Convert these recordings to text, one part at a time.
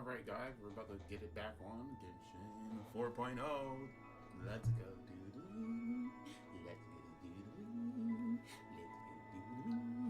Alright guys, we're about to get it back on Genshin 4.0. Let's go doo-doo. Let's go doo-doo. Let's go doo-doo.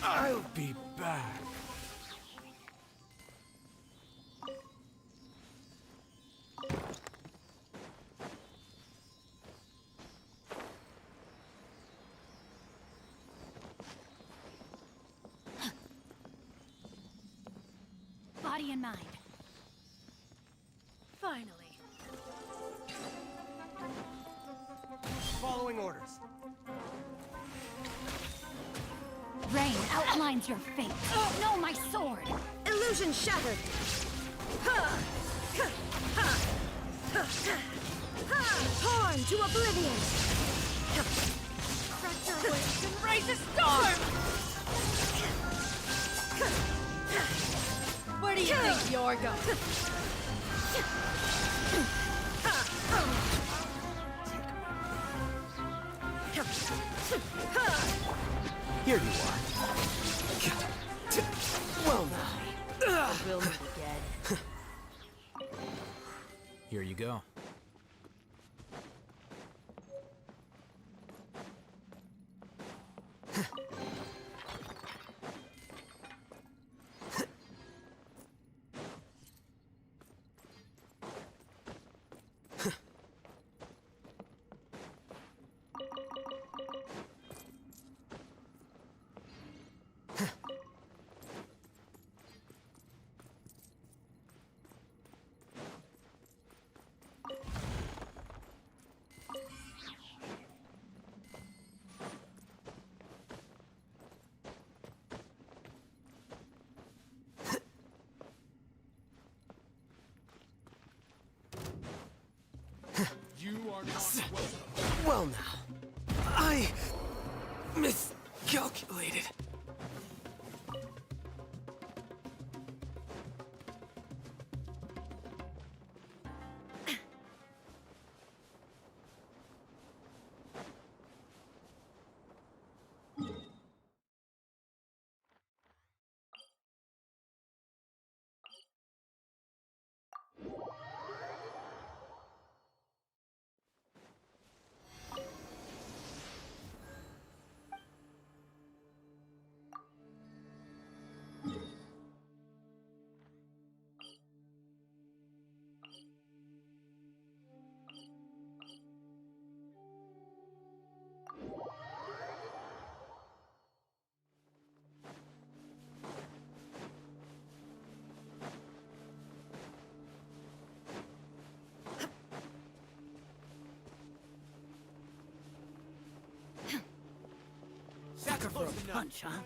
I'll be back. Body and mind. Finally. Following orders. Rain outlines your fate. No, my sword! Illusion shattered! Torn to oblivion! Crush your wings and raise a storm! Where do you think you're going? Here you are. Well now. Will be dead. Here you go. You are not welcome. Well now. I miscalculated. For a punch, huh?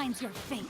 outlines your fate.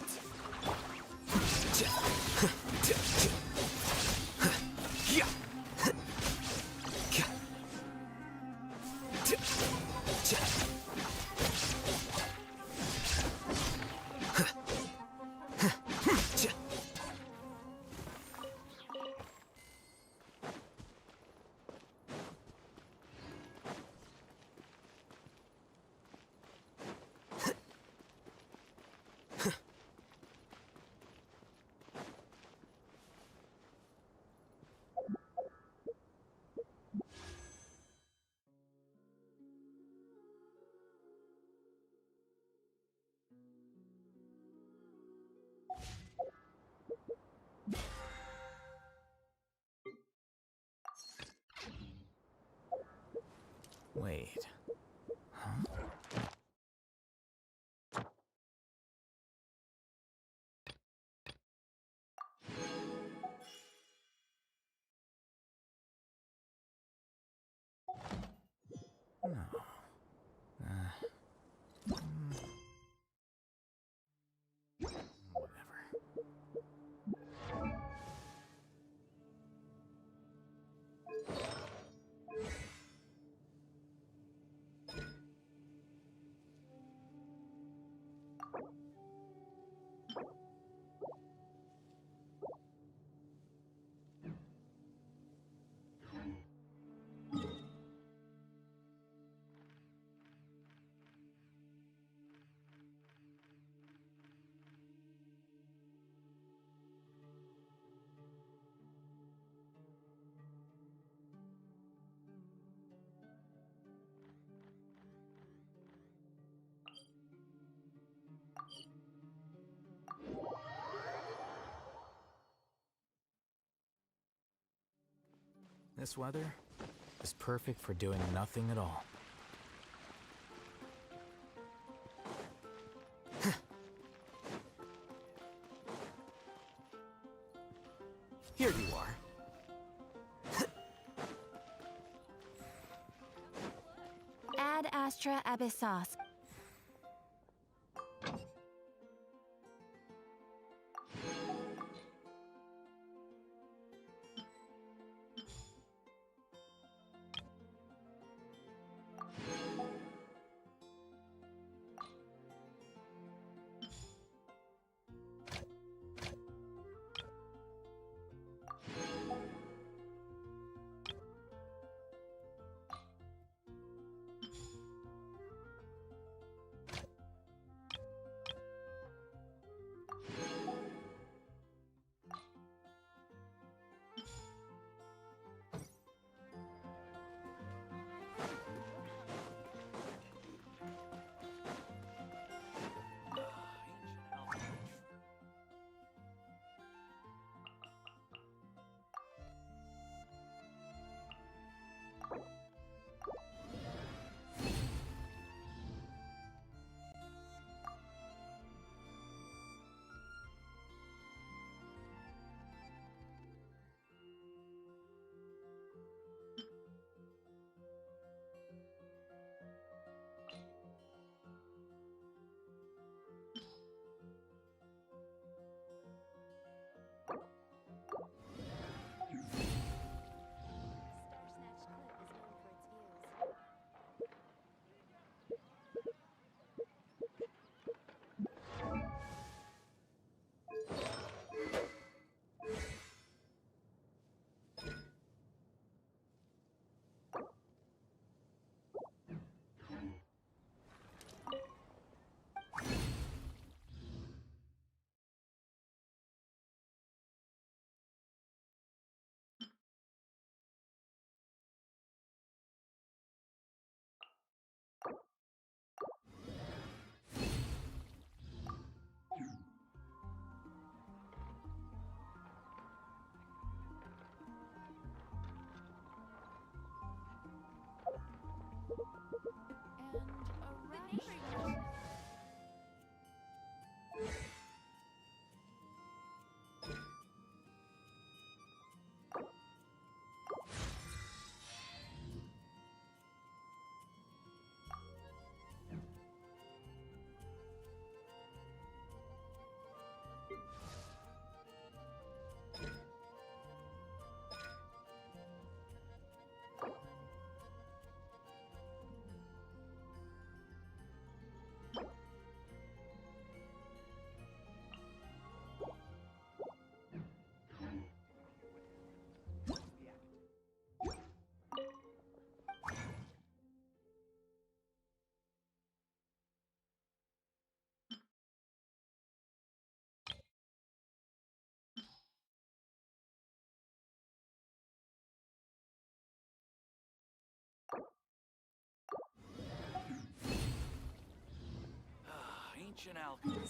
Wait. No. Whatever. This weather is perfect for doing nothing at all. Here you are. Ad Astra Abyssos. Genshin alchemy.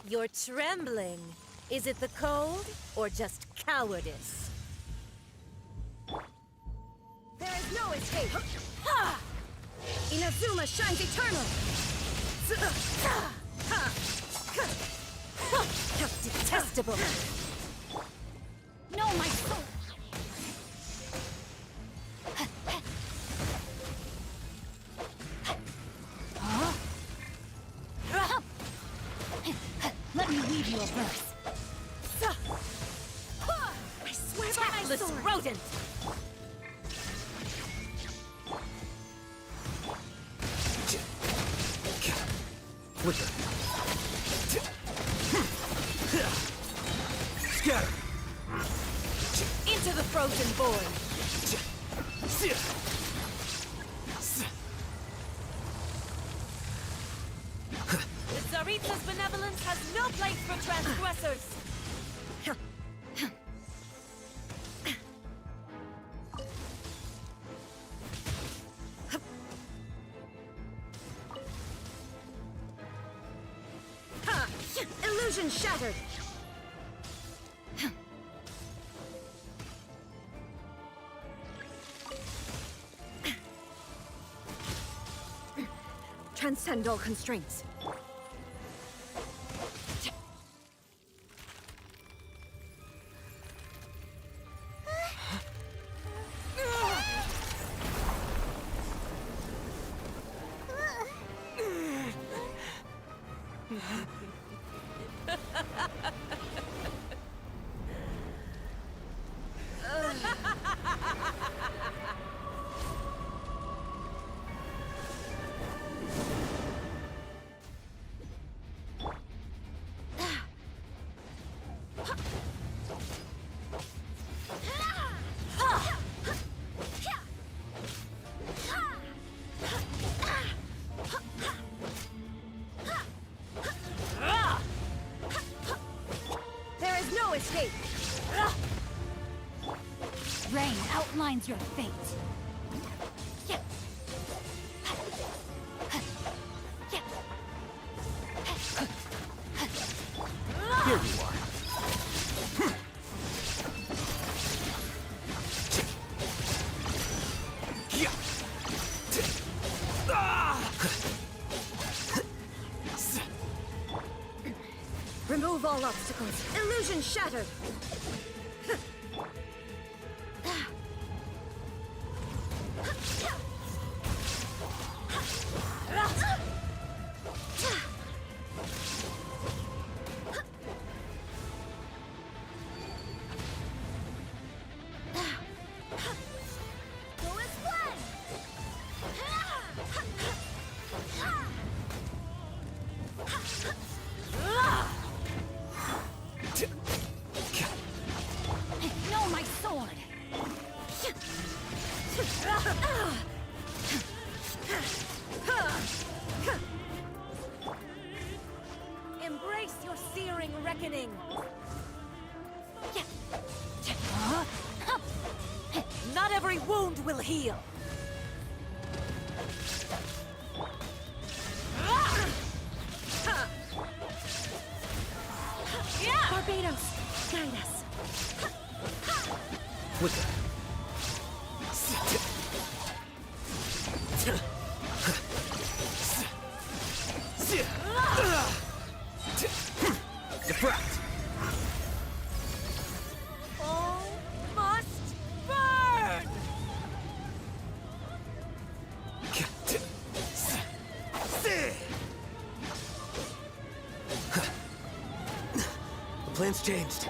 You're trembling. Is it the cold or just cowardice? There is no escape! Ha! Inazuma shines eternal! How detestable! No, my soul! Let me weave you a verse. I swear by my Tactless sword! rodent! Flicker. Scatter. Into the frozen void! The Tsaritsa's benevolence has no place for transgressors! Illusion shattered! Transcend all constraints. There is no escape! Rain outlines your fate. Yeah. Remove all obstacles. Illusion shattered. No, my sword! Embrace your searing reckoning. Not every wound will heal. Barbados, guide us. Quicker. Defract. All must burn! The plan's changed.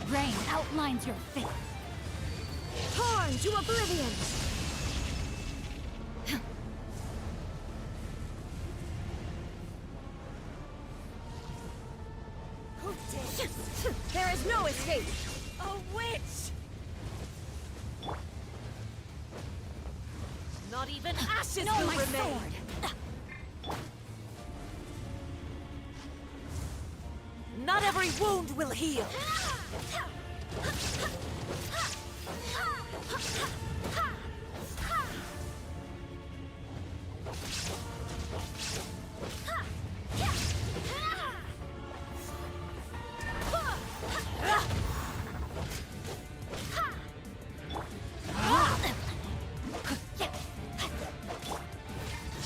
Rain outlines your fate. Torn to oblivion. Who dares? There is no escape. A witch! Not even ashes No, will my remain! sword! Not every wound will heal!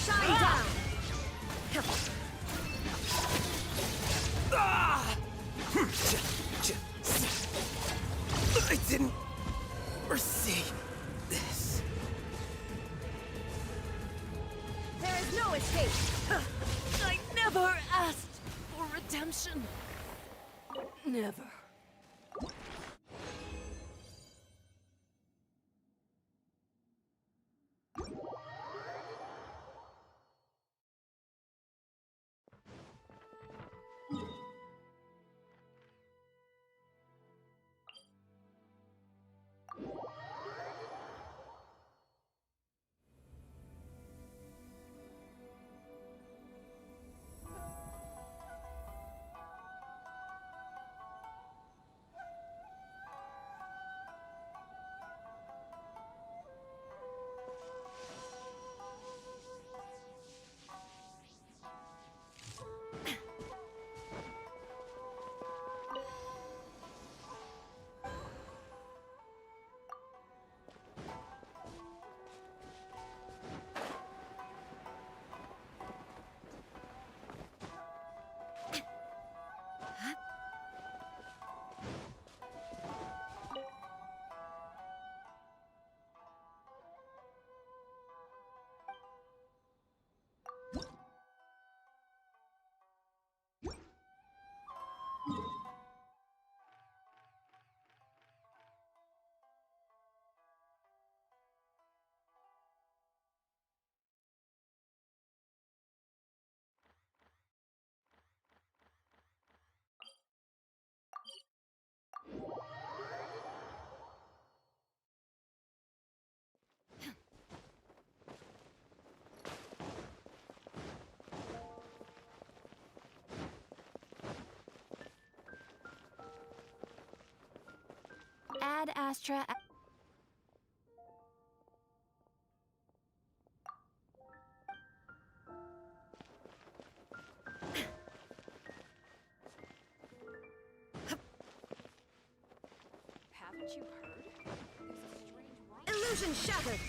Shine down. I didn't foresee this. There is no escape. I never asked for redemption. Never. Ad Astra. Haven't you heard? There's a strange riot. Illusion shattered.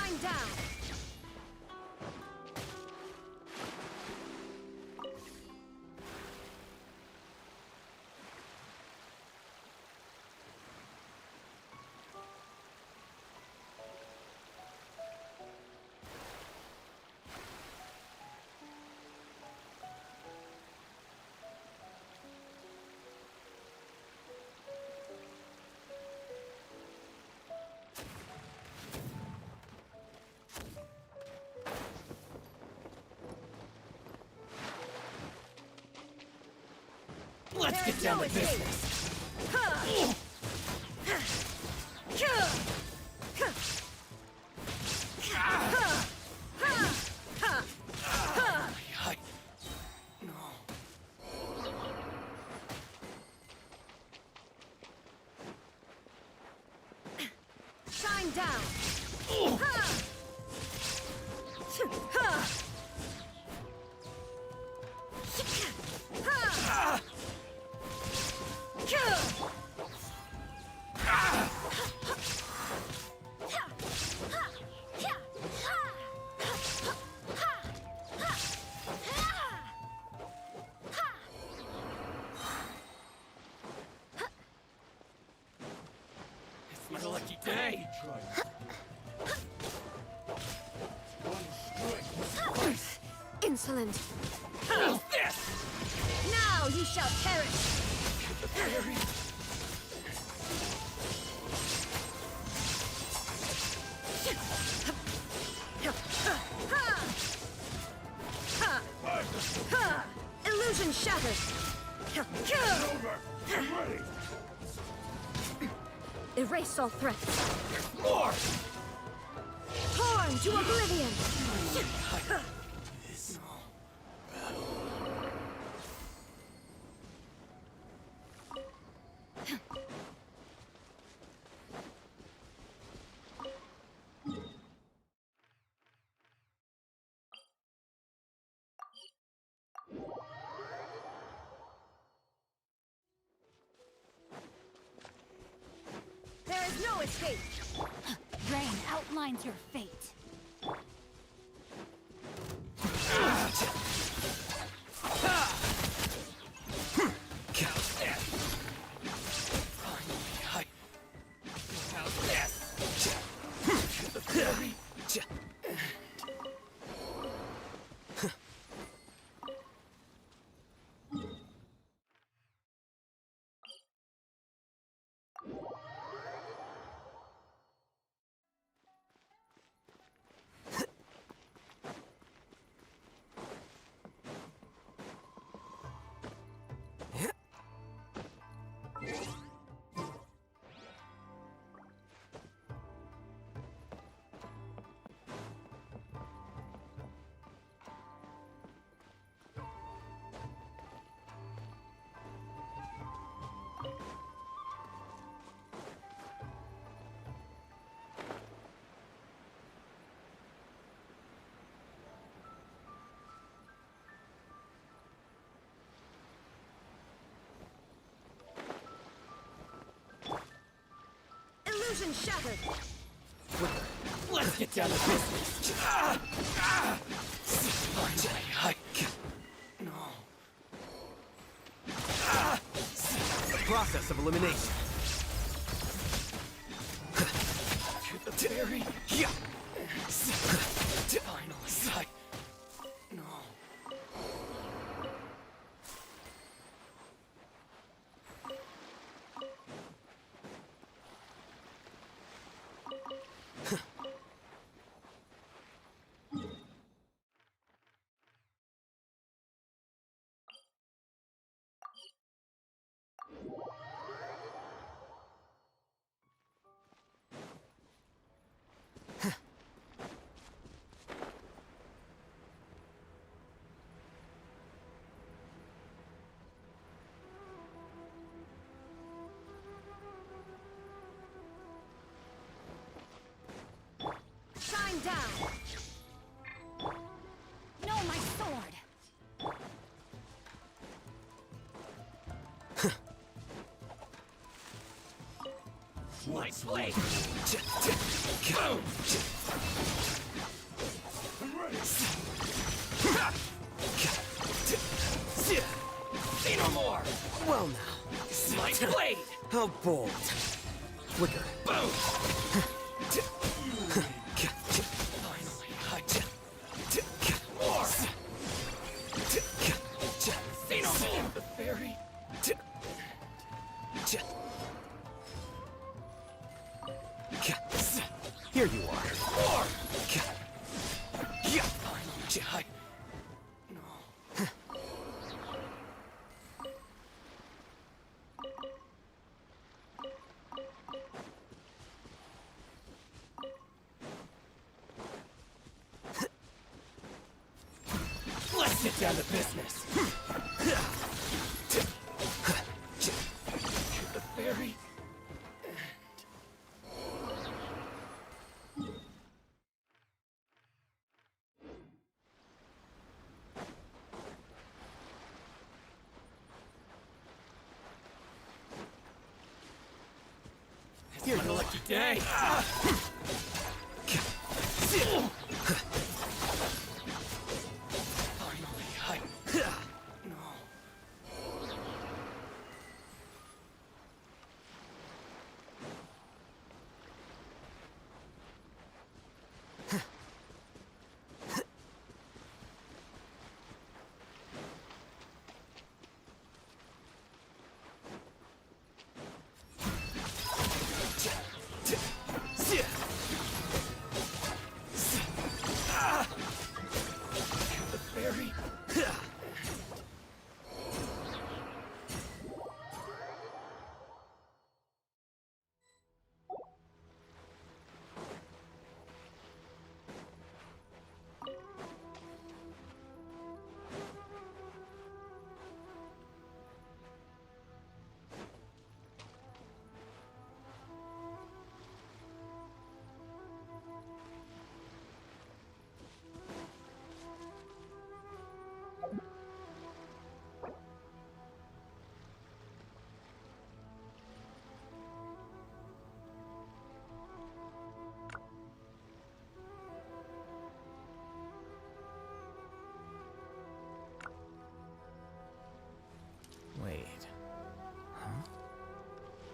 Shine down! Let's get down to business. Shine down! It's my lucky day. Insolent! How's this? Now you shall perish! Illusion shattered! Erase all threats! More! Torn to oblivion! There is no escape! Rain outlines your fate. Illusion shattered! Let's get down to business. The process of elimination. To the very final sight. No. Shine down! No, my sword! Light blade. Boom. How bold. Flicker. Boom! Finally. More! Say no more! The fairy. Here you are. More! Finally. No. Let's get down to business. The fairy. Here's an lucky day. Finally, no. The fairy. Wait. Huh?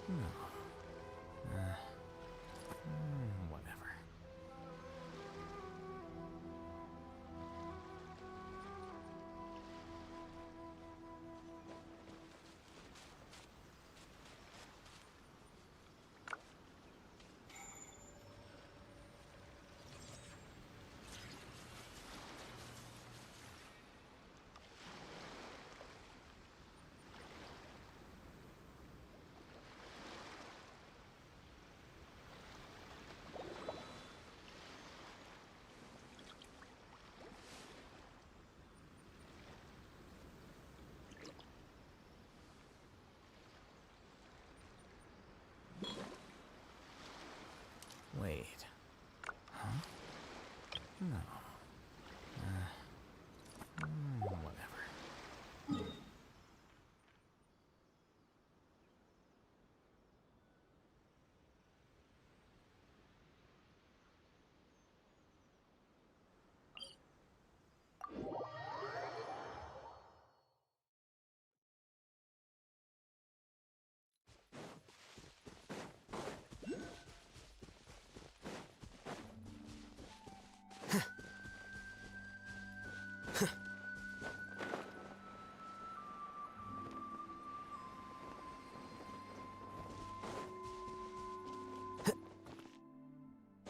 No. Whatever. Wait. Huh? No. Whatever.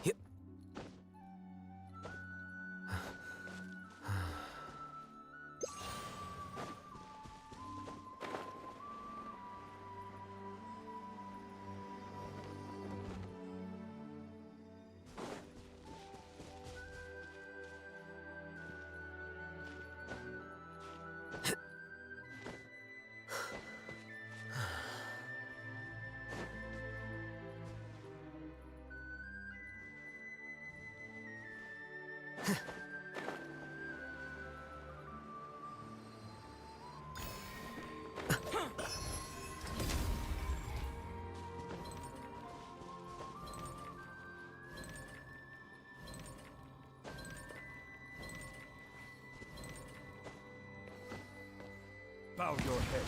Yep. Bow your head.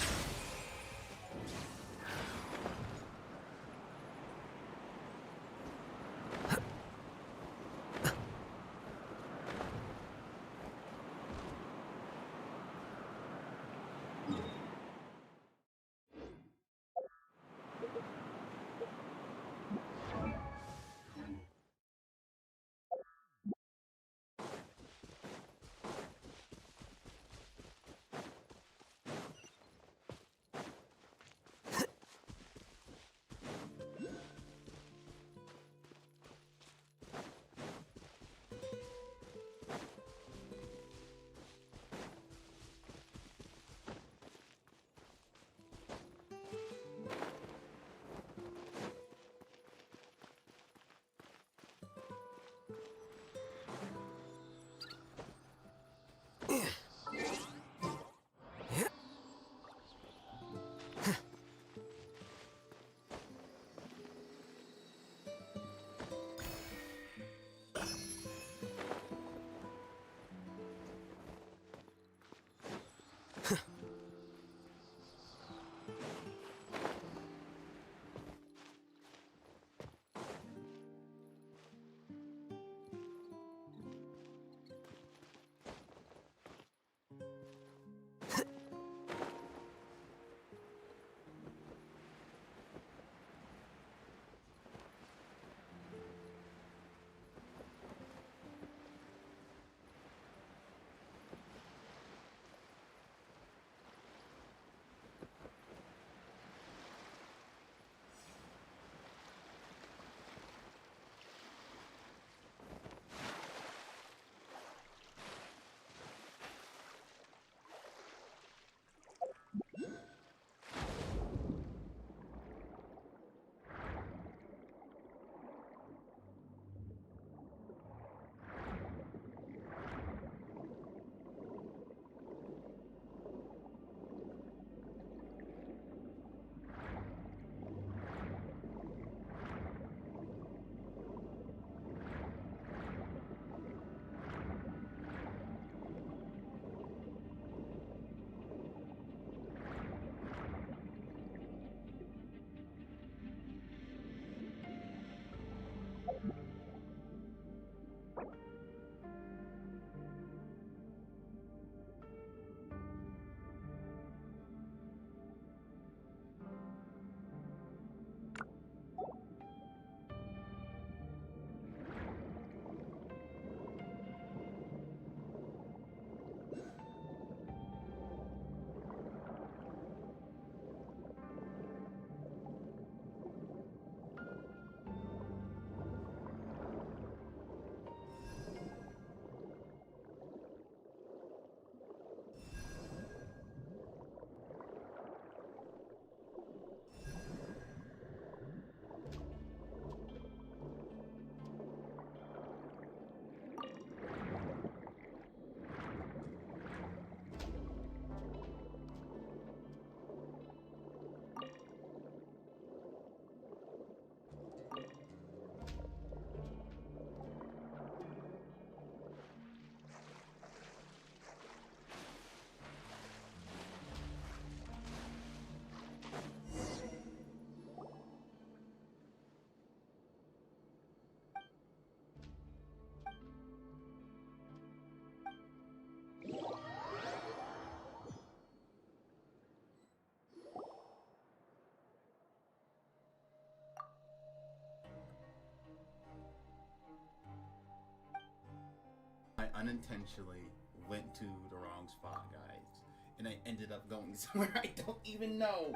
unintentionally went to the wrong spot, guys, and I ended up going somewhere I don't even know.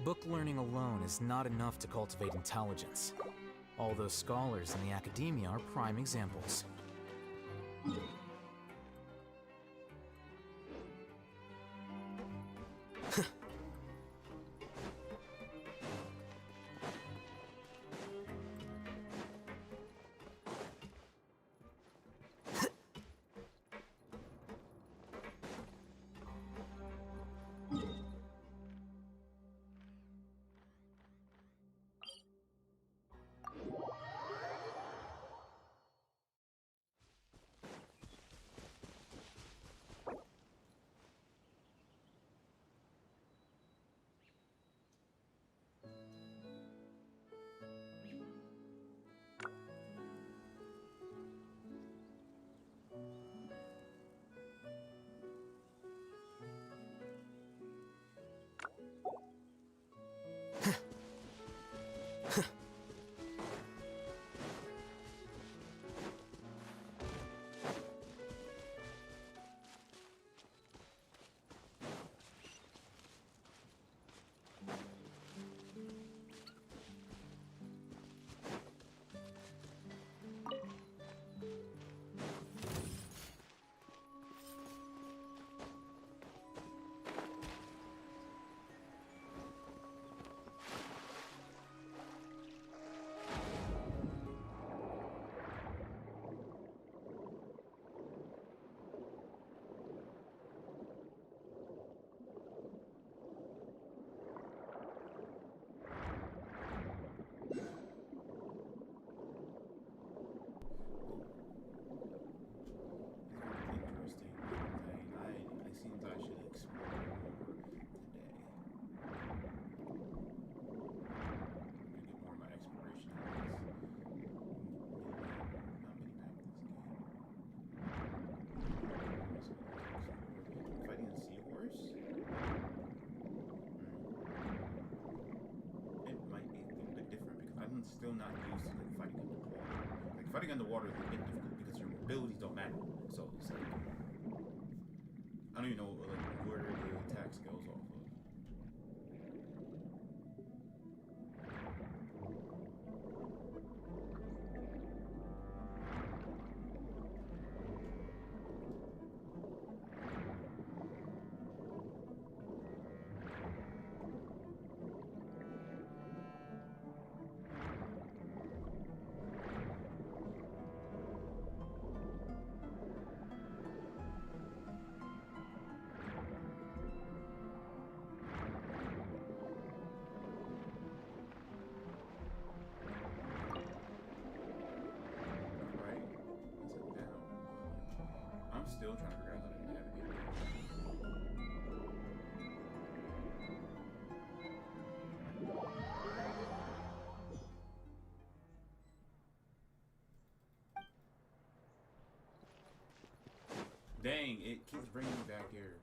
Book learning alone is not enough to cultivate intelligence. All those scholars in the academia are prime examples. Still not used to like fighting underwater. Like fighting underwater is a bit difficult because your abilities don't matter. So it's like I don't even know like where the attack goes off of. Still trying to figure out how to navigate it. Dang, it keeps bringing me back here.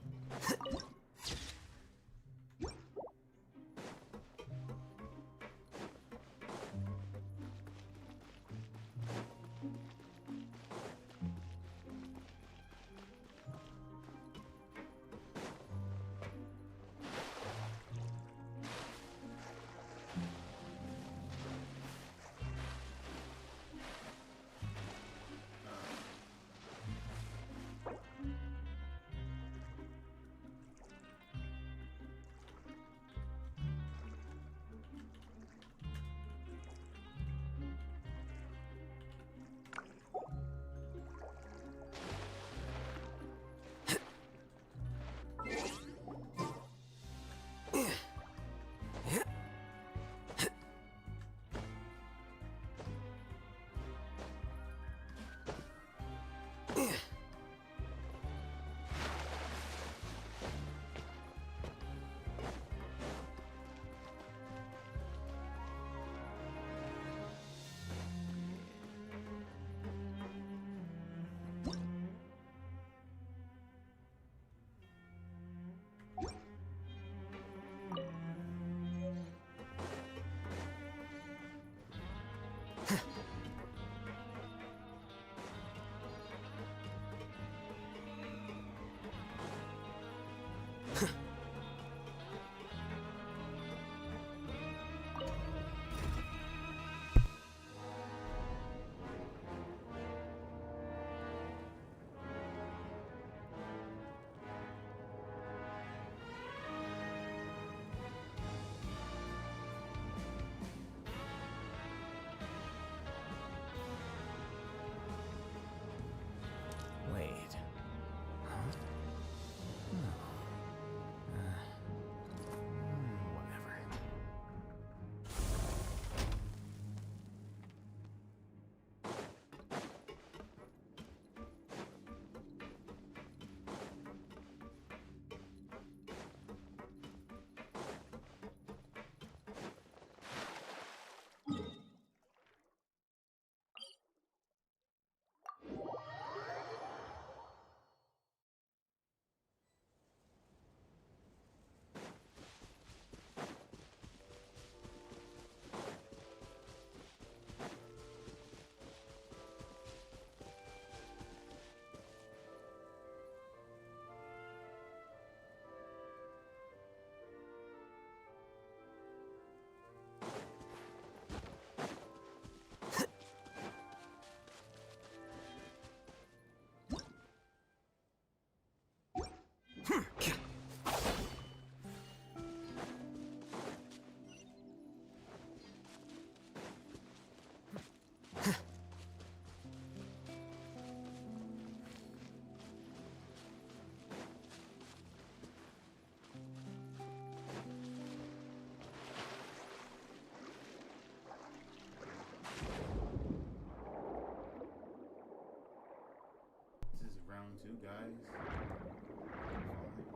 round 2, guys.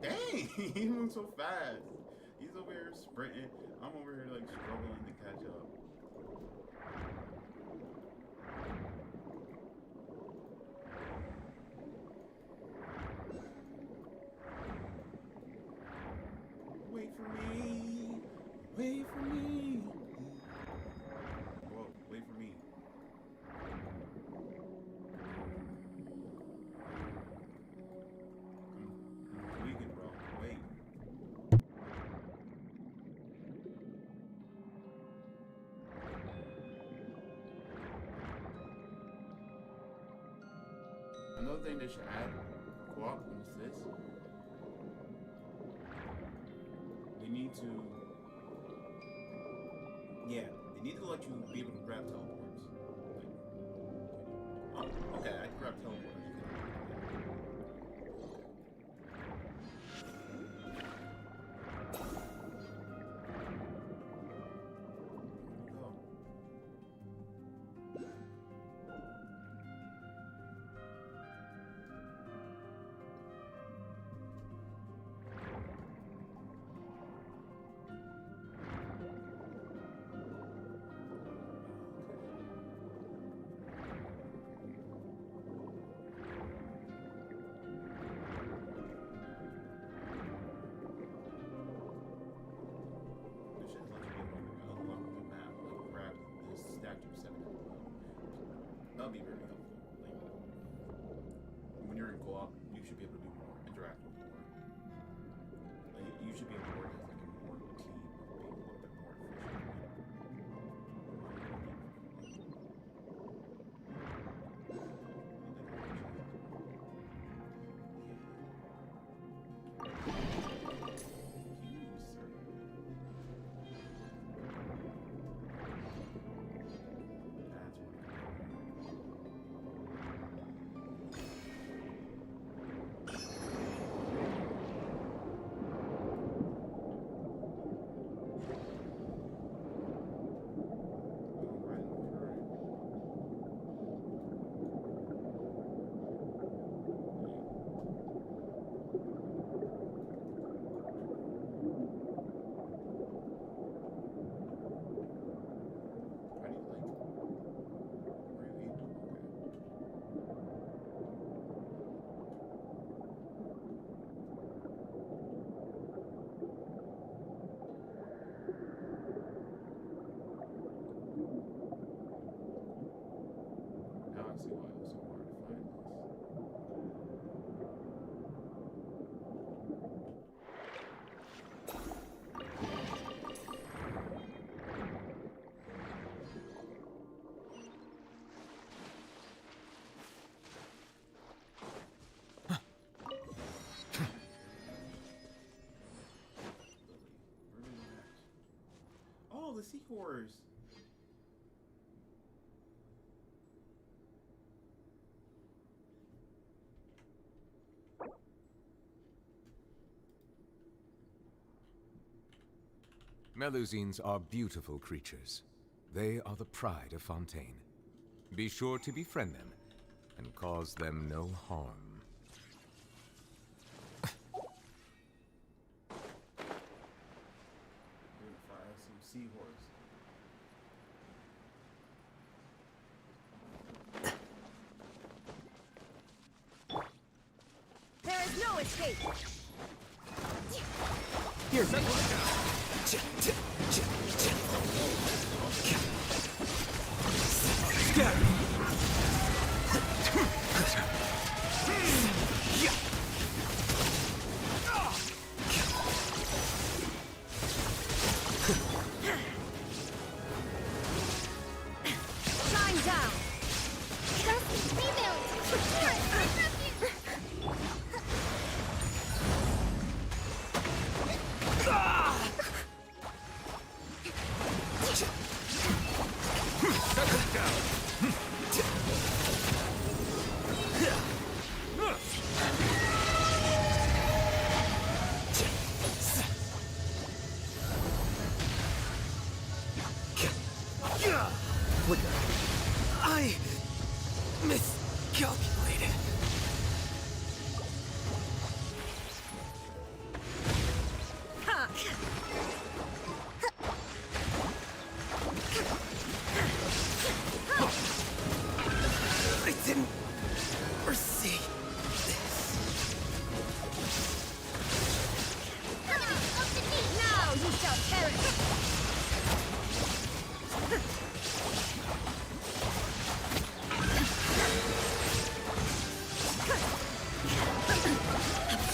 Dang! He moved so fast. He's over here sprinting. I'm over here like struggling to catch up. Wait for me. Wait for me. Whoa, wait for me. I'm tweaking, bro. Wait. Another thing they should add for co-op is this. They need to, yeah, they need to let you be able to grab teleports. Like, oh, okay, I can grab teleports. That would be very helpful. Like, when you're in co-op, you should be able to do more, interact with more. Like, you should be able to work as like a more team, being a little bit more see why it was so hard to find this. Oh, the seahorse! Melusines are beautiful creatures. They are the pride of Fontaine. Be sure to befriend them and cause them no harm. Some seahorse. There is no escape. Here, Time down.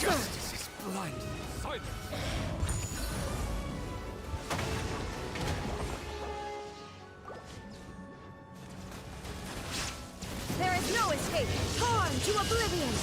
Justice is blind. Silence. There is no escape! Torn to oblivion!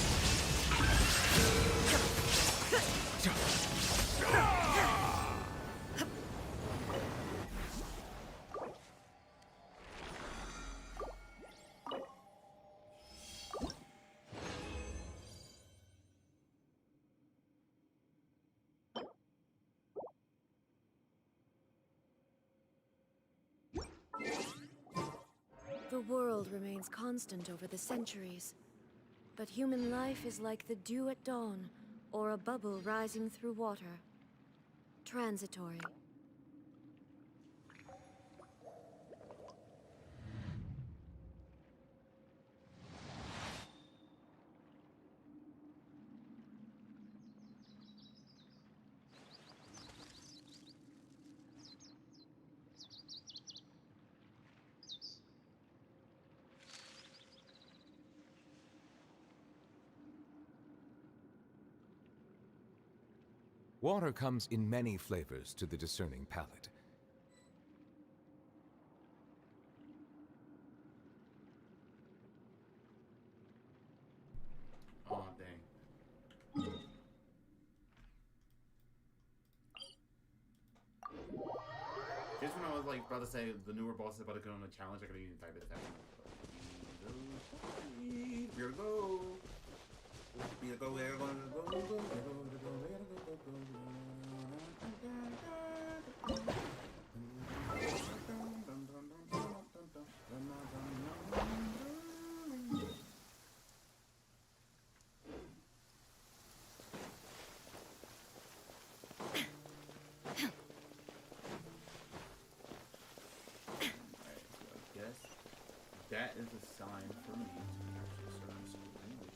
The world remains constant over the centuries. But human life is like the dew at dawn, or a bubble rising through water. Transitory. Water comes in many flavors to the discerning palate. Oh, dang. Just when I was like about to say the newer boss is about to go on a challenge, I could even type it fast. Here we go. Here we go. Here we go. That is a sign for me to actually start some English.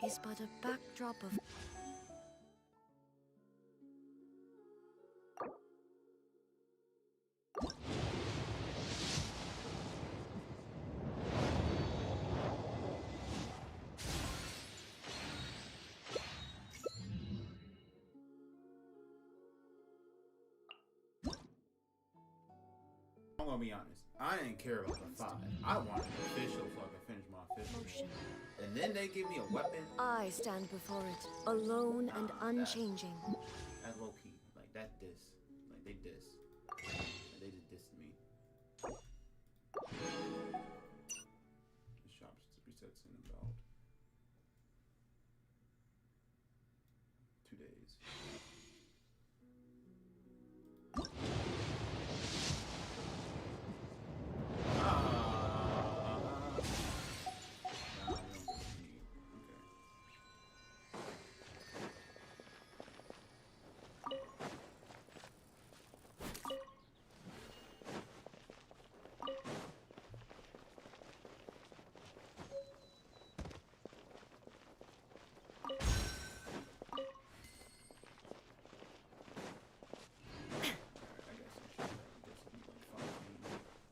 is but a backdrop of... I'm gonna be honest. I didn't care about the 5. I wanted the official so I could finish my official. Motion. And then they give me a weapon. I stand before it, alone and unchanging. That low key. Like that diss. Like they diss. And they just dissed me. The shop resets in about 2 days.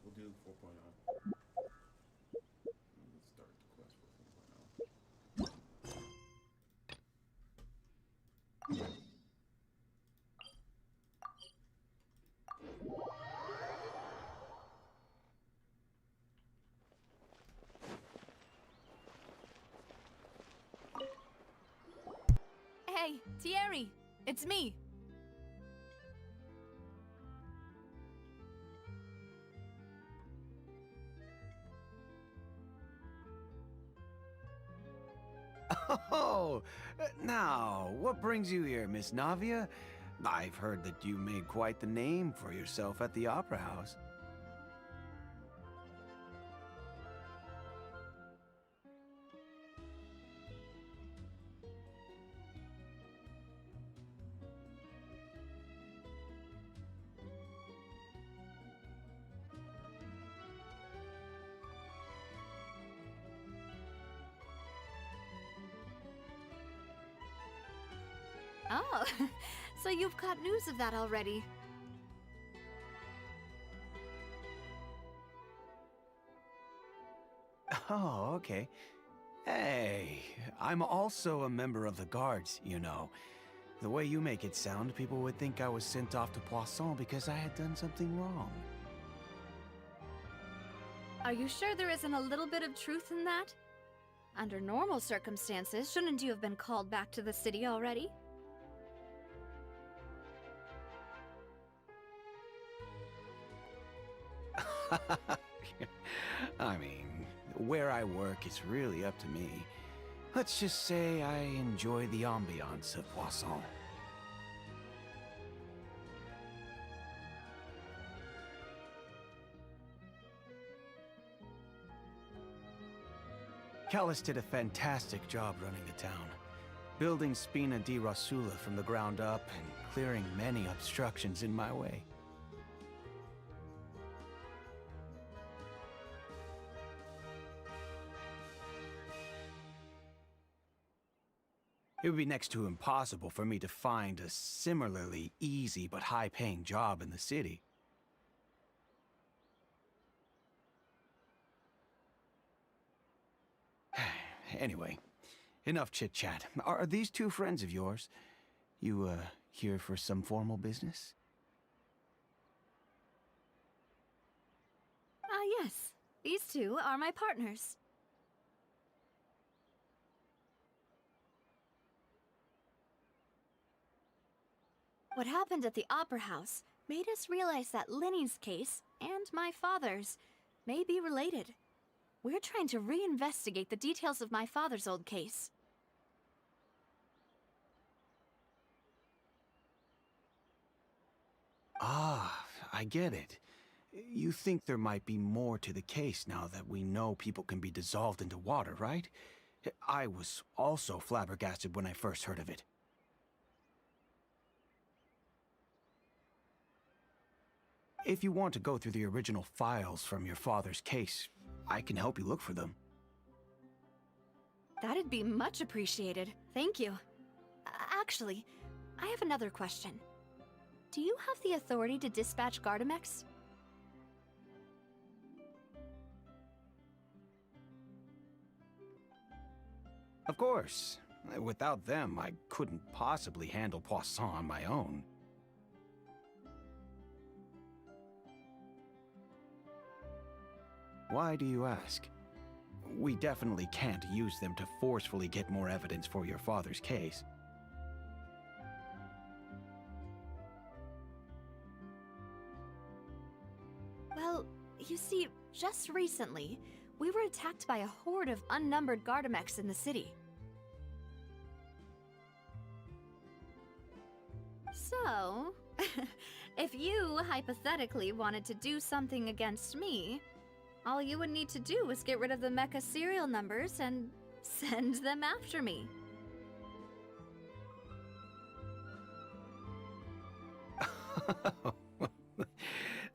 We'll do 4.0. Let's start the quest for 4.0. Hey, Thierry, it's me. Oh, now, what brings you here, Miss Navia? I've heard that you made quite the name for yourself at the Opera House. Oh, so you've got news of that already. Oh, okay. Hey, I'm also a member of the guards, you know. The way you make it sound, people would think I was sent off to Poisson because I had done something wrong. Are you sure there isn't a little bit of truth in that? Under normal circumstances, shouldn't you have been called back to the city already? I mean, where I work is really up to me. Let's just say I enjoy the ambiance of Poisson. Callis did a fantastic job running the town, building Spina di Rosula from the ground up and clearing many obstructions in my way. It would be next to impossible for me to find a similarly easy but high-paying job in the city. Anyway, enough chit-chat. Are these two friends of yours? You, here for some formal business? Yes. These two are my partners. What happened at the Opera House made us realize that Linny's case and my father's may be related. We're trying to reinvestigate the details of my father's old case. Ah, I get it. You think there might be more to the case now that we know people can be dissolved into water, right? I was also flabbergasted when I first heard of it. If you want to go through the original files from your father's case, I can help you look for them. That'd be much appreciated. Thank you. Actually, I have another question. Do you have the authority to dispatch Gardamex? Of course. Without them, I couldn't possibly handle Poisson on my own. Why do you ask? We definitely can't use them to forcefully get more evidence for your father's case. Well, you see, just recently, we were attacked by a horde of unnumbered Gardamex in the city. So, if you hypothetically wanted to do something against me, all you would need to do is get rid of the mecha serial numbers and send them after me.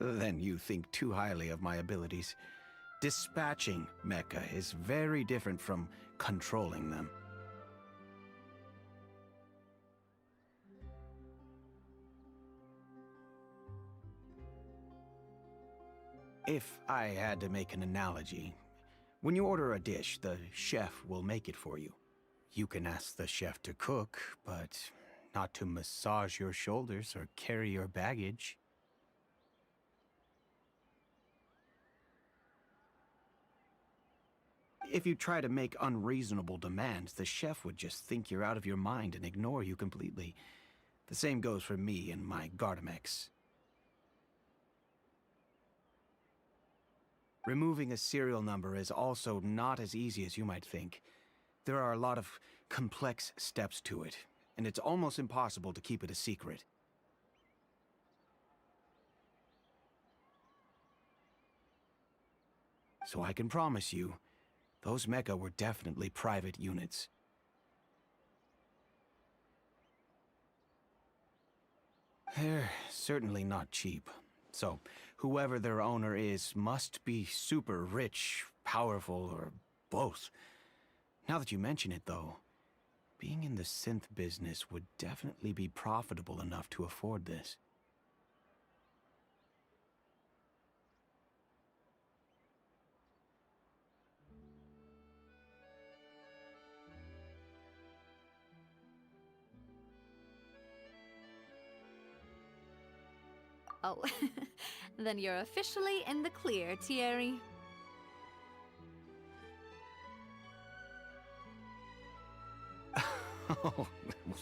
Then you think too highly of my abilities. Dispatching mecha is very different from controlling them. If I had to make an analogy, when you order a dish, the chef will make it for you. You can ask the chef to cook, but not to massage your shoulders or carry your baggage. If you try to make unreasonable demands, the chef would just think you're out of your mind and ignore you completely. The same goes for me and my Gardamex. Removing a serial number is also not as easy as you might think. There are a lot of complex steps to it, and it's almost impossible to keep it a secret. So I can promise you, those mecha were definitely private units. They're certainly not cheap. So, whoever their owner is must be super rich, powerful, or both. Now that you mention it, though, being in the synth business would definitely be profitable enough to afford this. Oh, then you're officially in the clear, Thierry. Oh, well,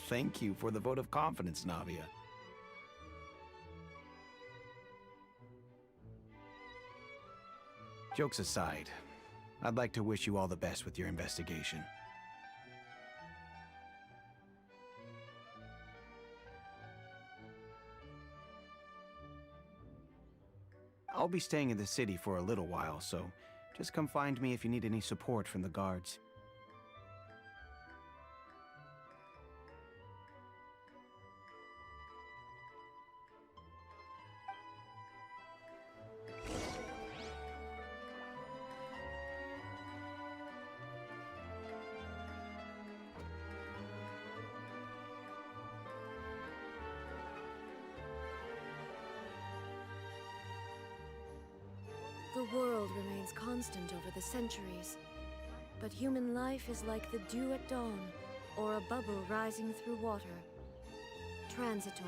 thank you for the vote of confidence, Navia. Jokes aside, I'd like to wish you all the best with your investigation. I'll be staying in the city for a little while, so just come find me if you need any support from the guards. The world remains constant over the centuries, but human life is like the dew at dawn, or a bubble rising through water. Transitory.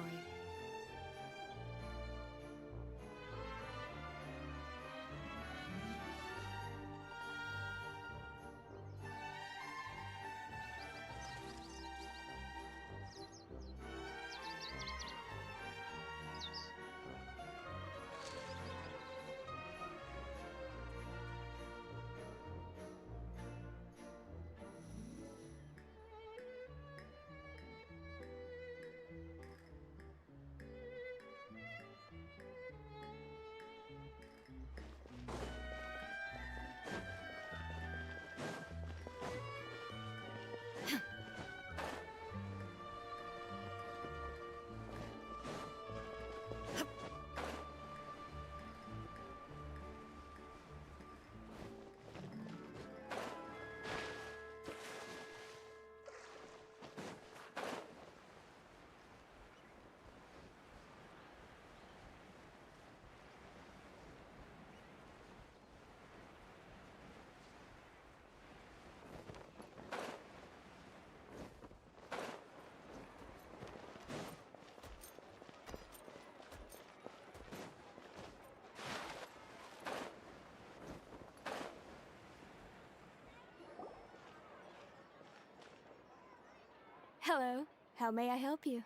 Hello. How may I help you?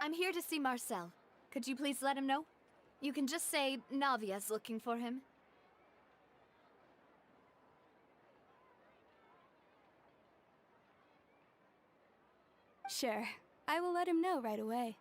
I'm here to see Marcel. Could you please let him know? You can just say Navia's looking for him. Sure. I will let him know right away.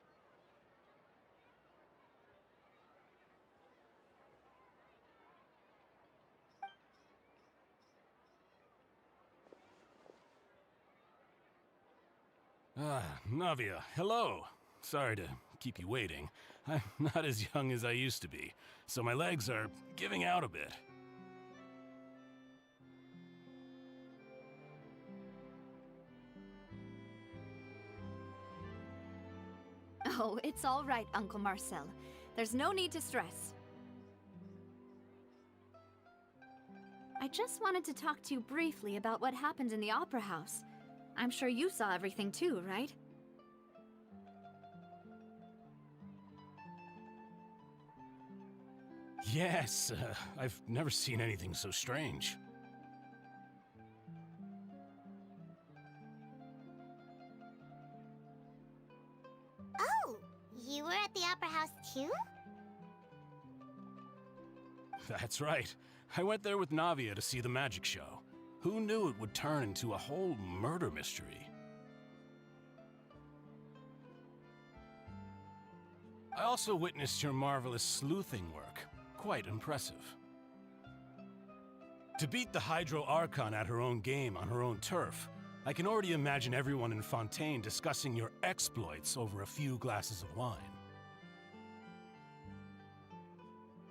Navia, hello. Sorry to keep you waiting. I'm not as young as I used to be, so my legs are giving out a bit. Oh, it's all right, Uncle Marcel. There's no need to stress. I just wanted to talk to you briefly about what happened in the Opera House. I'm sure you saw everything too, right? Yes, I've never seen anything so strange. Oh, you were at the Opera House too? That's right. I went there with Navia to see the magic show. Who knew it would turn into a whole murder mystery? I also witnessed your marvelous sleuthing work. Quite impressive. To beat the Hydro Archon at her own game on her own turf, I can already imagine everyone in Fontaine discussing your exploits over a few glasses of wine.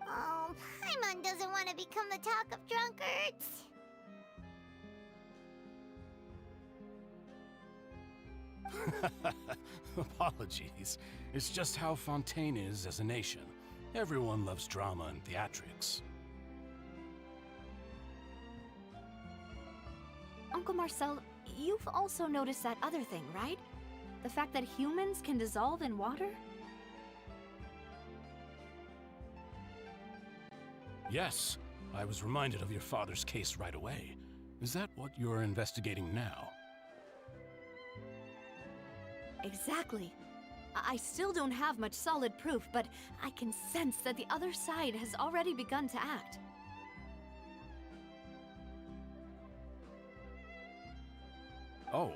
Oh, Paimon doesn't want to become the talk of drunkards. Apologies. It's just how Fontaine is as a nation. Everyone loves drama and theatrics. Uncle Marcel, you've also noticed that other thing, right? The fact that humans can dissolve in water? Yes, I was reminded of your father's case right away. Is that what you're investigating now? Exactly. I still don't have much solid proof, but I can sense that the other side has already begun to act. Oh,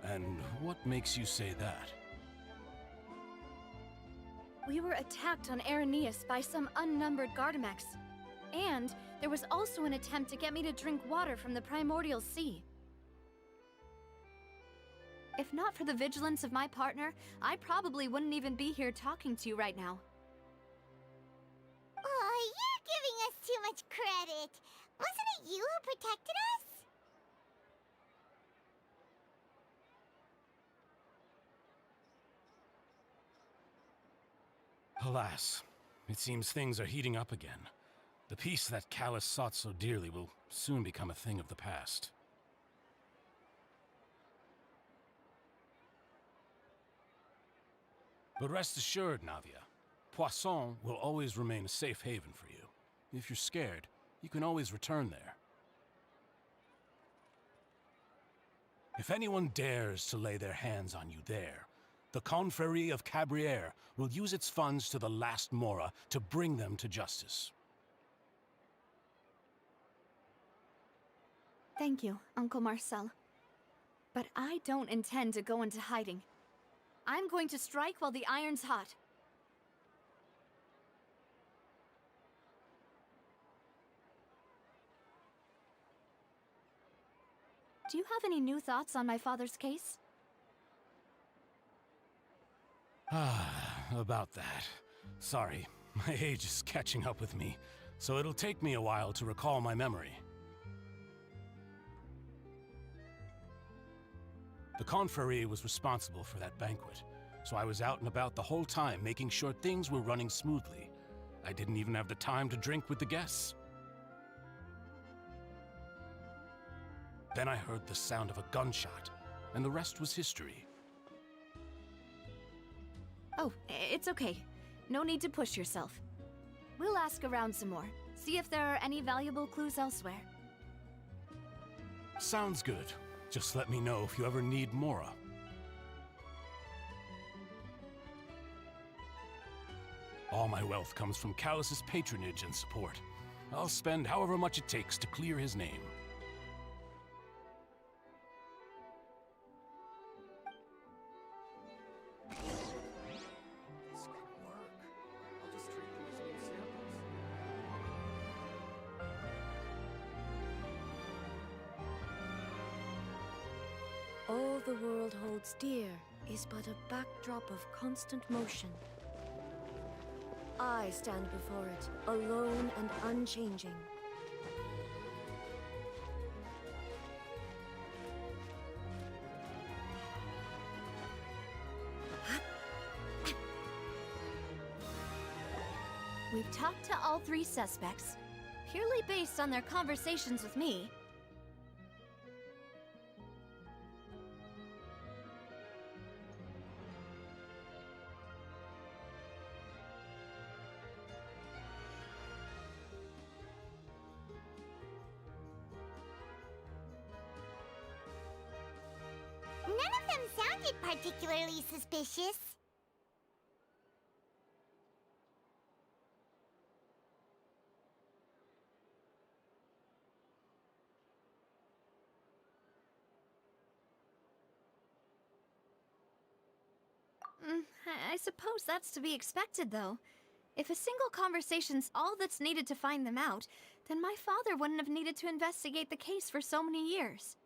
and what makes you say that? We were attacked on Araneus by some unnumbered Gardamex. And there was also an attempt to get me to drink water from the primordial sea. If not for the vigilance of my partner, I probably wouldn't even be here talking to you right now. Oh, you're giving us too much credit. Wasn't it you who protected us? Alas, it seems things are heating up again. The peace that Callus sought so dearly will soon become a thing of the past. But rest assured, Navia, Poisson will always remain a safe haven for you. If you're scared, you can always return there. If anyone dares to lay their hands on you there, the Confrérie of Cabrières will use its funds to the last Mora to bring them to justice. Thank you, Uncle Marcel. But I don't intend to go into hiding. I'm going to strike while the iron's hot. Do you have any new thoughts on my father's case? About that. Sorry, my age is catching up with me, so it'll take me a while to recall my memory. The Confrérie was responsible for that banquet, so I was out and about the whole time making sure things were running smoothly. I didn't even have the time to drink with the guests. Then I heard the sound of a gunshot, and the rest was history. Oh, it's okay. No need to push yourself. We'll ask around some more, see if there are any valuable clues elsewhere. Sounds good. Just let me know if you ever need Mora. All my wealth comes from Callus's patronage and support. I'll spend however much it takes to clear his name. This could work. I'll just treat them as new samples. All the world holds dear is but a backdrop of constant motion. I stand before it, alone and unchanging. We've talked to all 3 suspects, purely based on their conversations with me. None of them sounded particularly suspicious. I suppose that's to be expected, though. If a single conversation's all that's needed to find them out, then my father wouldn't have needed to investigate the case for so many years.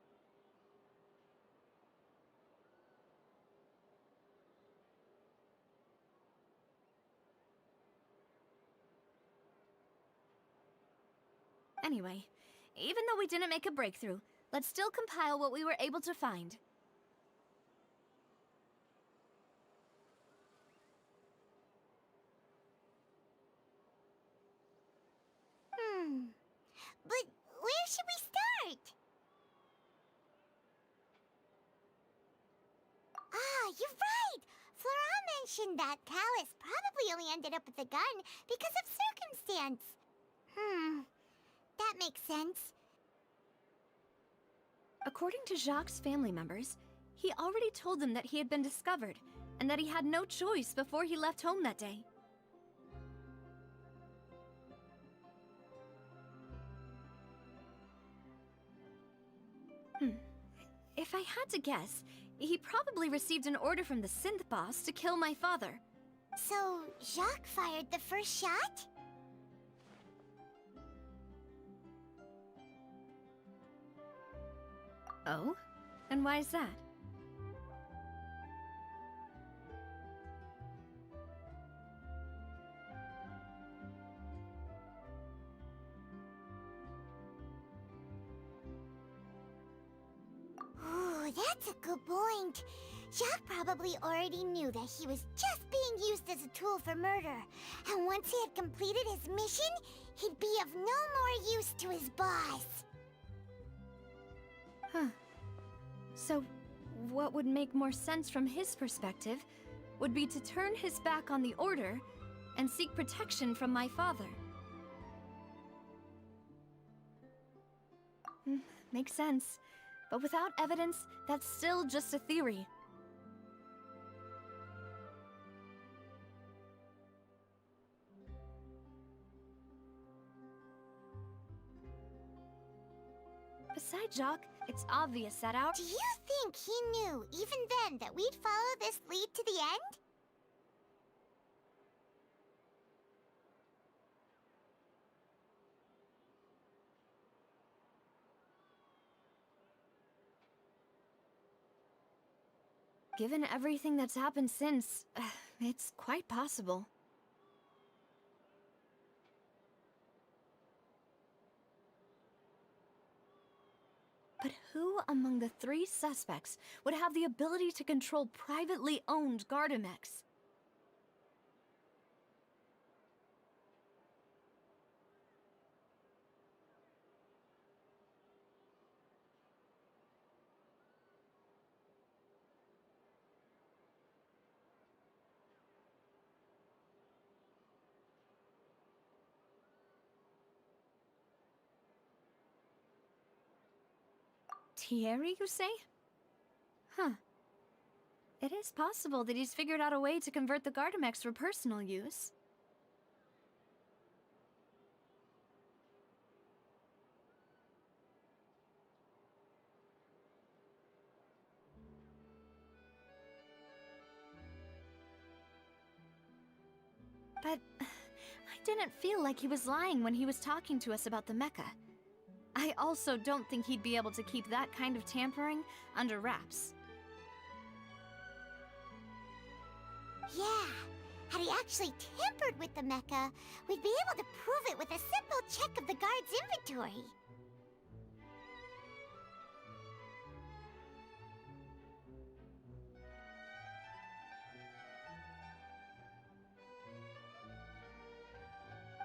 Anyway, even though we didn't make a breakthrough, let's still compile what we were able to find. But where should we start? Ah, you're right! Flora mentioned that Callus probably only ended up with the gun because of circumstance. That makes sense. According to Jacques' family members, he already told them that he had been discovered, and that he had no choice before he left home that day. If I had to guess, he probably received an order from the synth boss to kill my father. So, Jacques fired the first shot? Oh? And why is that? Ooh, that's a good point. Jacques probably already knew that he was just being used as a tool for murder. And once he had completed his mission, he'd be of no more use to his boss. Huh. So, what would make more sense from his perspective would be to turn his back on the Order and seek protection from my father. Makes sense. But without evidence, that's still just a theory. Besides Jacques, it's obvious that our— Do you think he knew, even then, that we'd follow this lead to the end? Given everything that's happened since, it's quite possible. But who among the 3 suspects would have the ability to control privately owned Gardamex? Thierry, you say? Huh. It is possible that he's figured out a way to convert the Gardamex for personal use. But I didn't feel like he was lying when he was talking to us about the mecha. I also don't think he'd be able to keep that kind of tampering under wraps. Yeah, had he actually tampered with the mecha, we'd be able to prove it with a simple check of the guard's inventory.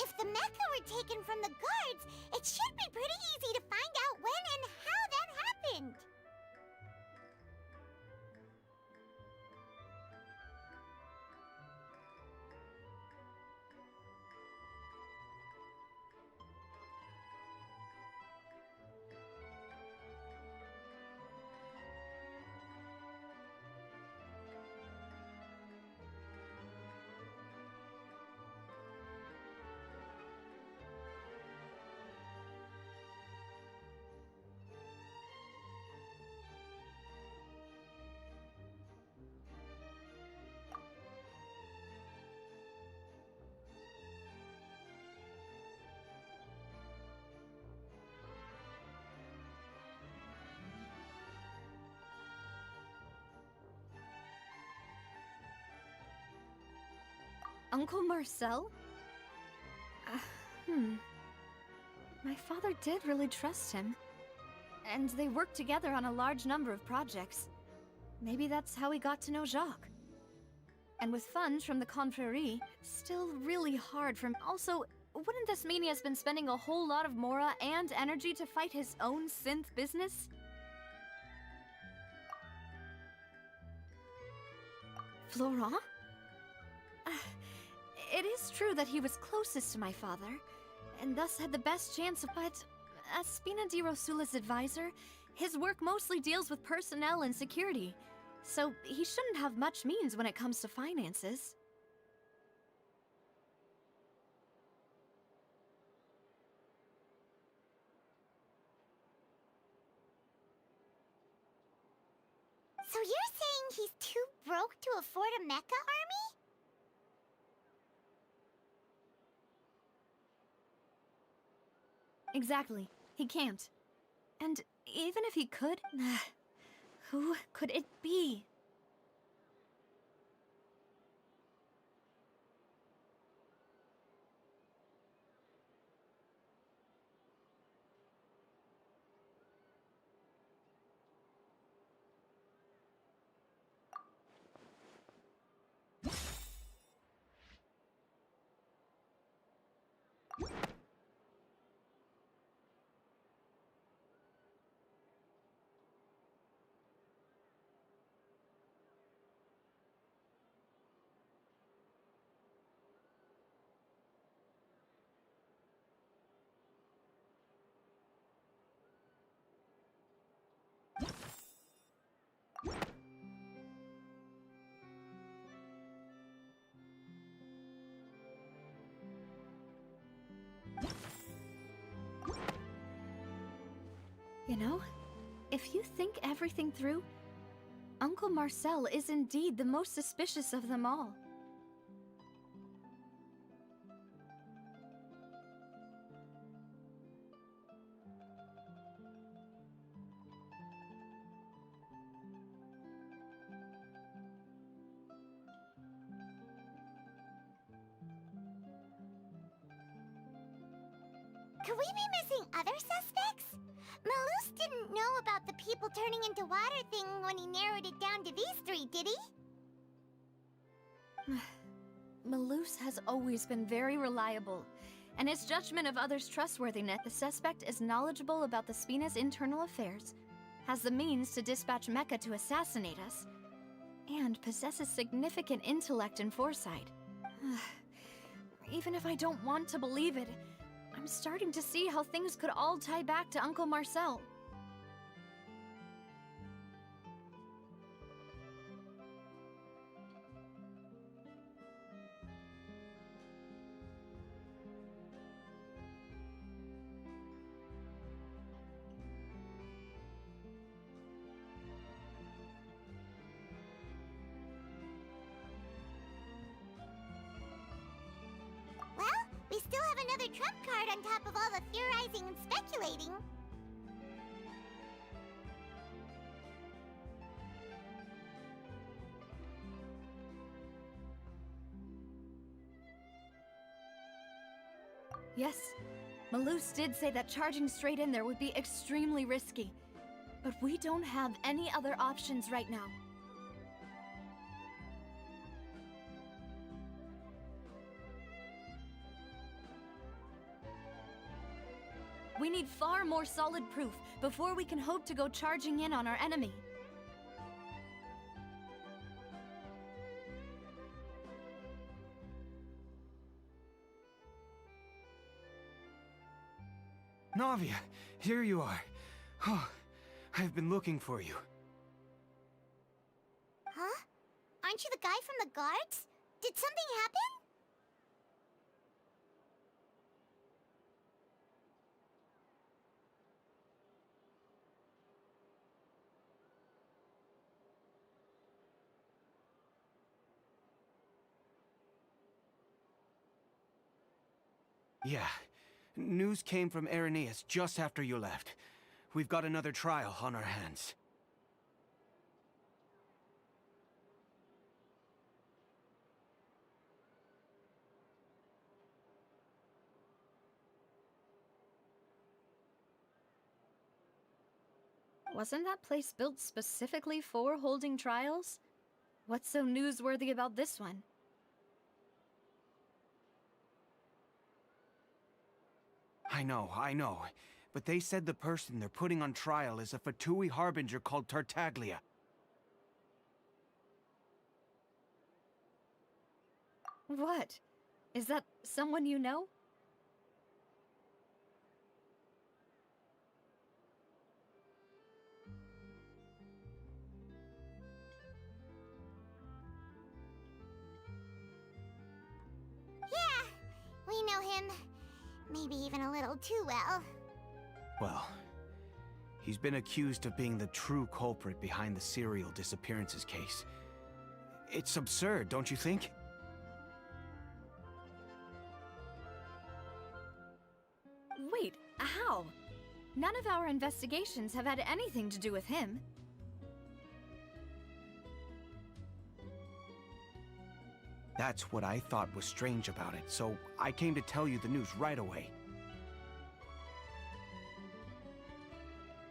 If the mecha were taken from the guards, it should be pretty easy to find out when and how that happened. Uncle Marcel? My father did really trust him. And they worked together on a large number of projects. Maybe that's how he got to know Jacques. And with funds from the Confrérie, still really hard from... Also, wouldn't this mean he has been spending a whole lot of mora and energy to fight his own synth business? Florent? It is true that he was closest to my father, and thus had the best chance of... But as Spina di Rosula's advisor, his work mostly deals with personnel and security, so he shouldn't have much means when it comes to finances. So you're saying he's too broke to afford a mecha army? Exactly. He can't. And even if he could, who could it be? You know, if you think everything through, Uncle Marcel is indeed the most suspicious of them all. Could we be missing other suspects? Malus didn't know about the people turning into water thing when he narrowed it down to these three, did he? Malus has always been very reliable, and his judgment of others' trustworthiness. The suspect is knowledgeable about the Spina's internal affairs, has the means to dispatch Mecha to assassinate us, and possesses significant intellect and foresight. Even if I don't want to believe it, I'm starting to see how things could all tie back to Uncle Marcel. trump card on top of all the theorizing and speculating. Yes, Malus did say that charging straight in there would be extremely risky. But we don't have any other options right now. We need far more solid proof before we can hope to go charging in on our enemy. Navia, here you are. Oh, I've been looking for you. Huh? Aren't you the guy from the guards? Did something happen? Yeah. News came from Irenaeus just after you left. We've got another trial on our hands. Wasn't that place built specifically for holding trials? What's so newsworthy about this one? I know. But they said the person they're putting on trial is a Fatui harbinger called Tartaglia. What? Is that someone you know? Yeah, we know him. Maybe even a little too well. Well, he's been accused of being the true culprit behind the serial disappearances case. It's absurd, don't you think? Wait, how? None of our investigations have had anything to do with him. That's what I thought was strange about it, so I came to tell you the news right away.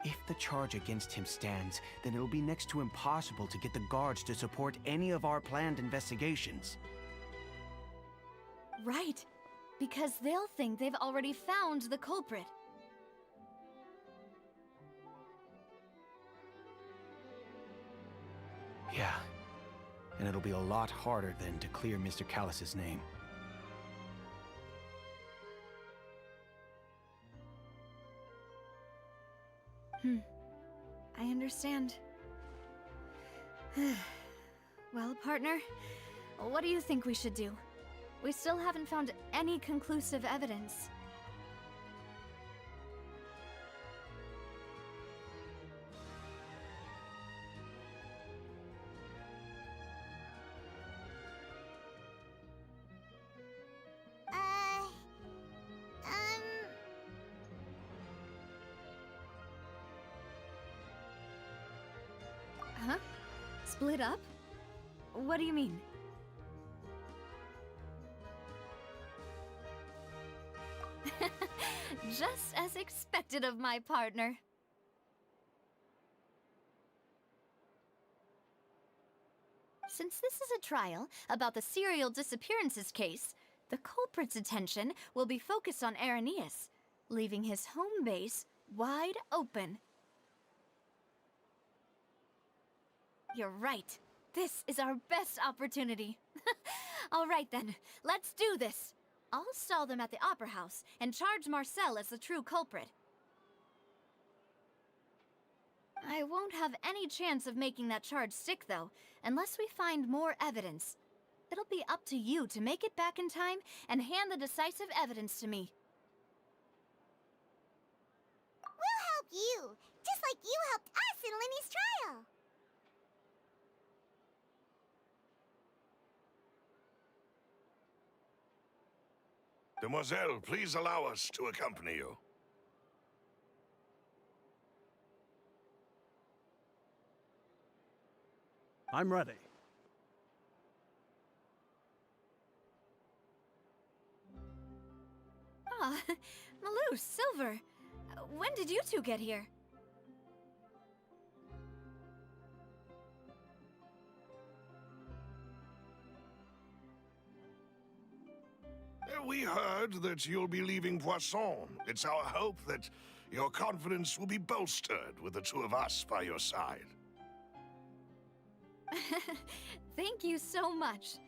If the charge against him stands, then it'll be next to impossible to get the guards to support any of our planned investigations. Right, because they'll think they've already found the culprit. Yeah, and it'll be a lot harder then to clear Mr. Callus's name. I understand. Well, partner, what do you think we should do? We still haven't found any conclusive evidence. Huh? Split up? What do you mean? Just as expected of my partner. Since this is a trial about the serial disappearances case, the culprit's attention will be focused on Irenaeus, leaving his home base wide open. You're right. This is our best opportunity. All right then, let's do this. I'll stall them at the Opera House and charge Marcel as the true culprit. I won't have any chance of making that charge stick, though, unless we find more evidence. It'll be up to you to make it back in time and hand the decisive evidence to me. We'll help you, just like you helped us in Linny's trial. Demoiselle, please allow us to accompany you. I'm ready. Ah, Malou, Silver. When did you two get here? We heard that you'll be leaving Poisson. It's our hope that your confidence will be bolstered with the two of us by your side. Thank you so much.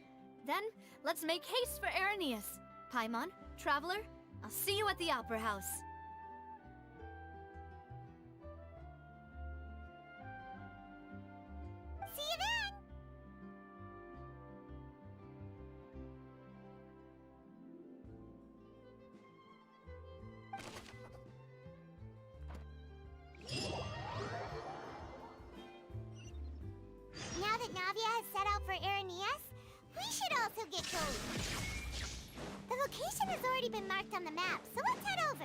Then, let's make haste for Arrhenius. Paimon, Traveler, I'll see you at the Opera House. See you then! Now that Navia has set out for Arrhenius, we should also get going. The location has already been marked on the map, so let's head over.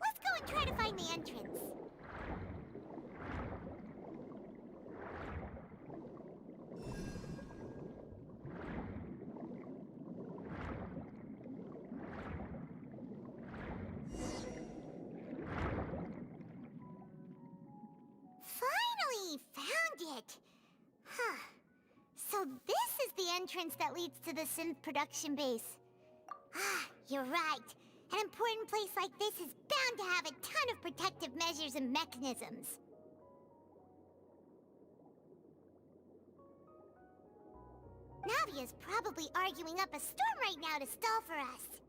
Let's go and try to find the entrance. Finally found it! Huh. So this is the entrance that leads to the synth production base. Ah, you're right. An important place like this is bound bound to have a ton of protective measures and mechanisms. Navia's probably arguing up a storm right now to stall for us.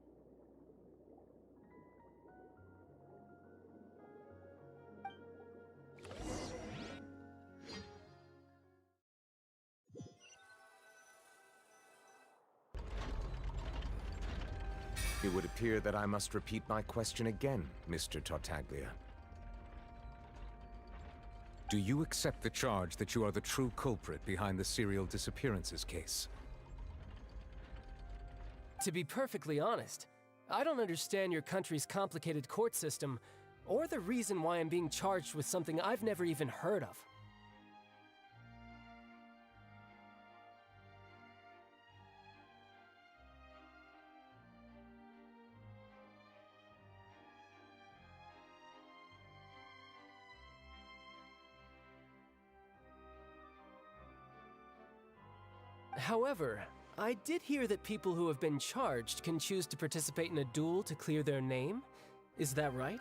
It would appear that I must repeat my question again, Mr. Tartaglia. Do you accept the charge that you are the true culprit behind the serial disappearances case? To be perfectly honest, I don't understand your country's complicated court system, or the reason why I'm being charged with something I've never even heard of. However, I did hear that people who have been charged can choose to participate in a duel to clear their name. Is that right?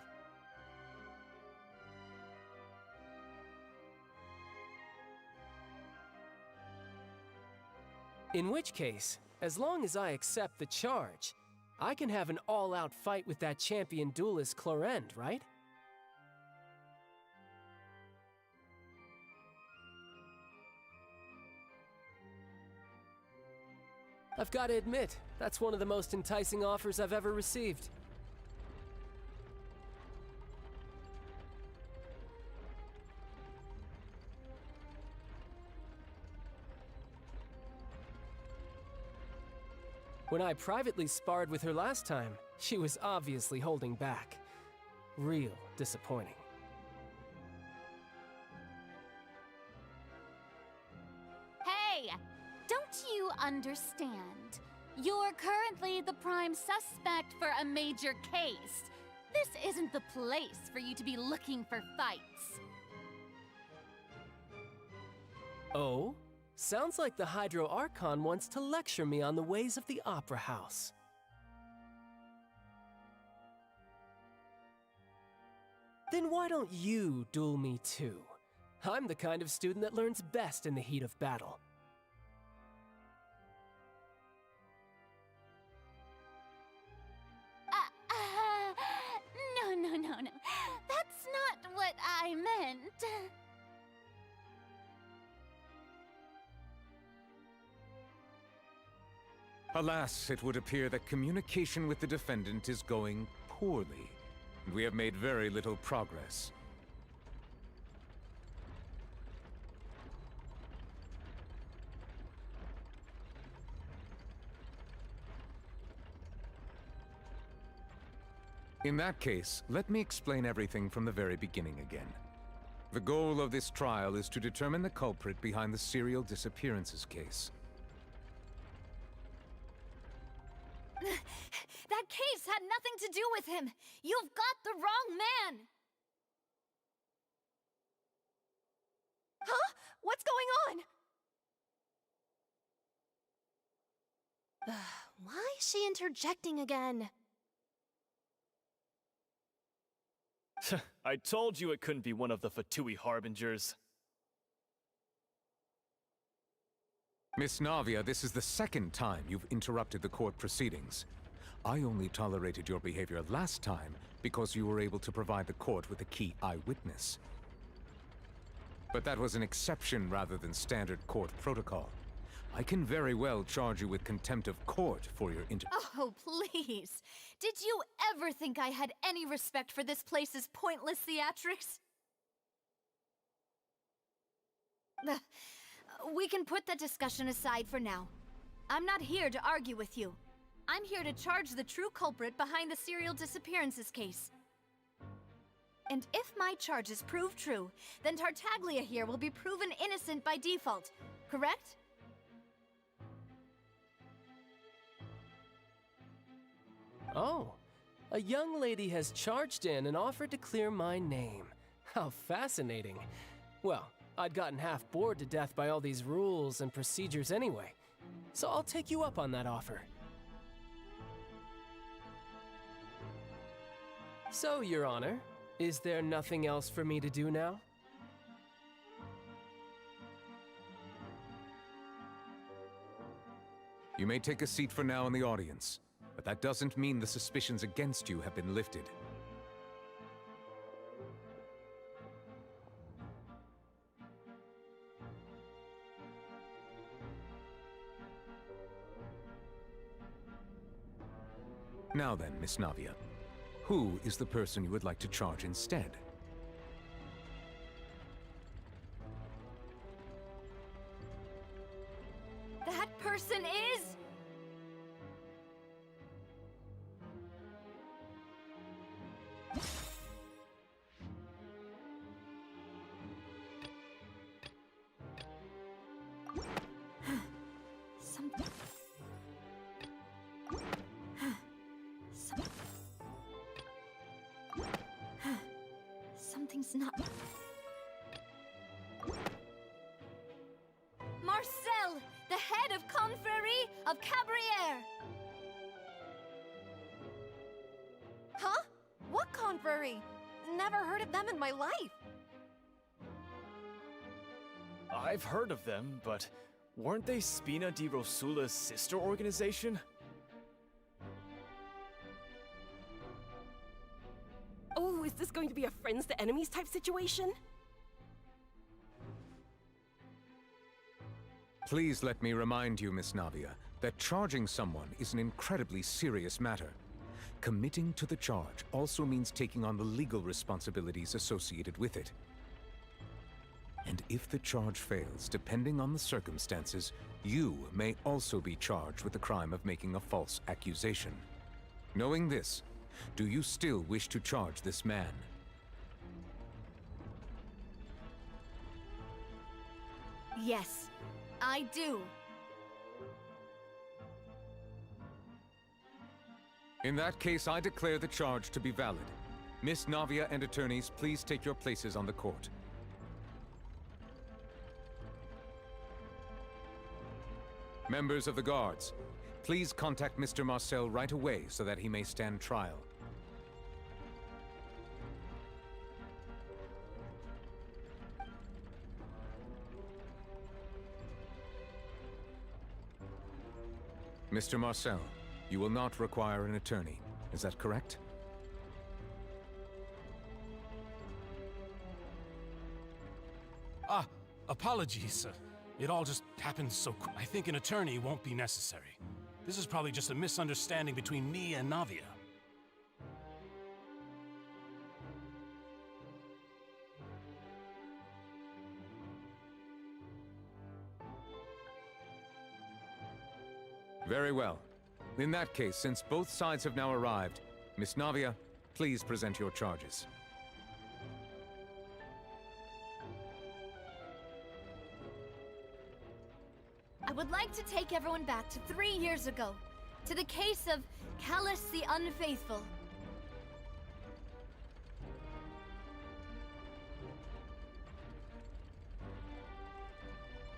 In which case, as long as I accept the charge, I can have an all-out fight with that champion duelist Clorend, right? I've got to admit, that's one of the most enticing offers I've ever received. When I privately sparred with her last time, she was obviously holding back. Real disappointing. Hey! Don't you understand? You're currently the prime suspect for a major case. This isn't the place for you to be looking for fights. Oh? Sounds like the Hydro Archon wants to lecture me on the ways of the Opera House. Then why don't you duel me too? I'm the kind of student that learns best in the heat of battle. No. That's not what I meant. Alas, it would appear that communication with the defendant is going poorly, and we have made very little progress. In that case, let me explain everything from the very beginning again. The goal of this trial is to determine the culprit behind the serial disappearances case. That case had nothing to do with him. You've got the wrong man. Huh? What's going on? Why is she interjecting again? I told you it couldn't be one of the Fatui Harbingers. Miss Navia, this is the second time you've interrupted the court proceedings. I only tolerated your behavior last time because you were able to provide the court with a key eyewitness. But that was an exception rather than standard court protocol. I can very well charge you with contempt of court for your Oh, please. Did you ever think I had any respect for this place's pointless theatrics? We can put that discussion aside for now. I'm not here to argue with you. I'm here to charge the true culprit behind the serial disappearances case. And if my charges prove true, then Tartaglia here will be proven innocent by default, correct? Oh, a young lady has charged in and offered to clear my name. How fascinating. Well, I'd gotten half bored to death by all these rules and procedures anyway, so I'll take you up on that offer. So, Your Honor, is there nothing else for me to do now? You may take a seat for now in the audience, but that doesn't mean the suspicions against you have been lifted. Now then, Miss Navia, who is the person you would like to charge instead? That person is... Something... Something's not... Marcel, the head of Confrérie of Cabrières! Huh? What confrérie? Never heard of them in my life. I've heard of them, but weren't they Spina di Rosula's sister organization? Oh, is this going to be a friends to enemies type situation? Please let me remind you, Miss Navia, that charging someone is an incredibly serious matter. Committing to the charge also means taking on the legal responsibilities associated with it. And if the charge fails, depending on the circumstances, you may also be charged with the crime of making a false accusation. Knowing this, do you still wish to charge this man? Yes, I do. In that case, I declare the charge to be valid. Miss Navia and attorneys, please take your places on the court. Members of the guards, please contact Mr. Marcel right away so that he may stand trial. Mr. Marcel, you will not require an attorney. Is that correct? Apologies. It all just happened so quick. I think an attorney won't be necessary. This is probably just a misunderstanding between me and Navia. Very well. In that case, since both sides have now arrived, Miss Navia, please present your charges. I would like to take everyone back to 3 years ago, to the case of Callus the Unfaithful.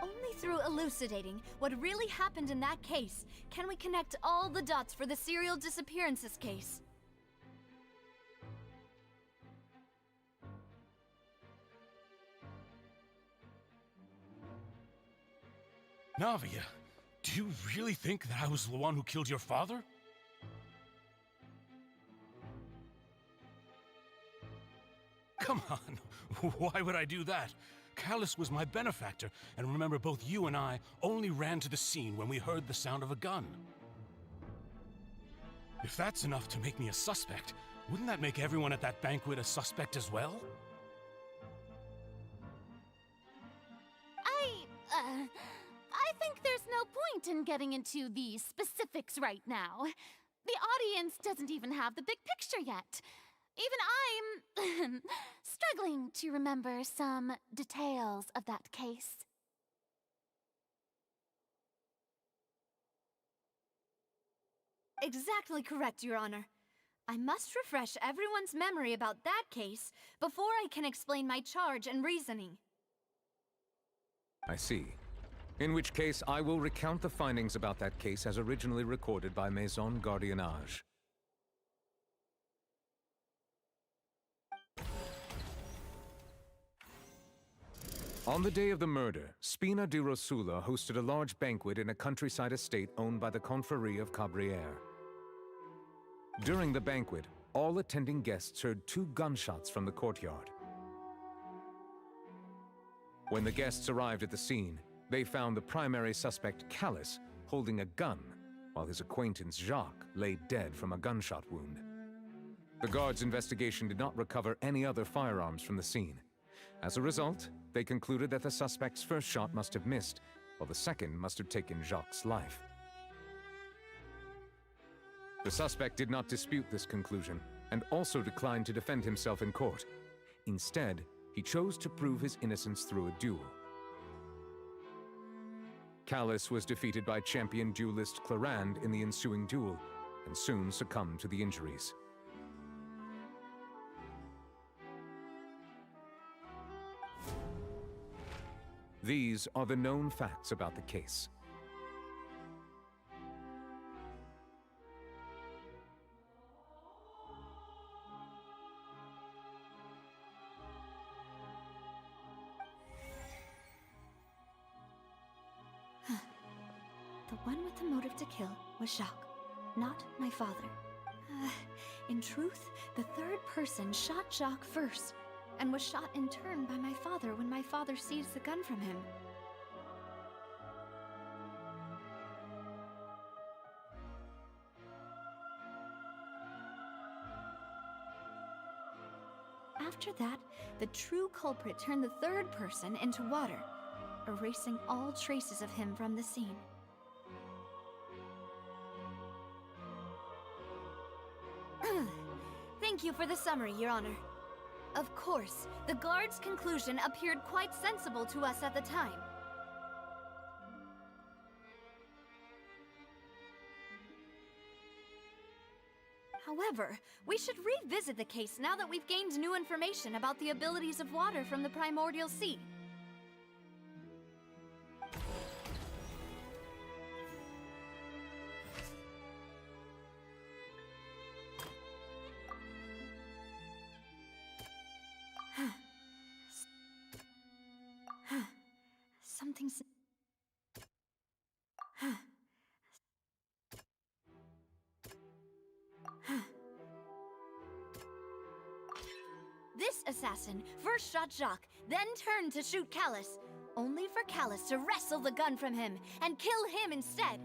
Only through elucidating what really happened in that case can we connect all the dots for the serial disappearances case. Navia, do you really think that I was the one who killed your father? Come on, why would I do that? Callus was my benefactor, and remember both you and I only ran to the scene when we heard the sound of a gun. If that's enough to make me a suspect, wouldn't that make everyone at that banquet a suspect as well? I think there's no point in getting into the specifics right now. The audience doesn't even have the big picture yet. Even I'm struggling to remember some details of that case. Exactly correct, Your Honor. I must refresh everyone's memory about that case before I can explain my charge and reasoning. I see. In which case, I will recount the findings about that case as originally recorded by Maison Gardiennage. On the day of the murder, Spina di Rosula hosted a large banquet in a countryside estate owned by the Confrérie of Cabrières. During the banquet, all attending guests heard 2 gunshots from the courtyard. When the guests arrived at the scene, they found the primary suspect, Callus, holding a gun, while his acquaintance, Jacques, lay dead from a gunshot wound. The guards' investigation did not recover any other firearms from the scene. As a result, they concluded that the suspect's first shot must have missed, while the second must have taken Jacques' life. The suspect did not dispute this conclusion, and also declined to defend himself in court. Instead, he chose to prove his innocence through a duel. Callus was defeated by champion duelist Clarande in the ensuing duel, and soon succumbed to the injuries. These are the known facts about the case. The one with the motive to kill was Jacques, not my father. In truth, the third person shot Jacques first, and was shot in turn by my father when my father seized the gun from him. After that, the true culprit turned the third person into water, erasing all traces of him from the scene. Thank you for the summary, Your Honor. Of course, the guard's conclusion appeared quite sensible to us at the time. However, we should revisit the case now that we've gained new information about the abilities of water from the primordial sea. Something's... This assassin first shot Jacques, then turned to shoot Callus, only for Callus to wrestle the gun from him and kill him instead.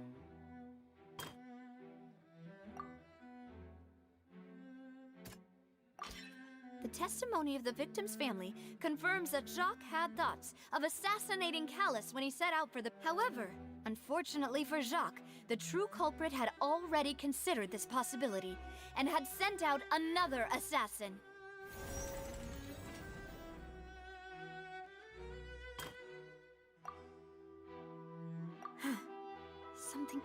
The testimony of the victim's family confirms that Jacques had thoughts of assassinating Callus when he set out for the... However, unfortunately for Jacques, the true culprit had already considered this possibility and had sent out another assassin. Something...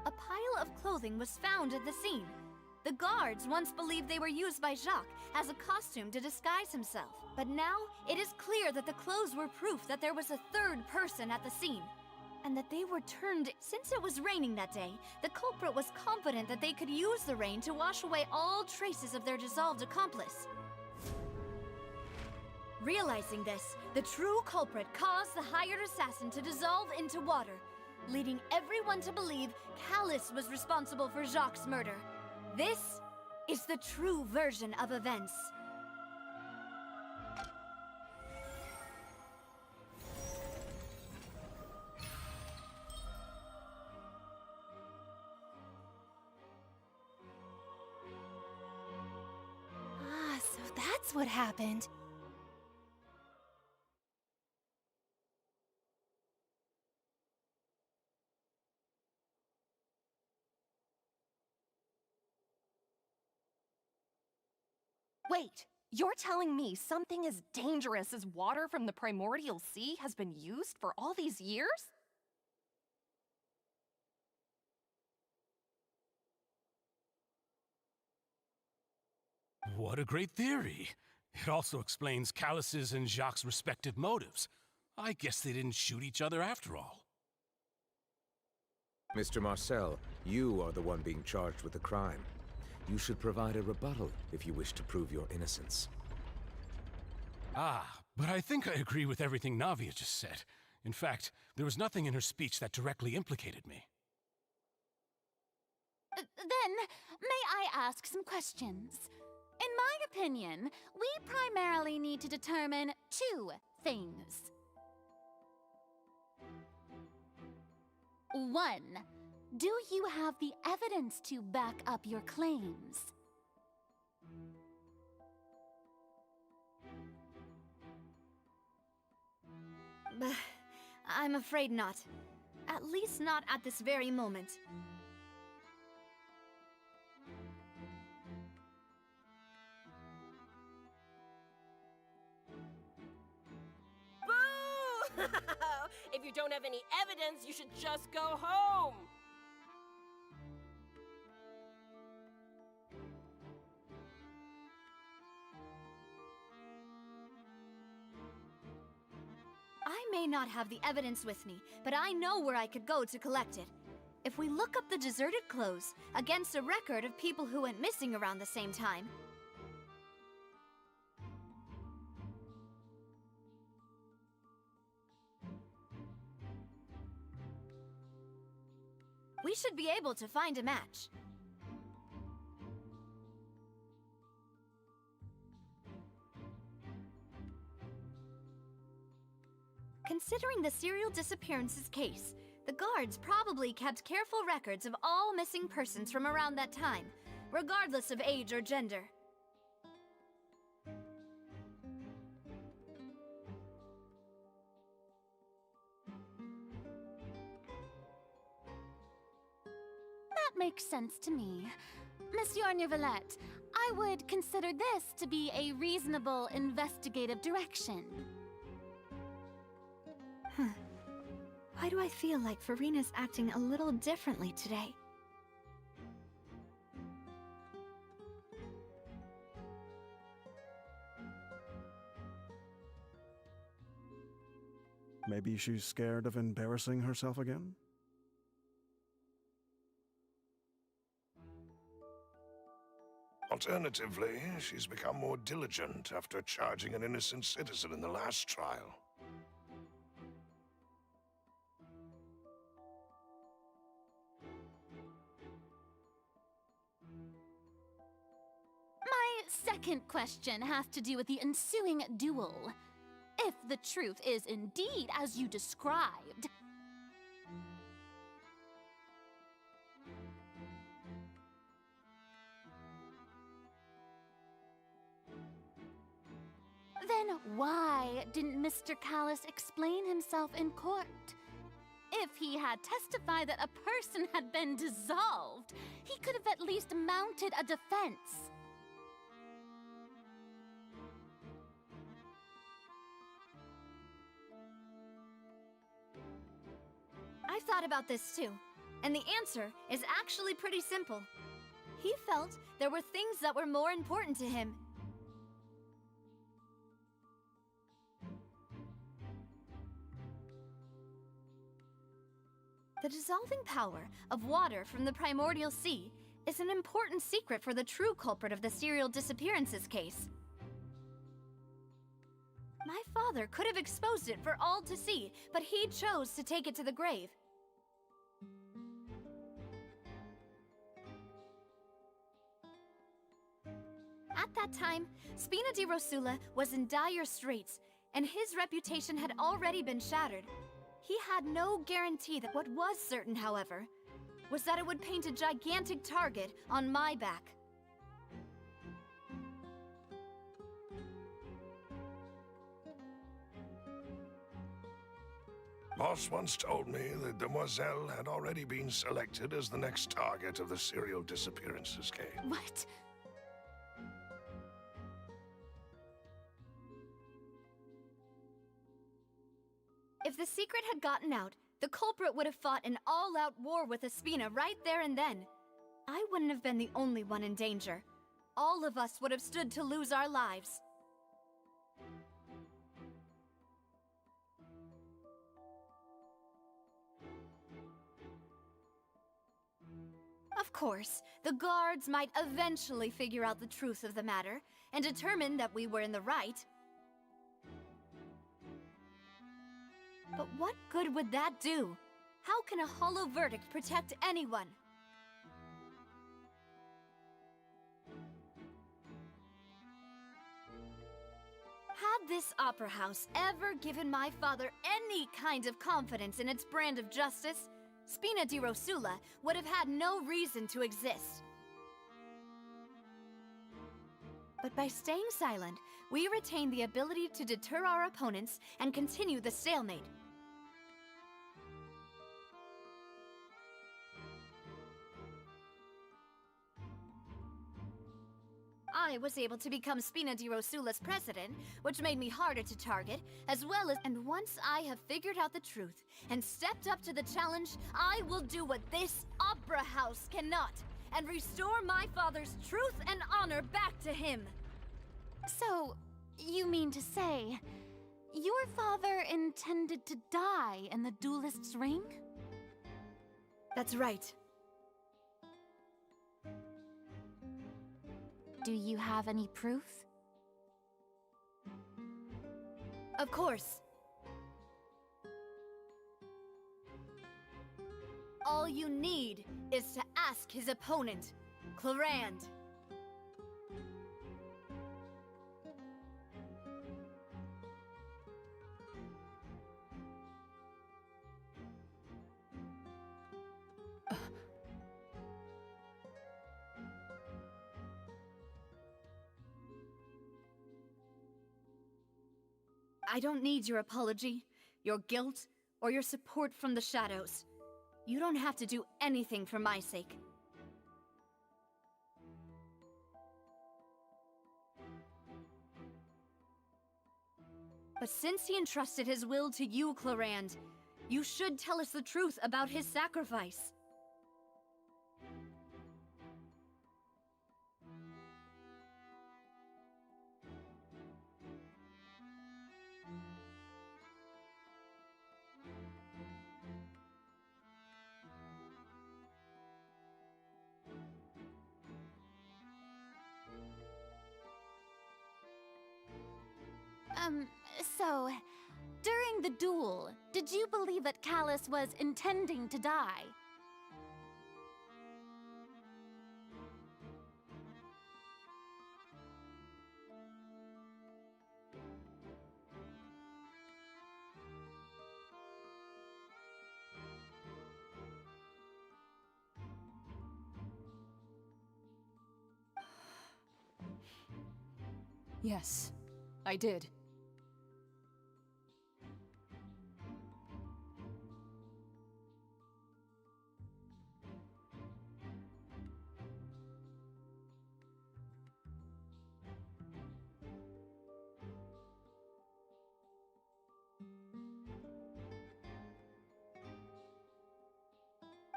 A pile of clothing was found at the scene. The guards once believed they were used by Jacques as a costume to disguise himself. But now, it is clear that the clothes were proof that there was a third person at the scene, and that they were turned... Since it was raining that day, the culprit was confident that they could use the rain to wash away all traces of their dissolved accomplice. Realizing this, the true culprit caused the hired assassin to dissolve into water, leading everyone to believe Callus was responsible for Jacques' murder. This is the true version of events. So that's what happened. Wait, you're telling me something as dangerous as water from the primordial sea has been used for all these years? What a great theory. It also explains Callus's and Jacques' respective motives. I guess they didn't shoot each other after all. Mr. Marcel, you are the one being charged with the crime. You should provide a rebuttal if you wish to prove your innocence. Ah, but I think I agree with everything Navia just said. In fact, there was nothing in her speech that directly implicated me. Then, may I ask some questions? In my opinion, we primarily need to determine two things. One, do you have the evidence to back up your claims? I'm afraid not. At least not at this very moment. Boo! If you don't have any evidence, you should just go home! I may not have the evidence with me, but I know where I could go to collect it. If we look up the deserted clothes against a record of people who went missing around the same time... we should be able to find a match. Considering the serial disappearances case, the guards probably kept careful records of all missing persons from around that time, regardless of age or gender. That makes sense to me. Monsieur Neuvillette, I would consider this to be a reasonable investigative direction. Why do I feel like Farina's acting a little differently today? Maybe she's scared of embarrassing herself again? Alternatively, she's become more diligent after charging an innocent citizen in the last trial. My second question has to do with the ensuing duel. If the truth is indeed as you described, then why didn't Mr. Callus explain himself in court? If he had testified that a person had been dissolved, he could have at least mounted a defense. I've thought about this too, and the answer is actually pretty simple. He felt there were things that were more important to him. The dissolving power of water from the primordial sea is an important secret for the true culprit of the serial disappearances case. My father could have exposed it for all to see, but he chose to take it to the grave. At that time, Spina di Rosula was in dire straits, and his reputation had already been shattered. He had no guarantee that what was certain, however, was that it would paint a gigantic target on my back. Boss once told me that Demoiselle had already been selected as the next target of the serial disappearances case. What? If the secret had gotten out, the culprit would have fought an all-out war with Espina right there and then. I wouldn't have been the only one in danger. All of us would have stood to lose our lives. Of course, the guards might eventually figure out the truth of the matter and determine that we were in the right. But what good would that do? How can a hollow verdict protect anyone? Had this opera house ever given my father any kind of confidence in its brand of justice, Spina di Rosula would have had no reason to exist. But by staying silent, we retain the ability to deter our opponents and continue the stalemate. I was able to become Spina di Rosula's president, which made me harder to target, as well as... And once I have figured out the truth and stepped up to the challenge, I will do what this opera house cannot, and restore my father's truth and honor back to him. So, you mean to say, your father intended to die in the duelist's ring? That's right. Do you have any proof? Of course. All you need is to ask his opponent, Clarand. I don't need your apology, your guilt, or your support from the shadows. You don't have to do anything for my sake. But since he entrusted his will to you, Clarand, you should tell us the truth about his sacrifice. So, during the duel, did you believe that Callus was intending to die? Yes, I did.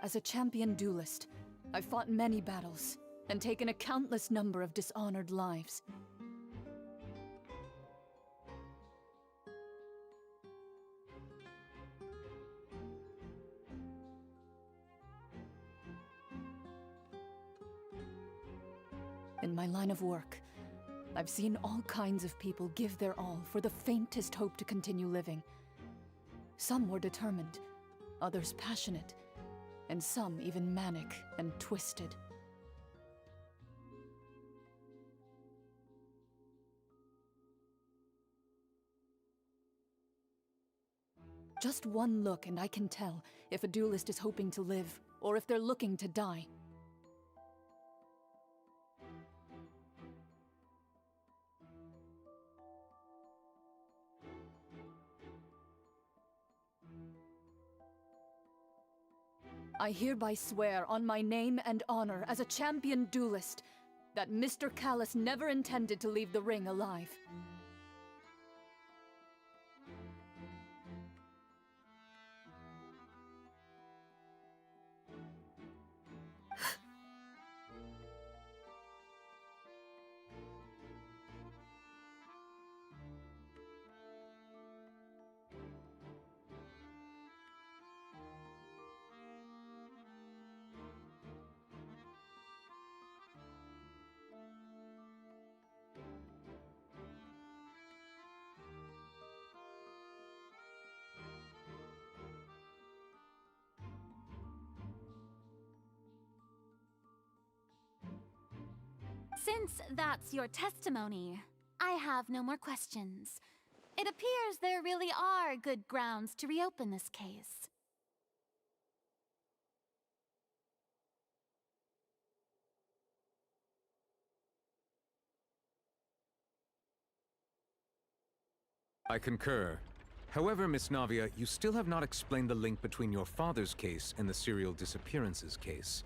As a champion duelist, I've fought many battles and taken a countless number of dishonored lives. In my line of work, I've seen all kinds of people give their all for the faintest hope to continue living. Some were determined, others passionate, and some even manic and twisted. Just one look and I can tell if a duelist is hoping to live, or if they're looking to die. I hereby swear on my name and honor as a champion duelist that Mr. Callus never intended to leave the ring alive. Since that's your testimony, I have no more questions. It appears there really are good grounds to reopen this case. I concur. However, Miss Navia, you still have not explained the link between your father's case and the serial disappearances case.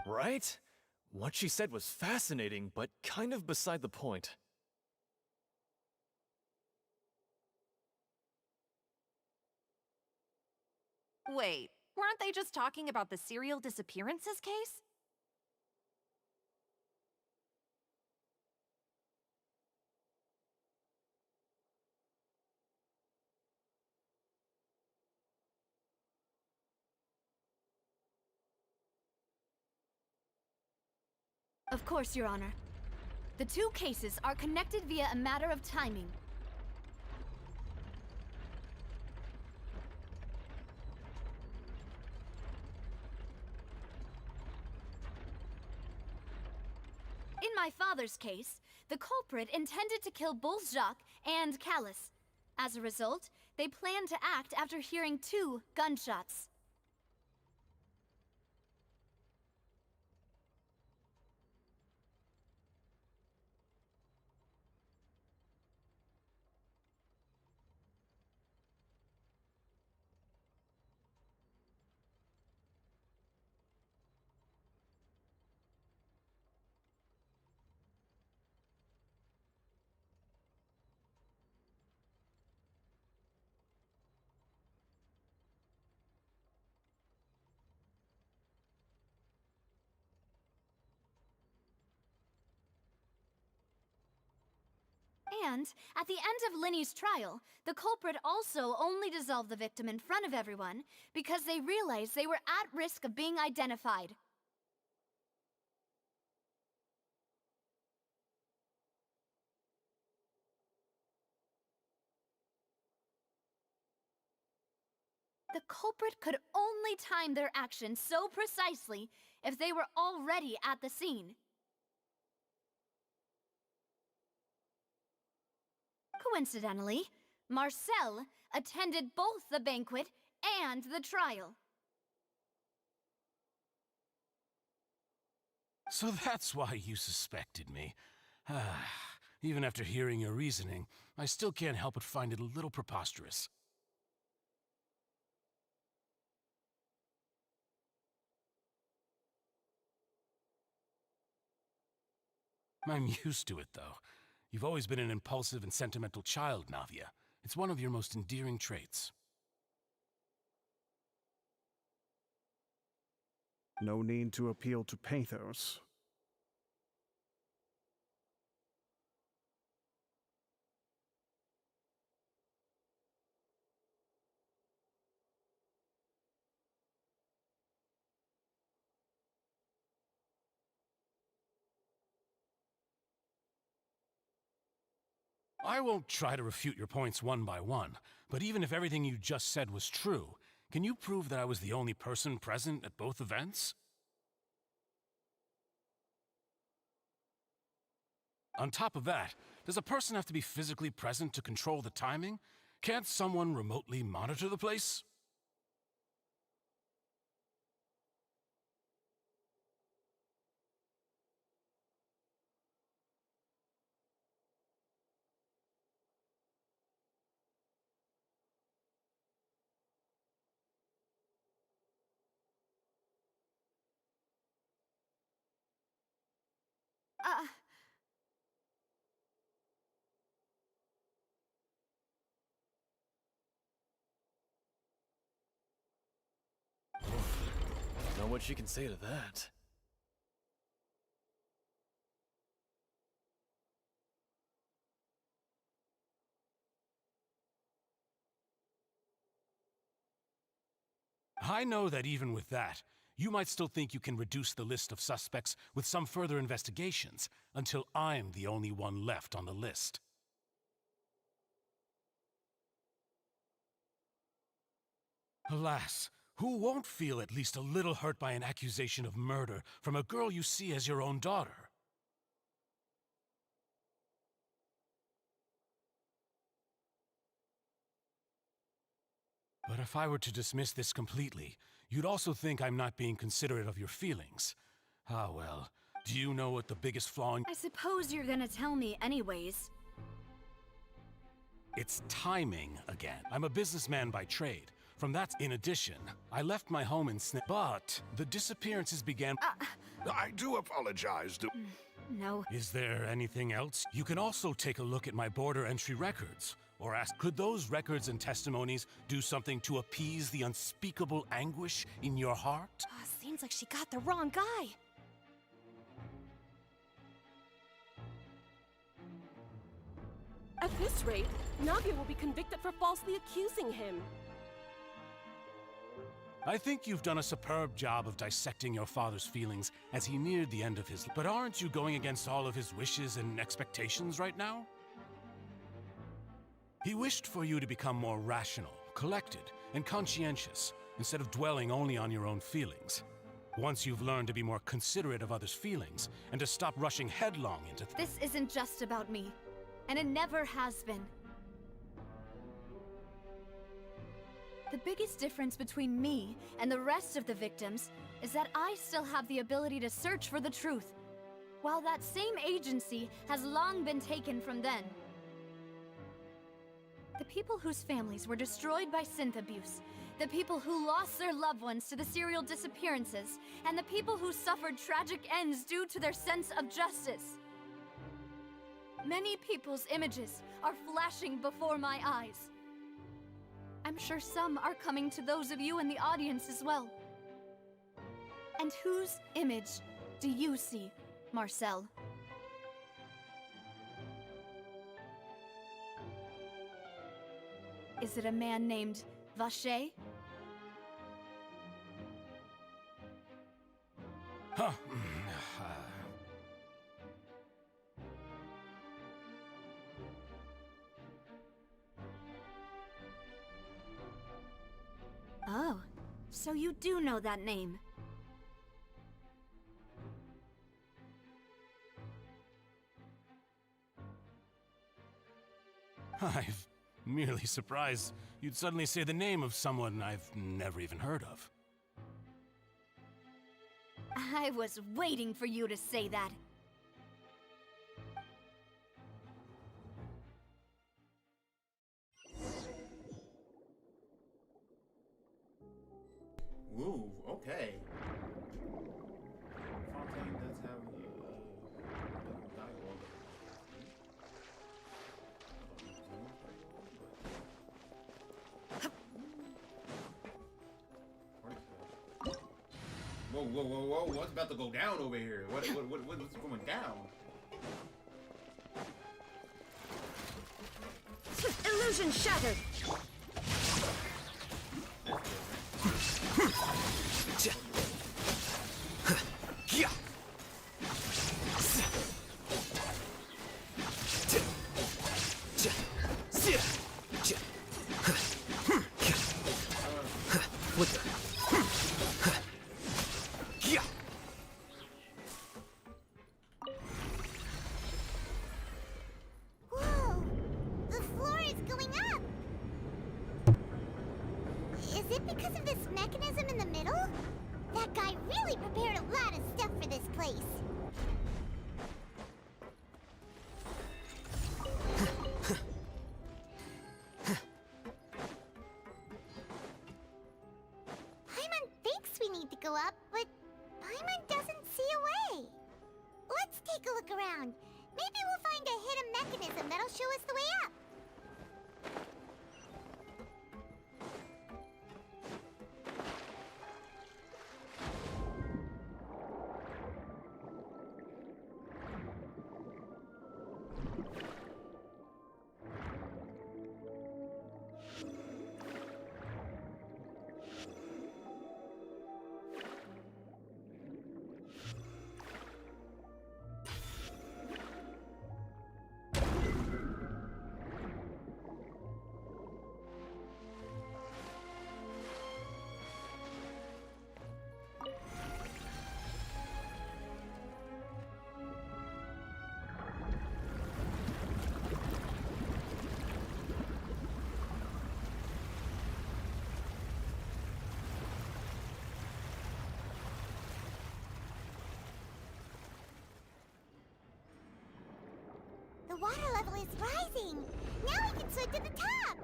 Right? What she said was fascinating, but kind of beside the point. Wait, weren't they just talking about the serial disappearances case? Of course, Your Honor. The two cases are connected via a matter of timing. In my father's case, the culprit intended to kill both Jacques and Callus. As a result, they planned to act after hearing 2 gunshots. And, at the end of Linny's trial, the culprit also only dissolved the victim in front of everyone because they realized they were at risk of being identified. The culprit could only time their actions so precisely if they were already at the scene. Coincidentally, Marcel attended both the banquet and the trial. So that's why you suspected me. Even after hearing your reasoning, I still can't help but find it a little preposterous. I'm used to it, though. You've always been an impulsive and sentimental child, Navia. It's one of your most endearing traits. No need to appeal to pathos. I won't try to refute your points one by one, but even if everything you just said was true, can you prove that I was the only person present at both events? On top of that, does a person have to be physically present to control the timing? Can't someone remotely monitor the place? Know what she can say to that. I know that even with that, you might still think you can reduce the list of suspects with some further investigations, until I'm the only one left on the list. Alas, Who won't feel at least a little hurt by an accusation of murder from a girl you see as your own daughter? But if I were to dismiss this completely, you'd also think I'm not being considerate of your feelings. Ah, well, do you know what the biggest flaw in— I suppose you're gonna tell me anyways. It's timing again. I'm a businessman by trade. From that, in addition, I left my home in but the disappearances began— I do apologize. No. Is there anything else? You can also take a look at my border entry records, or ask, could those records and testimonies do something to appease the unspeakable anguish in your heart? Seems like she got the wrong guy. At this rate, Navia will be convicted for falsely accusing him. I think you've done a superb job of dissecting your father's feelings as he neared the end of his life. But aren't you going against all of his wishes and expectations right now? He wished for you to become more rational, collected, and conscientious, instead of dwelling only on your own feelings. Once you've learned to be more considerate of others' feelings, and to stop rushing headlong into This isn't just about me, and it never has been. The biggest difference between me and the rest of the victims is that I still have the ability to search for the truth, while that same agency has long been taken from them. The people whose families were destroyed by synth abuse, the people who lost their loved ones to the serial disappearances, and the people who suffered tragic ends due to their sense of justice. Many people's images are flashing before my eyes. I'm sure some are coming to those of you in the audience as well. And whose image do you see, Marcel? Is it a man named Vacher? Huh. Oh, so you do know that name. I'm merely surprised you'd suddenly say the name of someone I've never even heard of. I was waiting for you to say that. Ooh, okay. Fontaine does have dialogue. Whoa, whoa, whoa, whoa! What's about to go down over here? What's going down? Illusion shattered! Whoa! The floor is going up! Is it because of this mechanism in the middle? That guy really prepared a lot of stuff for this place. Paimon thinks we need to go up, but Paimon doesn't see a way. Let's take a look around. Maybe we'll find a hidden mechanism that'll show us the way up. water level is rising. Now we can swim to the top.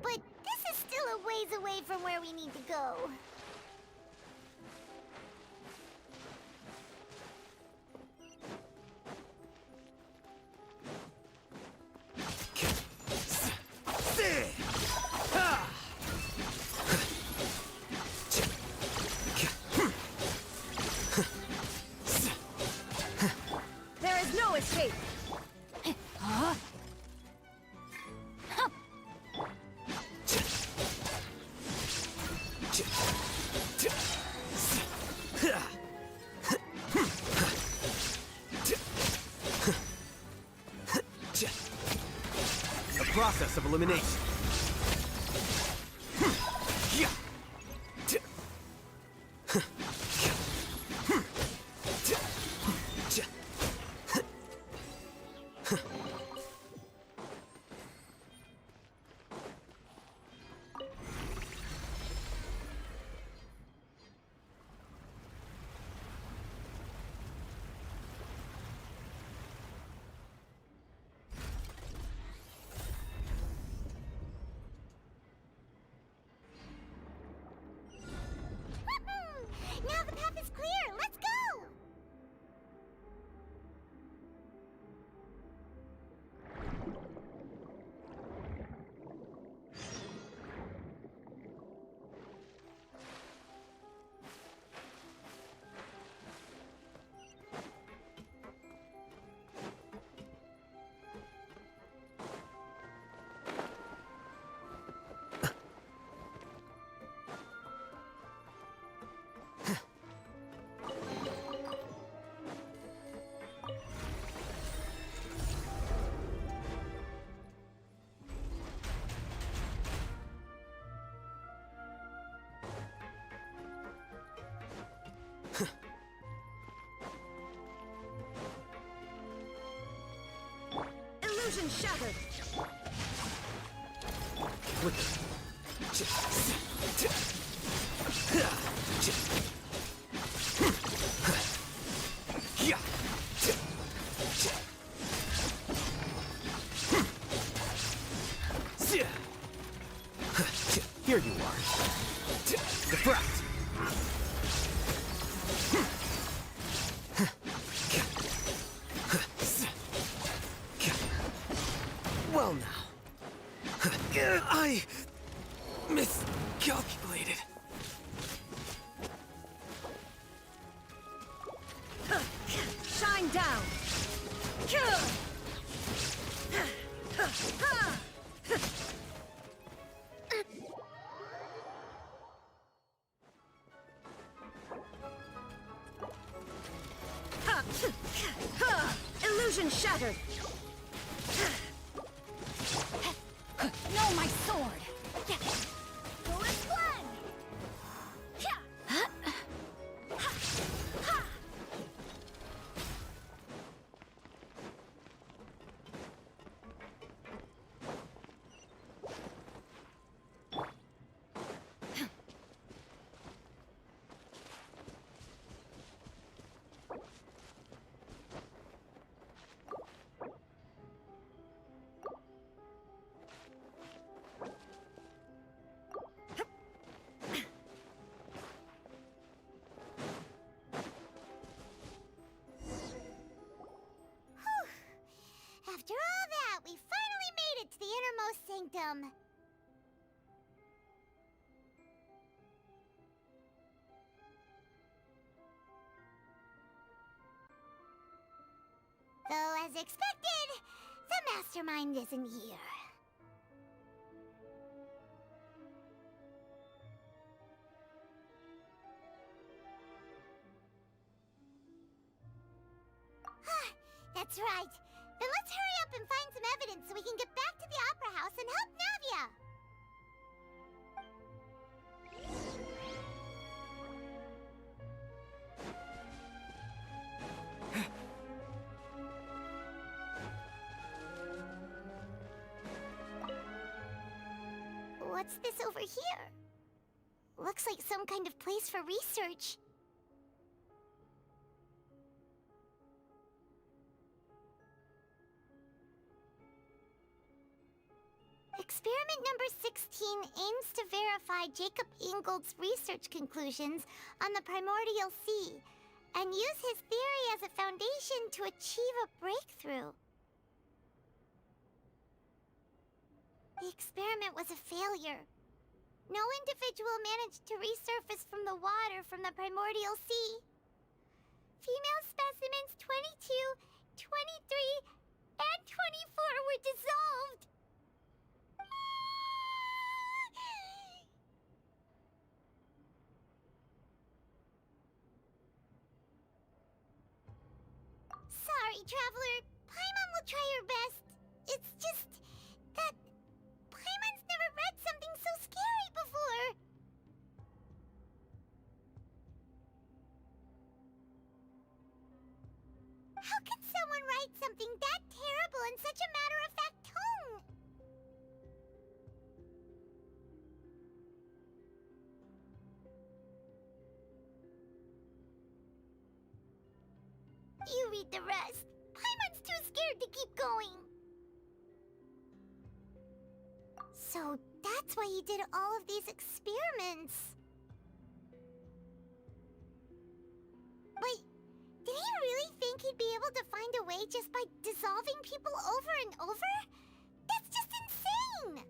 But this is still a ways away from where we need to go. There is no escape! Huh? A process of elimination. Now the path is clear! Let's go! Illusion shattered! Here you are. Deflect! Well now. I miscalculated. Shine down! Illusion shattered! No, my sword! After all that, we finally made it to the innermost sanctum. Though, as expected, the mastermind isn't here. That's right. Then let's hurry up and find some evidence so we can get back to the Opera House and help Navia! What's this over here? Looks like some kind of place for research. Experiment number 16 aims to verify Jacob Ingold's research conclusions on the primordial sea and use his theory as a foundation to achieve a breakthrough. The experiment was a failure. No individual managed to resurface from the water from the primordial sea. Female specimens 22, 23, and 24 were dissolved. Sorry, Traveler. Paimon will try her best. It's just that Paimon's never read something so scary before. How can someone write something that terrible in such a matter-of-fact tone? You read the rest. Paimon's too scared to keep going. So that's why he did all of these experiments. Wait, did he really think he'd be able to find a way just by dissolving people over and over? That's just insane!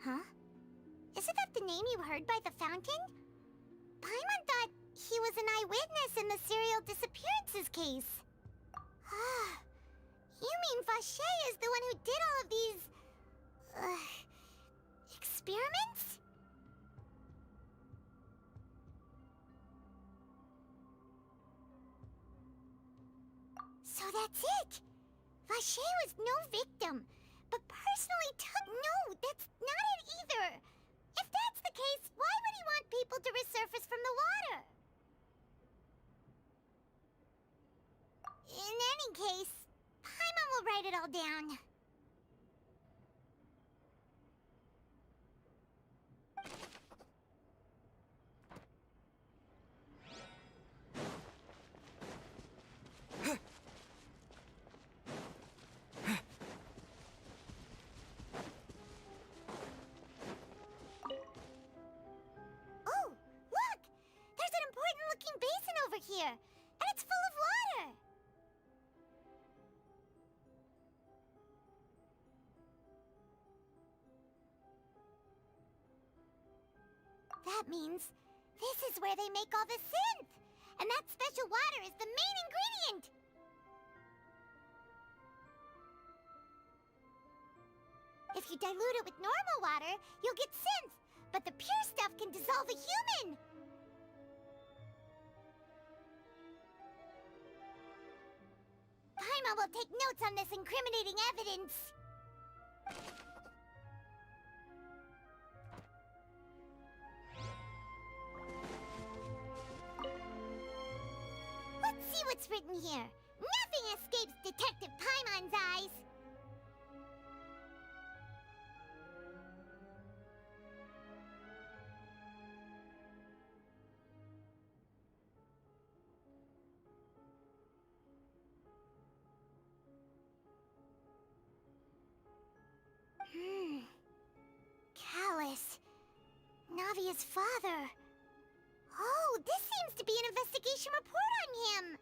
Huh? Isn't that the name you heard by the fountain? Paimon thought he was an eyewitness in the serial disappearances case. You mean Vacher is the one who did all of these... experiments? So that's it! Vacher was no victim, but personally took... No, that's not it either! If that's the case, why would he want people to resurface from the water? In any case, Paimon will write it all down. Oh, look! There's an important-looking basin over here, and it's full of water! That means this is where they make all the synth! And that special water is the main ingredient! If you dilute it with normal water, you'll get synth, but the pure stuff can dissolve a human! Paimon will take notes on this incriminating evidence! Let's see what's written here. Nothing escapes Detective Paimon's eyes. Callus. Navia's father. Oh, this seems to be an investigation report on him.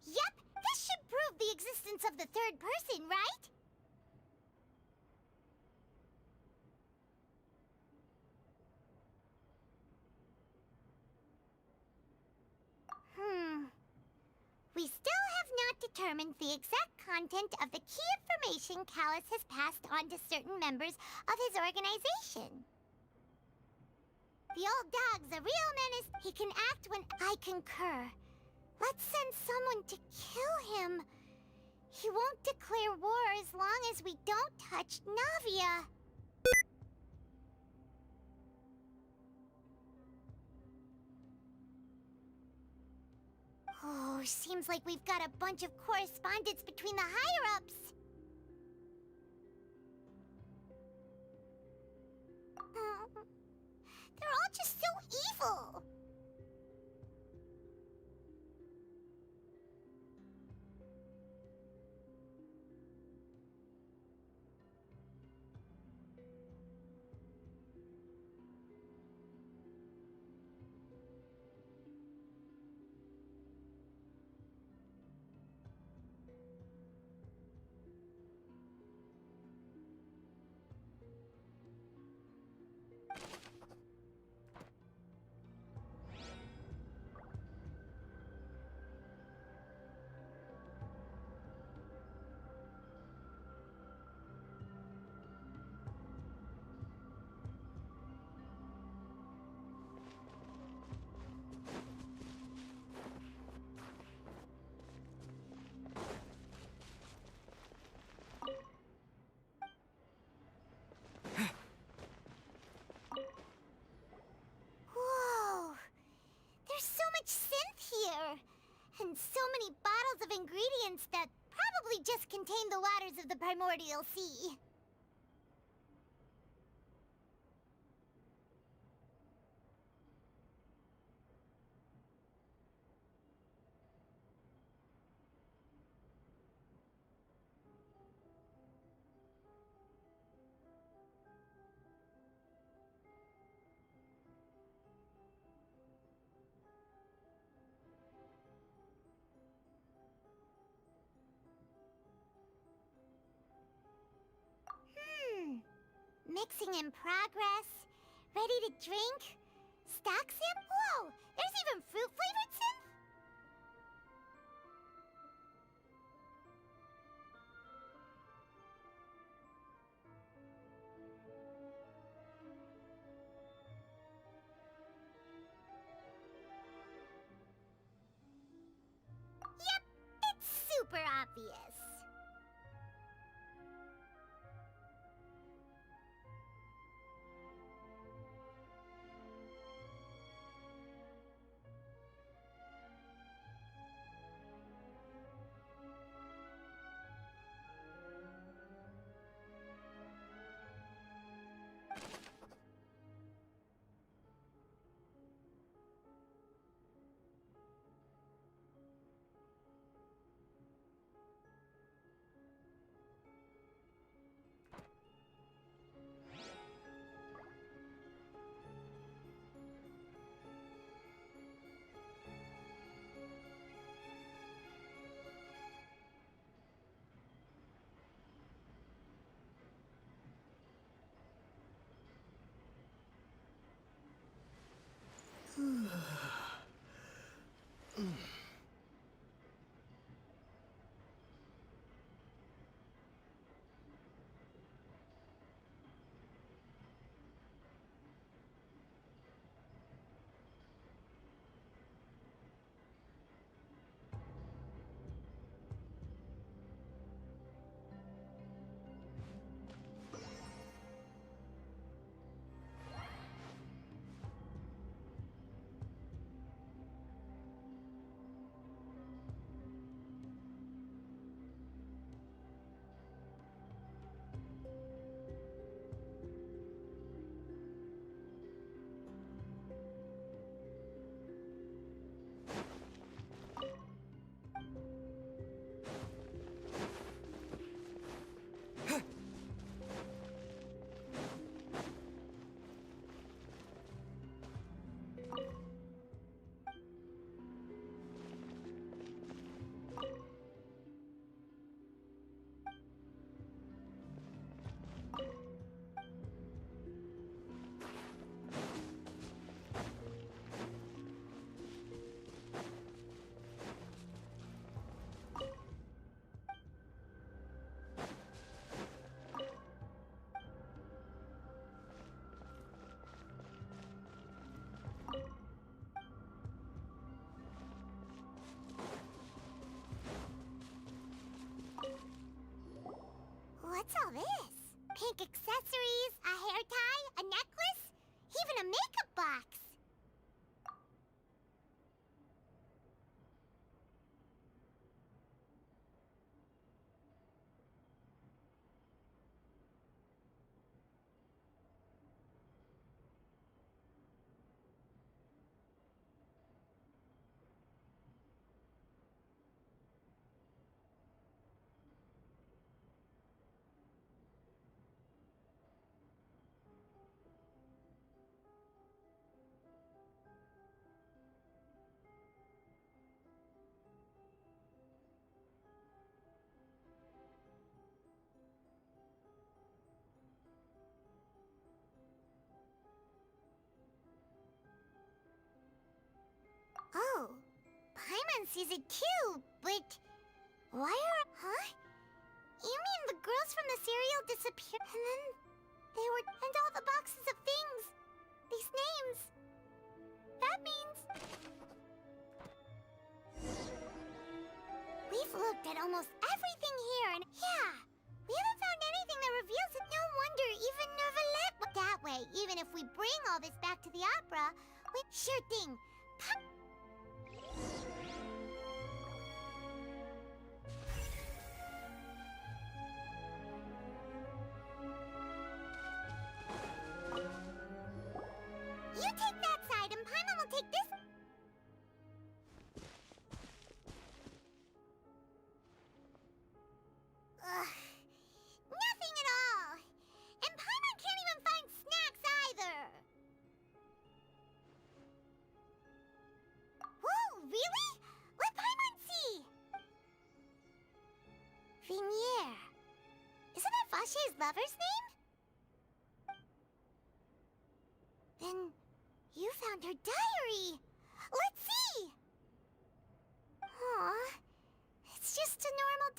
Yep, this should prove the existence of the third person, right? We still have not determined the exact content of the key information Callus has passed on to certain members of his organization. The old dog's a real menace. He can act when I concur. Let's send someone to kill him. He won't declare war as long as we don't touch Navia. Oh, seems like we've got a bunch of correspondence between the higher-ups. They're all just so evil. vents that probably just contain the waters of the primordial sea. Mixing in progress. Ready to drink? Stock sim? Whoa! There's even fruit-flavored synth? Yep, it's super obvious. What's all this? Pink accessories, a hair tie, a necklace, even a makeup box. Oh, Paimon sees it too, but why are... Huh? You mean the girls from the cereal disappeared and then they were... and all the boxes of things, these names. That means... We've looked at almost everything here and... Yeah, we haven't found anything that reveals it. No wonder even Nervalet... That way, even if we bring all this back to the opera, we... Sure thing. Vache's lover's name? Then you found her diary. Let's see. Aw, it's just a normal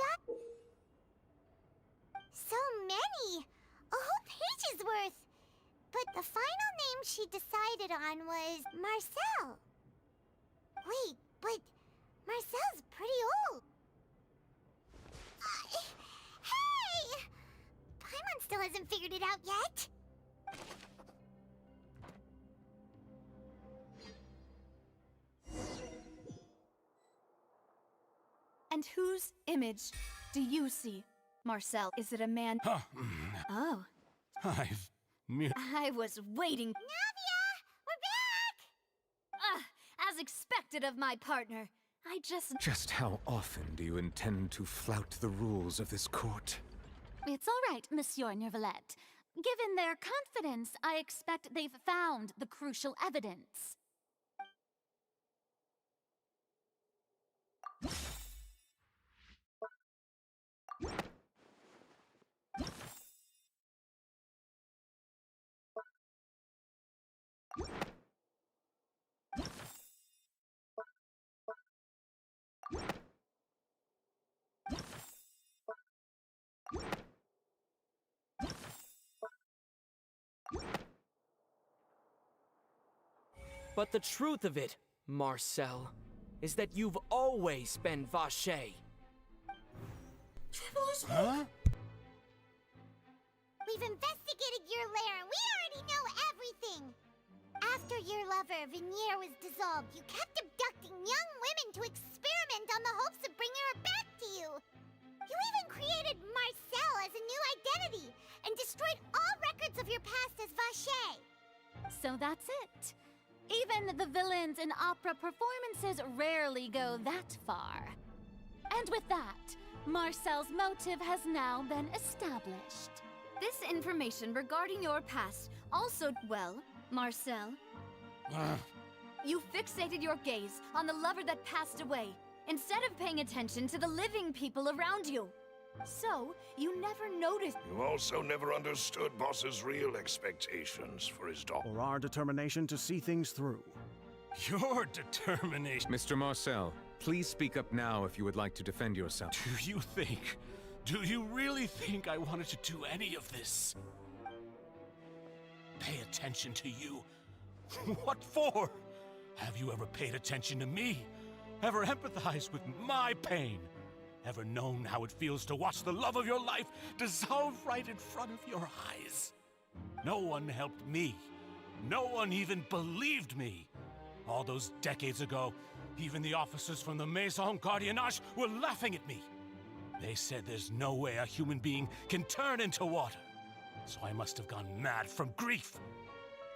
So many! A whole page's worth! But the final name she decided on was Marcel. Wait, but Marcel's pretty old. Hey! Paimon still hasn't figured it out yet. And whose image do you see? Marcel, is it a man? Oh. I was waiting. Navia! We're back! As expected of my partner. I just... Just how often do you intend to flout the rules of this court? It's all right, Monsieur Nervalette. Given their confidence, I expect they've found the crucial evidence. But the truth of it, Marcel, is that you've always been Vache. Huh? We've investigated your lair and we already know everything! After your lover, Vignier, was dissolved, you kept abducting young women to experiment on the hopes of bringing her back to you! You even created Marcel as a new identity and destroyed all records of your past as Vache! So that's it. Even the villains in opera performances rarely go that far. And with that, Marcel's motive has now been established. This information regarding your past also... Well, Marcel, you fixated your gaze on the lover that passed away, instead of paying attention to the living people around you. So, you never noticed... You also never understood Boss's real expectations for his daughter. Or our determination to see things through. Your determination... Mr. Marcel, please speak up now if you would like to defend yourself. Do you really think I wanted to do any of this? Pay attention to you? What for? Have you ever paid attention to me? Ever empathized with my pain? Ever known how it feels to watch the love of your life dissolve right in front of your eyes? No one helped me. No one even believed me. All those decades ago, even the officers from the Maison Gardiennage were laughing at me. They said there's no way a human being can turn into water. So I must have gone mad from grief.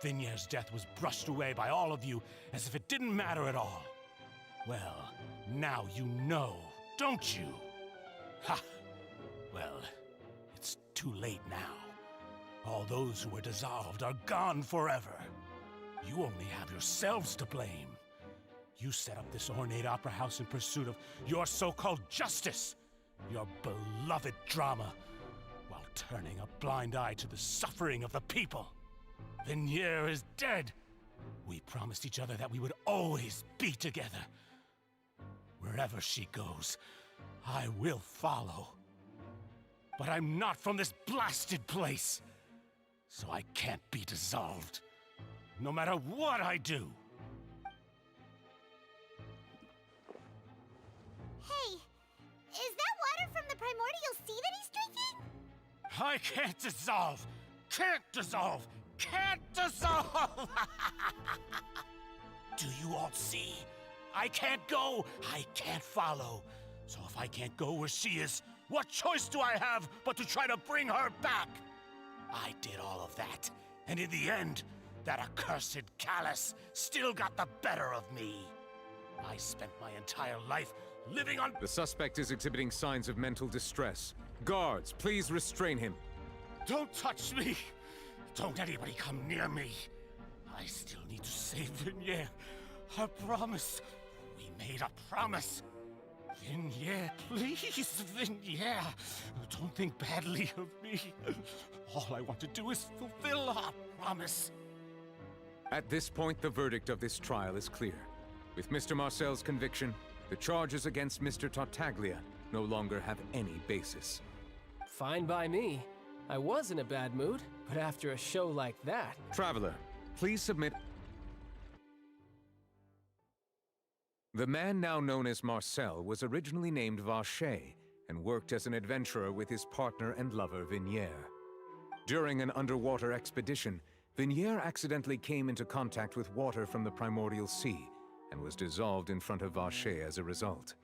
Vignier's death was brushed away by all of you as if it didn't matter at all. Well, now you know, don't you? Ha! Well, it's too late now. All those who were dissolved are gone forever. You only have yourselves to blame. You set up this ornate opera house in pursuit of your so-called justice, your beloved drama, while turning a blind eye to the suffering of the people. Vignier is dead. We promised each other that we would always be together. Wherever she goes, I will follow. But I'm not from this blasted place, so I can't be dissolved, no matter what I do. Hey, is that water from the primordial sea that he's drinking? I can't dissolve! Can't dissolve! Can't dissolve! Do you all see? I can't go, I can't follow. So if I can't go where she is, what choice do I have but to try to bring her back? I did all of that, and in the end, that accursed Callus still got the better of me. I spent my entire life living on— The suspect is exhibiting signs of mental distress. Guards, please restrain him. Don't touch me! Don't anybody come near me. I still need to save Vignier. A promise. We made a promise. Vignere, please, Vignere. Don't think badly of me. All I want to do is fulfill our promise. At this point, the verdict of this trial is clear. With Mr. Marcel's conviction, the charges against Mr. Tartaglia no longer have any basis. Fine by me. I was in a bad mood, but after a show like that... Traveler, please submit... The man now known as Marcel was originally named Vacher and worked as an adventurer with his partner and lover Vignere. During an underwater expedition, Vignere accidentally came into contact with water from the primordial sea and was dissolved in front of Vacher as a result.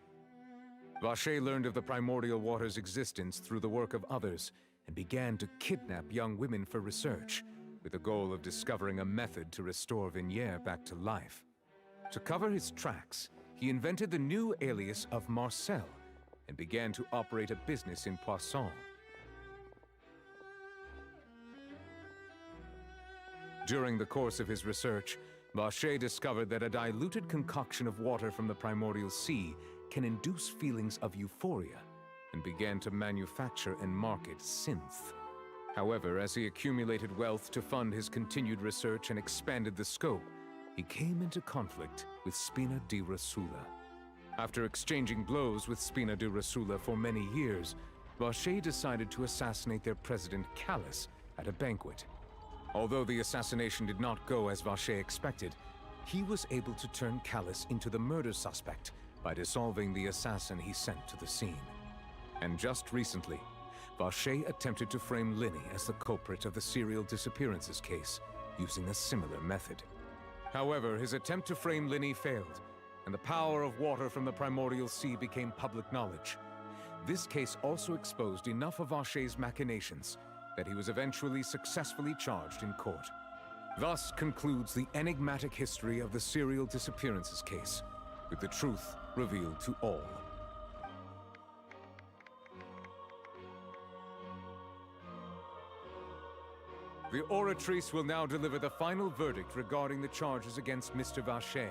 Vacher learned of the primordial water's existence through the work of others and began to kidnap young women for research, with the goal of discovering a method to restore Vignere back to life. To cover his tracks, he invented the new alias of Marcel and began to operate a business in Poisson. During the course of his research, Vacher discovered that a diluted concoction of water from the primordial sea can induce feelings of euphoria, and began to manufacture and market synth. However, as he accumulated wealth to fund his continued research and expanded the scope, he came into conflict with Spina di Rosula. After exchanging blows with Spina di Rosula for many years, Vacher decided to assassinate their president Callus at a banquet. Although the assassination did not go as Vacher expected, he was able to turn Callus into the murder suspect by dissolving the assassin he sent to the scene. And just recently, Vacher attempted to frame Linny as the culprit of the serial disappearances case, using a similar method. However, his attempt to frame Linny failed, and the power of water from the primordial sea became public knowledge. This case also exposed enough of Vacher's machinations that he was eventually successfully charged in court. Thus concludes the enigmatic history of the serial disappearances case, with the truth revealed to all. The Oratrice will now deliver the final verdict regarding the charges against Mr. Vacher.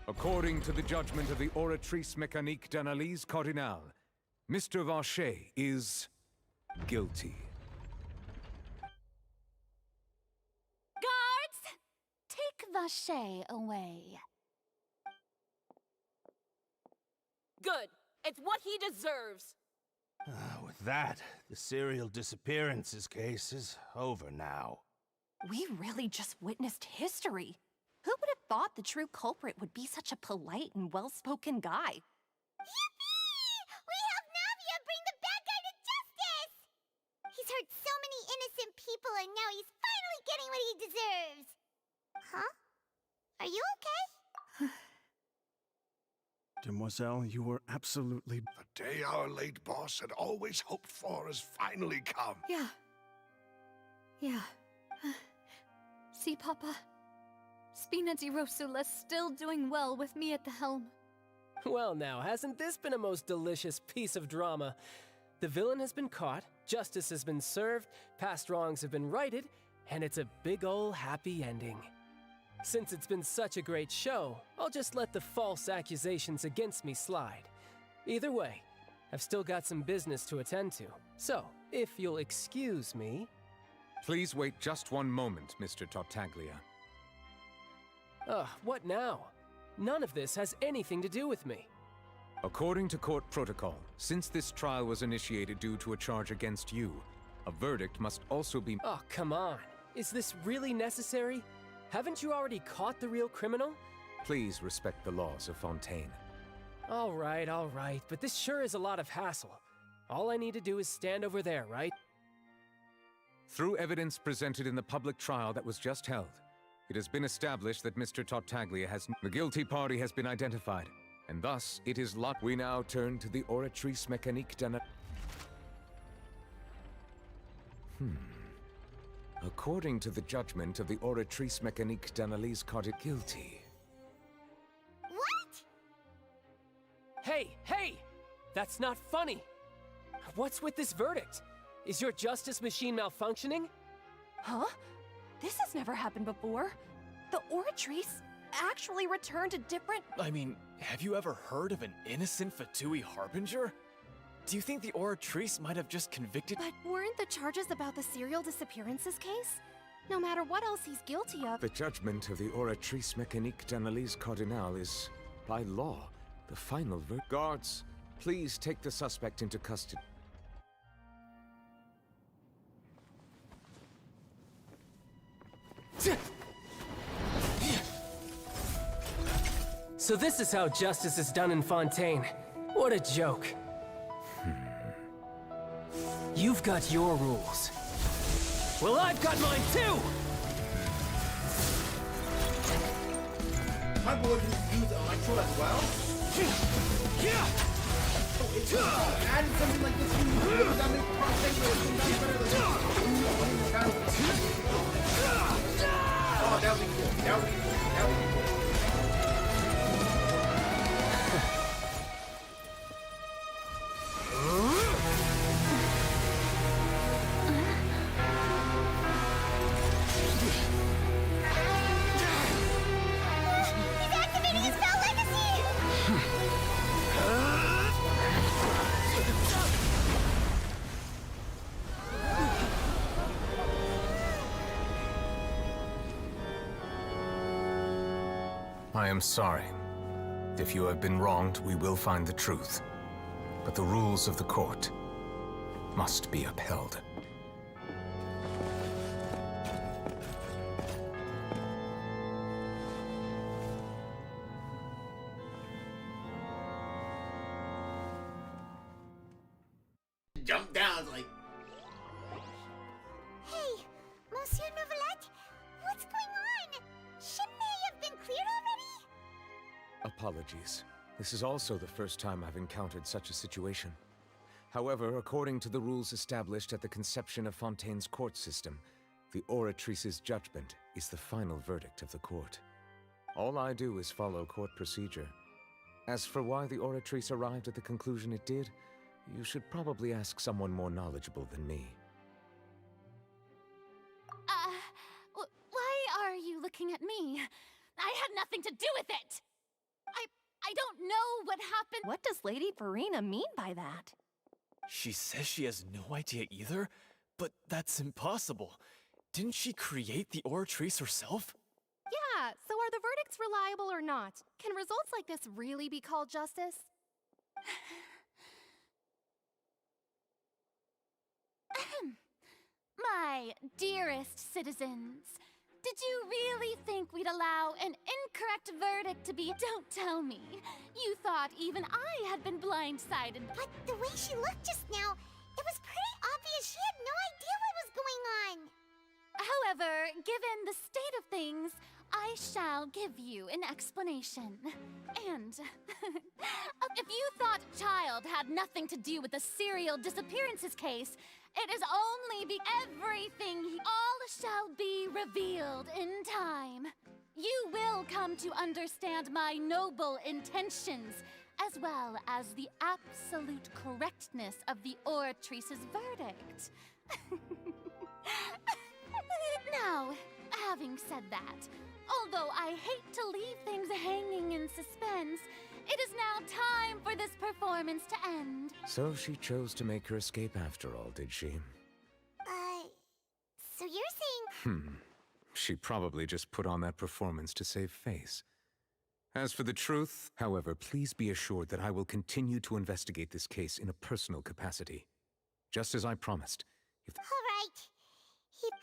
According to the judgment of the Oratrice Mécanique d'Analyse Cardinale, Mr. Vacher is guilty. Guards! Take Vacher away. Good. It's what he deserves. With that, the serial disappearances case is over now. We really just witnessed history. Who would have thought the true culprit would be such a polite and well-spoken guy? Yippee! We have Navia bring the bad guy to justice! He's hurt so many innocent people and now he's finally getting what he deserves. Huh? Are you okay? Demoiselle, you were absolutely... The day our late boss had always hoped for has finally come. Yeah. See, Papa? Spina di Rosula's still doing well with me at the helm. Well now, hasn't this been a most delicious piece of drama? The villain has been caught, justice has been served, past wrongs have been righted, and it's a big ol' happy ending. Since it's been such a great show, I'll just let the false accusations against me slide. Either way, I've still got some business to attend to, so if you'll excuse me... Please wait just one moment, Mr. Tartaglia. What now? None of this has anything to do with me. According to court protocol, since this trial was initiated due to a charge against you, a verdict must also be... Oh, come on. Is this really necessary? Haven't you already caught the real criminal? Please respect the laws of Fontaine. All right, but this sure is a lot of hassle. All I need to do is stand over there, right? Through evidence presented in the public trial that was just held, it has been established that Mr. Tartaglia has... The guilty party has been identified, and thus it is lot... We now turn to the Oratrice Mécanique d'Analyse... According to the judgment of the Oratrice Mécanique d'Analyse Cardinale, guilty. What? Hey! That's not funny! What's with this verdict? Is your justice machine malfunctioning? Huh? This has never happened before. The Oratrice actually returned a different... I mean, have you ever heard of an innocent Fatui Harbinger? Do you think the Oratrice might have just convicted— But weren't the charges about the serial disappearances case? No matter what else he's guilty of... The judgment of the Oratrice Mécanique d'Analyse Cardinal is, by law, the final verdict. Guards, please take the suspect into custody. So this is how justice is done in Fontaine. What a joke. You've got your rules. Well, I've got mine too! My boy just used Electro as well? Yeah! Oh, it's adding something like this, that makes oh, that would be cool. That would be cool. That would be cool. He's activating his spell legacy! I am sorry. If you have been wronged, we will find the truth. But the rules of the court must be upheld. Jump down, like... Hey, Monsieur Novelette, what's going on? Shouldn't they have been cleared already? Apologies. This is also the first time I've encountered such a situation. However, according to the rules established at the conception of Fontaine's court system, the Oratrice's judgment is the final verdict of the court. All I do is follow court procedure. As for why the Oratrice arrived at the conclusion it did, you should probably ask someone more knowledgeable than me. Why are you looking at me? I had nothing to do with it! I don't know what happened. What does Lady Farina mean by that? She says she has no idea either, but that's impossible. Didn't she create the Oratrice herself? Yeah, so are the verdicts reliable or not? Can results like this really be called justice? My dearest citizens, did you really think we'd allow an incorrect verdict to be— Don't tell me. You thought even I had been blindsided. But the way she looked just now, it was pretty obvious she had no idea what was going on. However, given the state of things, I shall give you an explanation. And if you thought Child had nothing to do with the serial disappearances case, it is only everything all shall be revealed in time. You will come to understand my noble intentions, as well as the absolute correctness of the Oratrice's verdict. Now, having said that, although I hate to leave things hanging in suspense, it is now time for this performance to end. So she chose to make her escape after all, did she? So you're saying... She probably just put on that performance to save face. As for the truth, however, please be assured that I will continue to investigate this case in a personal capacity. Just as I promised. Alright.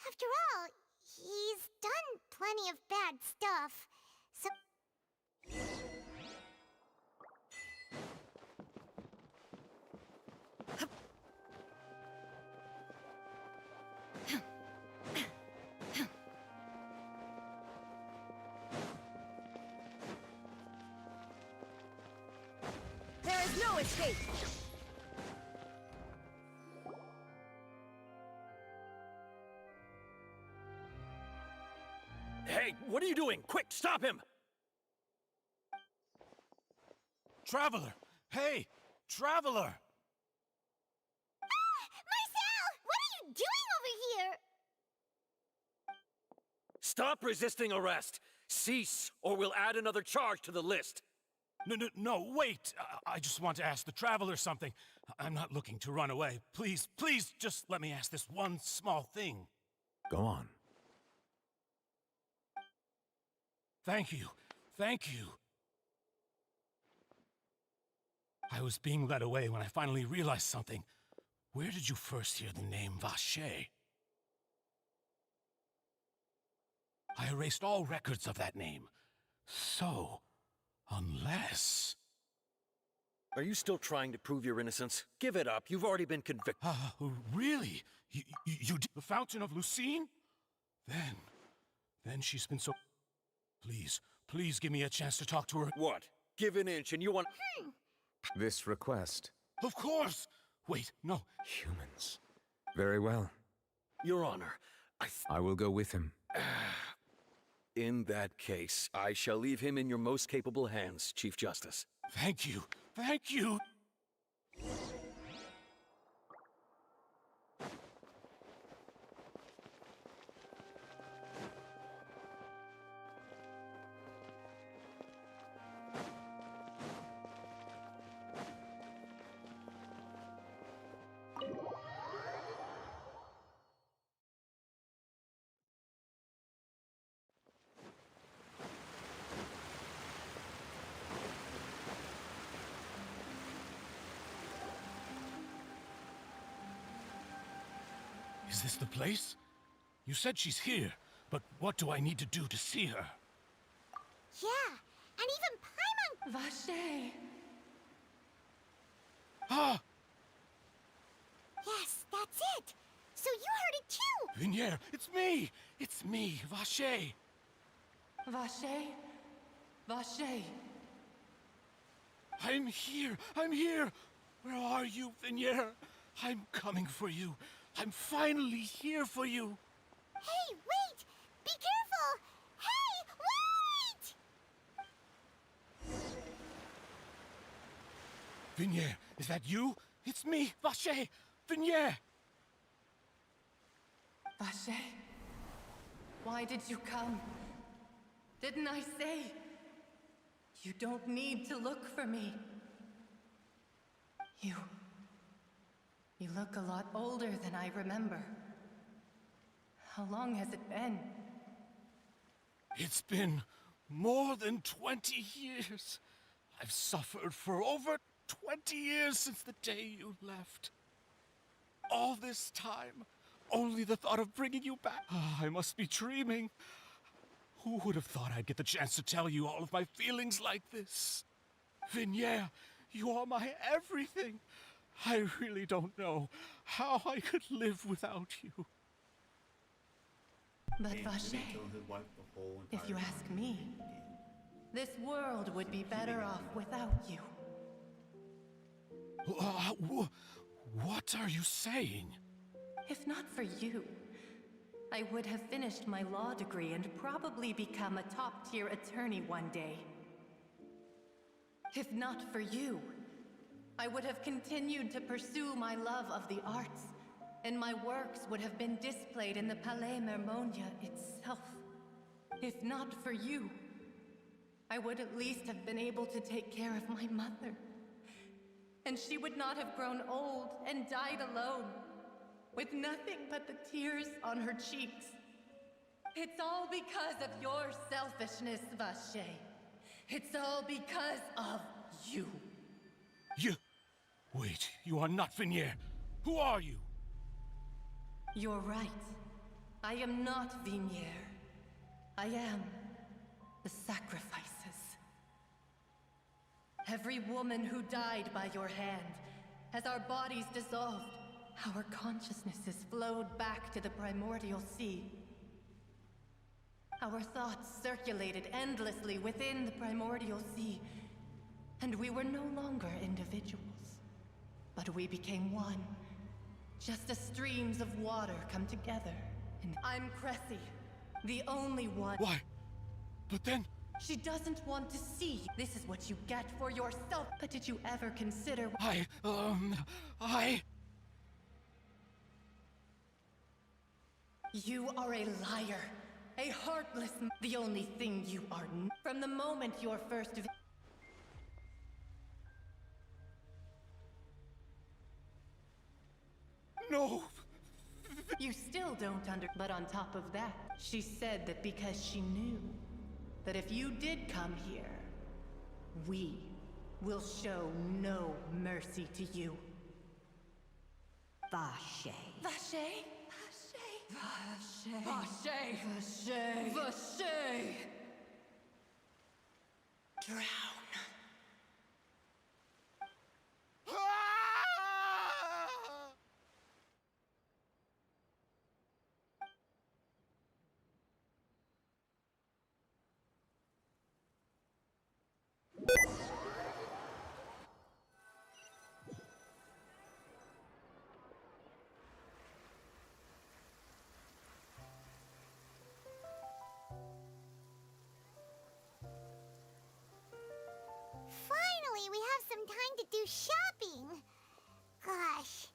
After all, he's done plenty of bad stuff. So... There is no escape! Hey, what are you doing? Quick, stop him! Traveler! Hey! Traveler! Marcel! What are you doing over here? Stop resisting arrest! Cease, or we'll add another charge to the list! No, wait! I just want to ask the Traveler something. I'm not looking to run away. Please, please, just let me ask this one small thing. Go on. Thank you. Thank you. I was being led away when I finally realized something. Where did you first hear the name Vache? I erased all records of that name. So, unless... Are you still trying to prove your innocence? Give it up. You've already been convicted. Really? You did the Fountain of Lucine? Then she's been so... Please give me a chance to talk to her. What? Give an inch and you want... This request. Of course! Wait, no. Humans. Very well. Your Honor, I will go with him. In that case, I shall leave him in your most capable hands, Chief Justice. Thank you. Thank you. Is this the place? You said she's here, but what do I need to do to see her? Yeah, and even Paimon... Vache! Ah! Yes, that's it! So you heard it too! Vinier, it's me! It's me, Vache! Vache? Vache? I'm here! I'm here! Where are you, Vinier? I'm coming for you. I'm finally here for you. Hey, wait! Be careful! Hey, wait! Vinier, is that you? It's me, Vache! Vinier! Vache? Why did you come? Didn't I say? You don't need to look for me. You look a lot older than I remember. How long has it been? It's been more than 20 years. I've suffered for over 20 years since the day you left. All this time, only the thought of bringing you back. I must be dreaming. Who would have thought I'd get the chance to tell you all of my feelings like this? Vinier, you are my everything. I really don't know how I could live without you. But Vache, if you ask me, this world would be better off without you. What are you saying? If not for you, I would have finished my law degree and probably become a top-tier attorney one day. If not for you, I would have continued to pursue my love of the arts, and my works would have been displayed in the Palais Mermonia itself. If not for you, I would at least have been able to take care of my mother. And she would not have grown old and died alone, with nothing but the tears on her cheeks. It's all because of your selfishness, Vache. It's all because of you. Wait, you are not Vinier. Who are you? You're right. I am not Vinier. I am the sacrifices. Every woman who died by your hand, as our bodies dissolved, our consciousnesses flowed back to the primordial sea. Our thoughts circulated endlessly within the primordial sea, and we were no longer individuals. But we became one, just as streams of water come together. And I'm Cressy, the only one. Why? But then, She doesn't want to see you. This is what you get for yourself. But did you ever consider... You are a liar. A heartless... The only thing you are... From the moment your first... No! You still don't But on top of that, she said that because she knew that if you did come here, we will show no mercy to you. Vache. Vache? Vache. Vache. Vache. Vache. Drown. Finally, we have some time to do shopping. Gosh,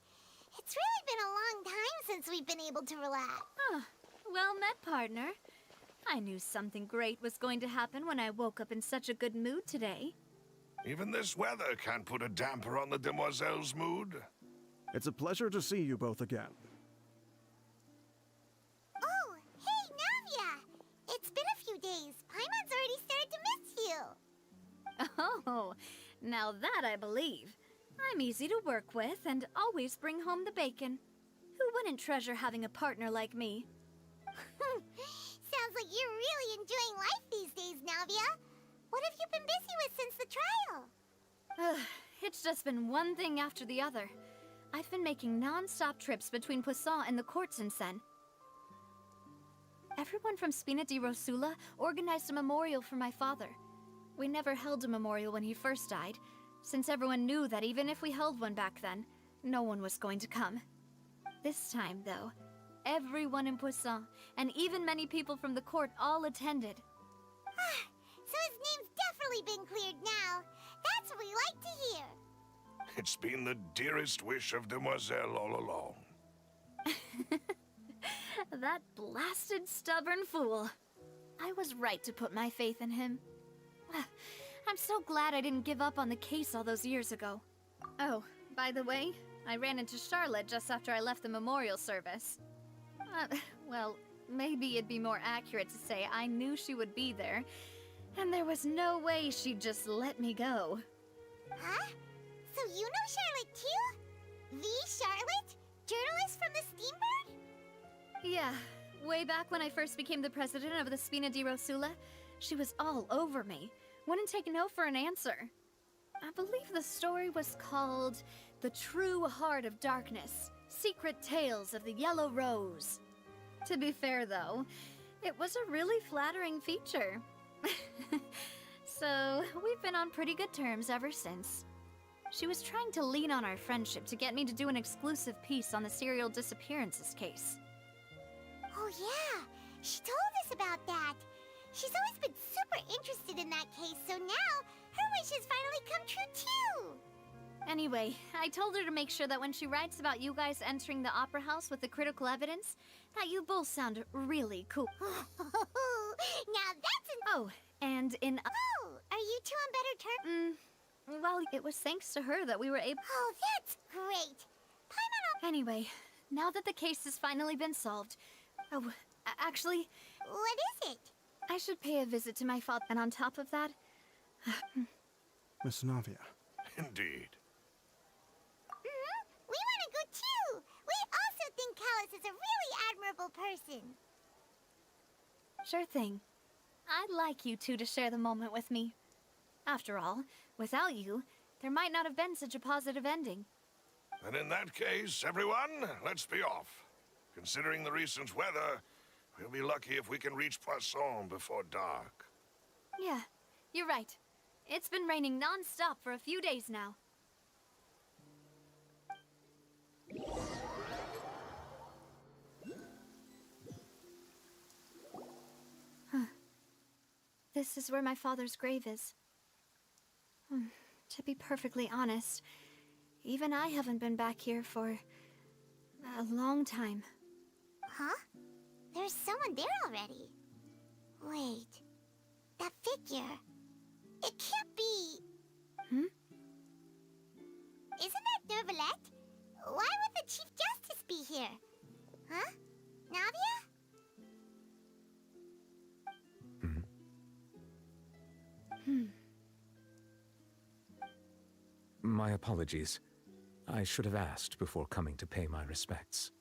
it's really been a long time since we've been able to relax. Huh. Well met, partner. I knew something great was going to happen when I woke up in such a good mood today. Even this weather can't put a damper on the demoiselle's mood. It's a pleasure to see you both again. Oh, hey, Navia! It's been a few days. Paimon's already started to miss you. Oh, now that I believe. I'm easy to work with and always bring home the bacon. Who wouldn't treasure having a partner like me? Sounds like you're really enjoying life these days, Navia. What have you been busy with since the trial? It's just been one thing after the other. I've been making non-stop trips between Poisson and the courts in Sen. Everyone from Spina di Rosula organized a memorial for my father. We never held a memorial when he first died, since everyone knew that even if we held one back then, no one was going to come. This time, though, everyone in Poisson, and even many people from the court, all attended. So his name's definitely been cleared now. That's what we like to hear. It's been the dearest wish of Demoiselle all along. That blasted stubborn fool. I was right to put my faith in him. I'm so glad I didn't give up on the case all those years ago. Oh, by the way, I ran into Charlotte just after I left the memorial service. Well, maybe it'd be more accurate to say I knew she would be there, and there was no way she'd just let me go. Huh? So you know Charlotte too? The Charlotte? Journalist from the Steambird? Yeah, way back when I first became the president of the Spina di Rosula, she was all over me. Wouldn't take no for an answer. I believe the story was called The True Heart of Darkness, Secret Tales of the Yellow Rose. To be fair, though, it was a really flattering feature. So, we've been on pretty good terms ever since. She was trying to lean on our friendship to get me to do an exclusive piece on the serial disappearances case. Oh yeah, she told us about that. She's always been super interested in that case, so now her wish has finally come true too. Anyway, I told her to make sure that when she writes about you guys entering the opera house with the critical evidence, that you both sound really cool. Now that's an... Oh, and in... Oh, are you two on better terms? Well, it was thanks to her that we were able... Oh, that's great. Anyway, now that the case has finally been solved... Oh, actually... What is it? I should pay a visit to my father, and on top of that... Miss Navia. Indeed. We want to go too. We also think Callus is a really admirable person. Sure thing. I'd like you two to share the moment with me. After all, without you, there might not have been such a positive ending. And in that case, everyone, let's be off. Considering the recent weather, we'll be lucky if we can reach Poisson before dark. Yeah, you're right. It's been raining non-stop for a few days now. this is where my father's grave is. To be perfectly honest, even I haven't been back here for a long time. Huh? There's someone there already. Wait. That figure. It can't be. Isn't that Nervalette? Why would the Chief Justice be here? Huh? Navia? My apologies. I should have asked before coming to pay my respects.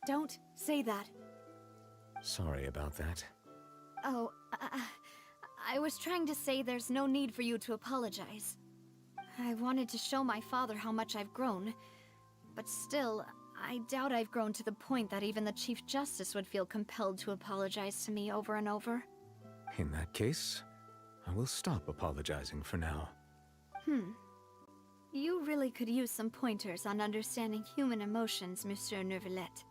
Don't say that. Sorry about that. Oh, I was trying to say there's no need for you to apologize. I wanted to show my father how much I've grown, but still, I doubt I've grown to the point that even the Chief Justice would feel compelled to apologize to me over and over. In that case, I will stop apologizing for now. You really could use some pointers on understanding human emotions, Monsieur Nervalette.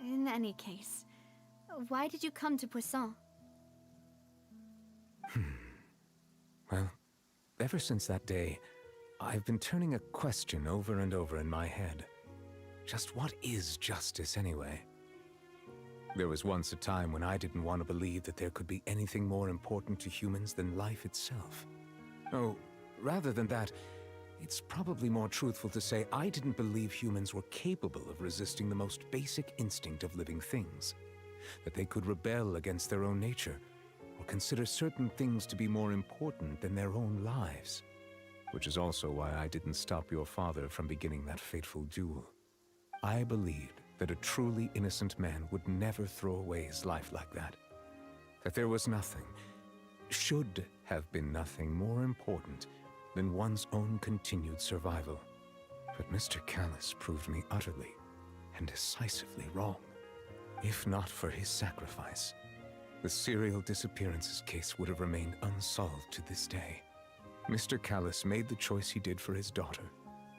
In any case, why did you come to Poisson? Well, ever since that day, I've been turning a question over and over in my head. Just what is justice anyway? There was once a time when I didn't want to believe that there could be anything more important to humans than life itself. Oh, rather than that, it's probably more truthful to say I didn't believe humans were capable of resisting the most basic instinct of living things. That they could rebel against their own nature, or consider certain things to be more important than their own lives. Which is also why I didn't stop your father from beginning that fateful duel. I believed that a truly innocent man would never throw away his life like that. That there was nothing, should have been nothing more important than one's own continued survival. But Mr. Callis proved me utterly and decisively wrong. If not for his sacrifice, the serial disappearances case would have remained unsolved to this day. Mr. Callis made the choice he did for his daughter,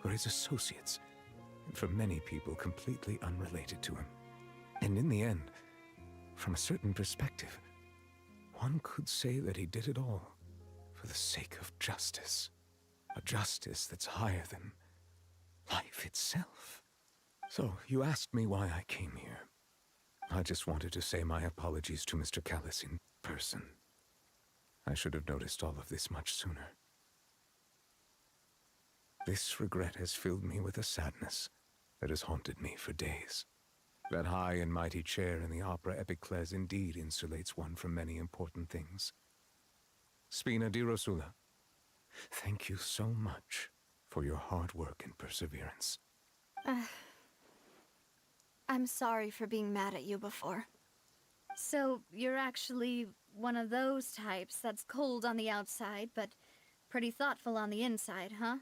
for his associates, and for many people completely unrelated to him. And in the end, from a certain perspective, one could say that he did it all for the sake of justice. A justice that's higher than life itself. So, you asked me why I came here. I just wanted to say my apologies to Mr. Callis in person. I should have noticed all of this much sooner. This regret has filled me with a sadness that has haunted me for days. That high and mighty chair in the Opera Epiclese indeed insulates one from many important things. Spina di Rosula, thank you so much for your hard work and perseverance. I'm sorry for being mad at you before. So, you're actually one of those types that's cold on the outside, but pretty thoughtful on the inside, huh?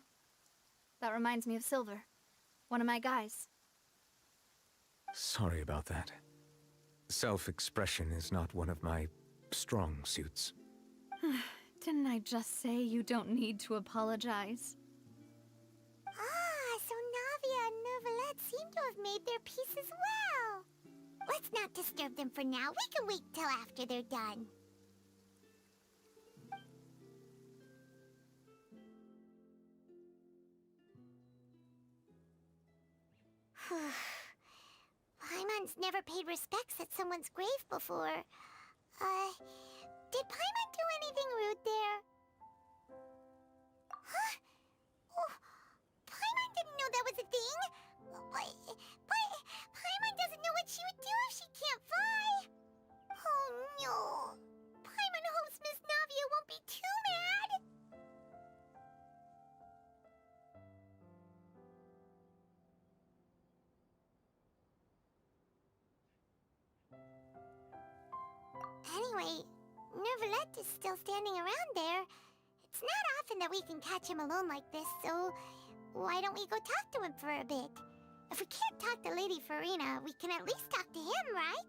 That reminds me of Silver, one of my guys. Sorry about that. Self-expression is not one of my strong suits. Didn't I just say you don't need to apologize? Ah, so Navia and Nervalette seem to have made their peace as well. Let's not disturb them for now. We can wait till after they're done. Paimon's never paid respects at someone's grave before. Did Paimon do anything rude there? Huh? Oh, Paimon didn't know that was a thing. But Paimon doesn't know what she would do if she can't fly. Oh no. Paimon hopes Miss Navia won't be too mad. Anyway, Nervalette is still standing around there. It's not often that we can catch him alone like this, so why don't we go talk to him for a bit? If we can't talk to Lady Farina, we can at least talk to him, right?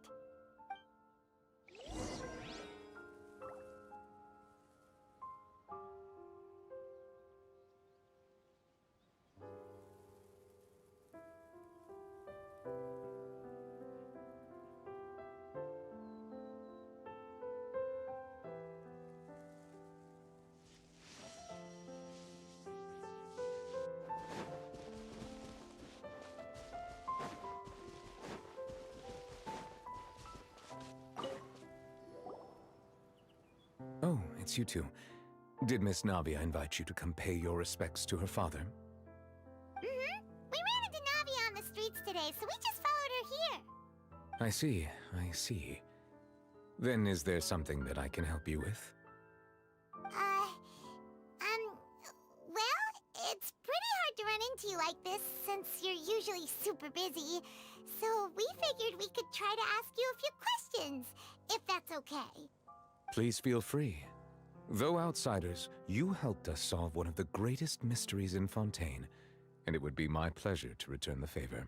It's you two. Did Miss Navia invite you to come pay your respects to her father? Mm-hmm. We ran into Navi on the streets today, so we just followed her here. I see, I see. Then is there something that I can help you with? Well, it's pretty hard to run into you like this since you're usually super busy. So we figured we could try to ask you a few questions, if that's okay. Please feel free. Though outsiders, you helped us solve one of the greatest mysteries in Fontaine, and it would be my pleasure to return the favor.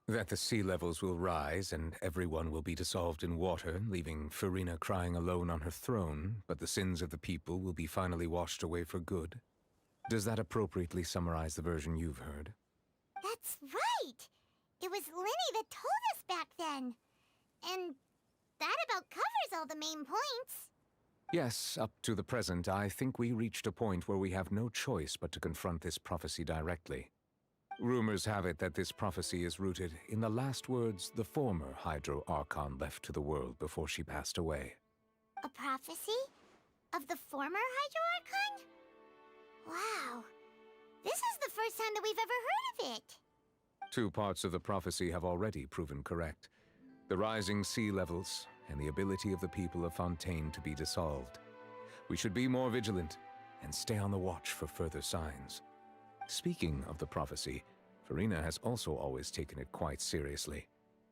That the sea levels will rise and everyone will be dissolved in water, leaving Farina crying alone on her throne, but the sins of the people will be finally washed away for good. Does that appropriately summarize the version you've heard? That's right! It was Linny that told us back then. And that about covers all the main points. Yes, up to the present, I think we reached a point where we have no choice but to confront this prophecy directly. Rumors have it that this prophecy is rooted in the last words the former Hydro Archon left to the world before she passed away. A prophecy? Of the former Hydro Archon? Wow. This is the first time that we've ever heard of it. 2 parts of the prophecy have already proven correct. The rising sea levels and the ability of the people of Fontaine to be dissolved. We should be more vigilant and stay on the watch for further signs. Speaking of the prophecy, Farina has also always taken it quite seriously.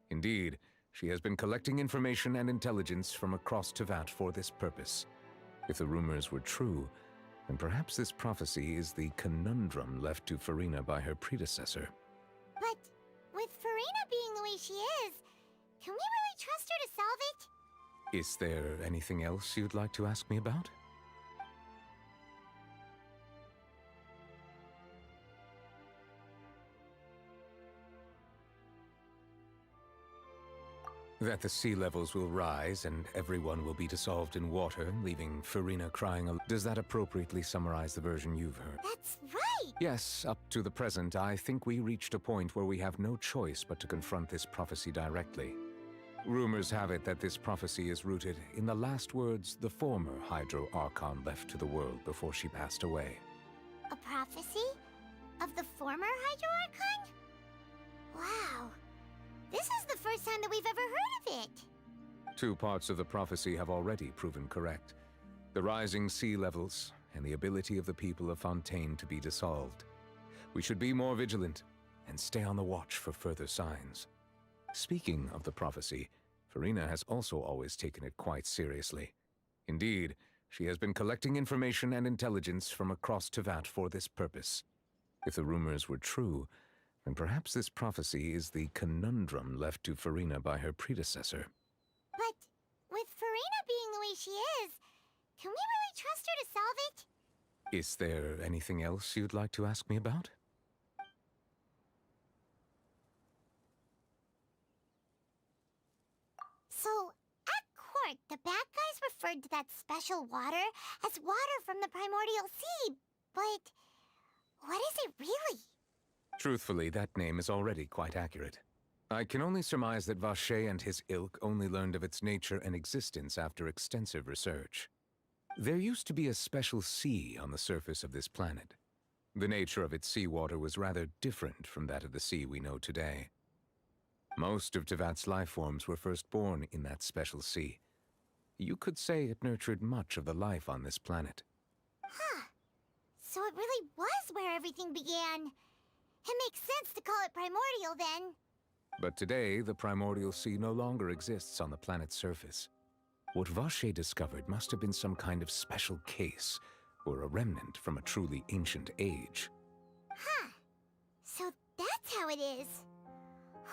Indeed, she has been collecting information and intelligence from across Tevat for this purpose. If the rumors were true, then perhaps this prophecy is the conundrum left to Farina by her predecessor. But with Farina being the way she is, can we really trust her to solve it? Is there anything else you'd like to ask me about? That the sea levels will rise and everyone will be dissolved in water, leaving Farina crying alone. Does that appropriately summarize the version you've heard? That's right! Yes, up to the present, I think we reached a point where we have no choice but to confront this prophecy directly. Rumors have it that this prophecy is rooted in the last words the former Hydro Archon left to the world before she passed away. A prophecy? Of the former Hydro Archon? Wow. This is the first time that we've ever heard of it. 2 parts of the prophecy have already proven correct. The rising sea levels and the ability of the people of Fontaine to be dissolved. We should be more vigilant and stay on the watch for further signs. Speaking of the prophecy, Farina has also always taken it quite seriously. Indeed, she has been collecting information and intelligence from across Tevat for this purpose. If the rumors were true, then perhaps this prophecy is the conundrum left to Farina by her predecessor. But with Farina being the way she is, can we really trust her to solve it? Is there anything else you'd like to ask me about? So, at court, the bad guys referred to that special water as water from the primordial sea, but what is it really? Truthfully, that name is already quite accurate. I can only surmise that Vache and his ilk only learned of its nature and existence after extensive research. There used to be a special sea on the surface of this planet. The nature of its seawater was rather different from that of the sea we know today. Most of Tevat's life forms were first born in that special sea. You could say it nurtured much of the life on this planet. Huh. So it really was where everything began. It makes sense to call it primordial then. But today, the primordial sea no longer exists on the planet's surface. What Vache discovered must have been some kind of special case, or a remnant from a truly ancient age. Huh. So that's how it is.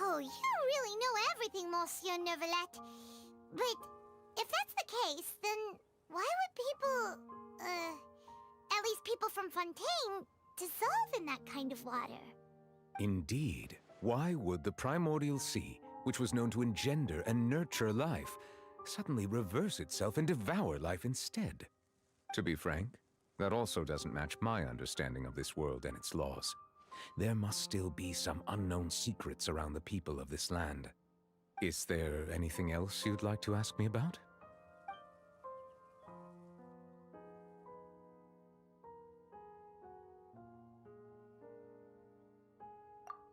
Oh, you really know everything, Monsieur Neuvillette. But if that's the case, then why would people, at least people from Fontaine, dissolve in that kind of water? Indeed. Why would the primordial sea, which was known to engender and nurture life, suddenly reverse itself and devour life instead? To be frank, that also doesn't match my understanding of this world and its laws. There must still be some unknown secrets around the people of this land. Is there anything else you'd like to ask me about?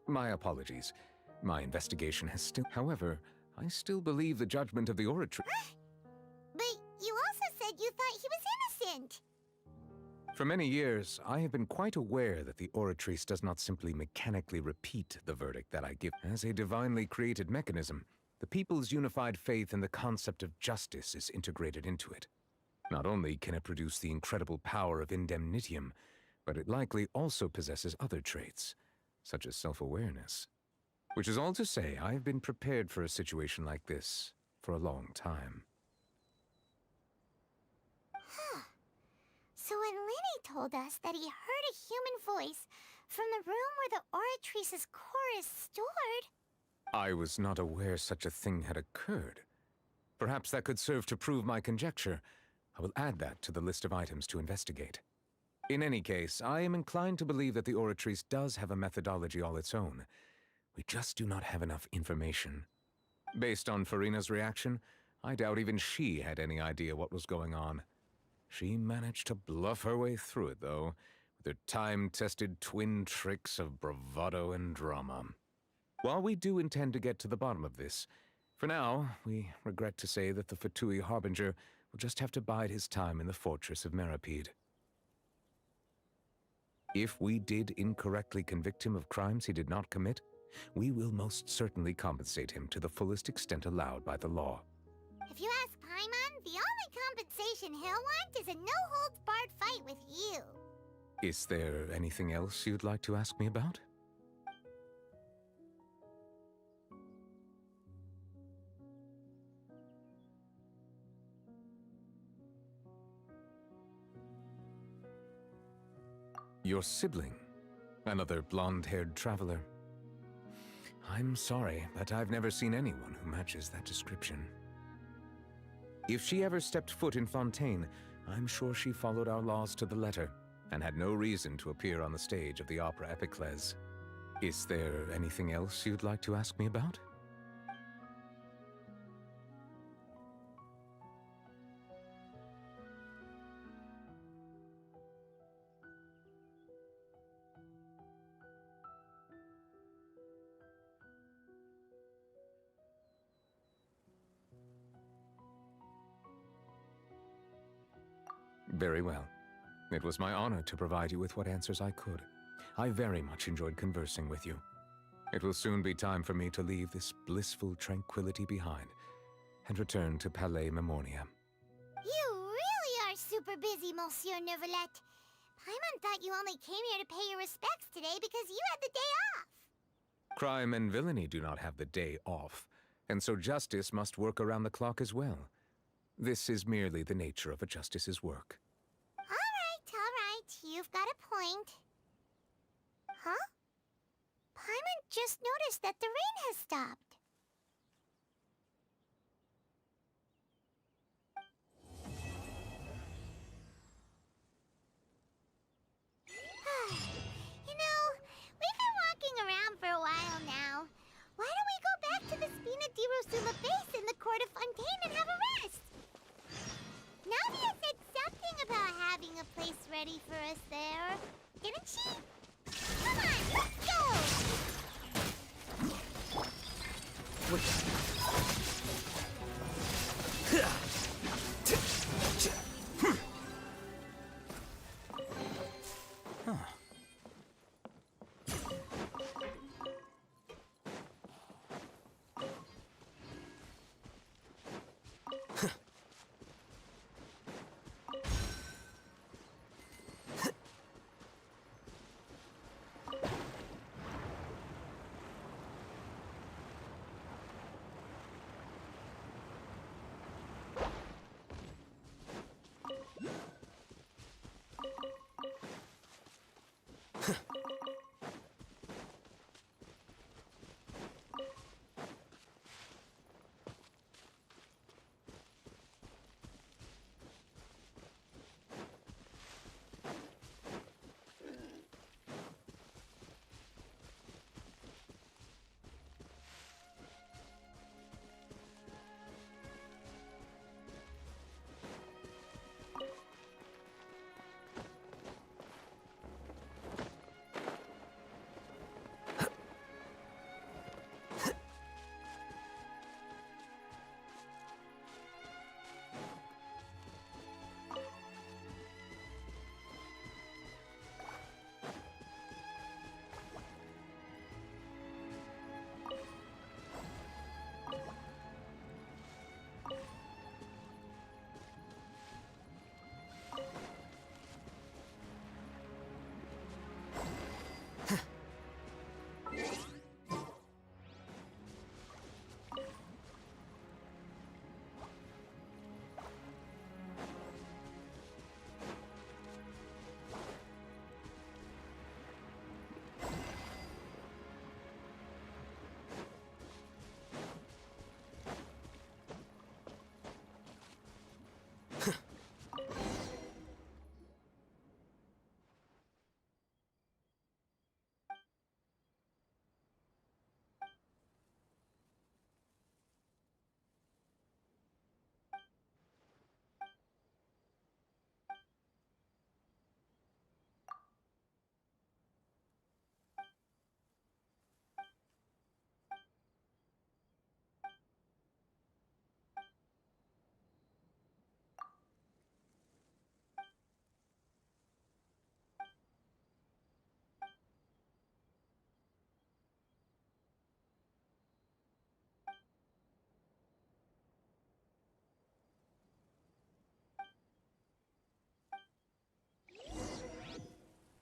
My apologies. My investigation has still... However, I still believe the judgment of the Oratrice... But you also said you thought he was innocent. For many years, I have been quite aware that the Oratrice does not simply mechanically repeat the verdict that I give. As a divinely created mechanism, the people's unified faith in the concept of justice is integrated into it. Not only can it produce the incredible power of indemnitium, but it likely also possesses other traits, such as self-awareness. Which is all to say, I have been prepared for a situation like this for a long time. Huh. So when Lenny told us that he heard a human voice from the room where the Oratrice's core is stored... I was not aware such a thing had occurred. Perhaps that could serve to prove my conjecture. I will add that to the list of items to investigate. In any case, I am inclined to believe that the Oratrice does have a methodology all its own. We just do not have enough information. Based on Farina's reaction, I doubt even she had any idea what was going on. She managed to bluff her way through it, though, with her time-tested twin tricks of bravado and drama. While we do intend to get to the bottom of this, for now, we regret to say that the Fatui Harbinger will just have to bide his time in the fortress of Meripede. If we did incorrectly convict him of crimes he did not commit, we will most certainly compensate him to the fullest extent allowed by the law. If you ask Paimon, the only compensation he'll want is a no-holds-barred fight with you. Is there anything else you'd like to ask me about? Your sibling, another blonde-haired traveler. I'm sorry, but I've never seen anyone who matches that description. If she ever stepped foot in Fontaine, I'm sure she followed our laws to the letter, and had no reason to appear on the stage of the opera Epiclese. Is there anything else you'd like to ask me about? Very well. It was my honor to provide you with what answers I could. I very much enjoyed conversing with you. It will soon be time for me to leave this blissful tranquility behind and return to Palais Memornia. You really are super busy, Monsieur Neuvillette. Paimon thought you only came here to pay your respects today because you had the day off. Crime and villainy do not have the day off, and so justice must work around the clock as well. This is merely the nature of a justice's work. All right, you've got a point. Huh? Paimon just noticed that the rain has stopped. You know, we've been walking around for a while now. Why don't we go back to the Spina di Rosula base in the court of Fontaine and have a rest? Navia said something about having a place ready for us there, didn't she? Come on, let's go!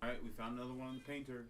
Alright, we found another one on the painter.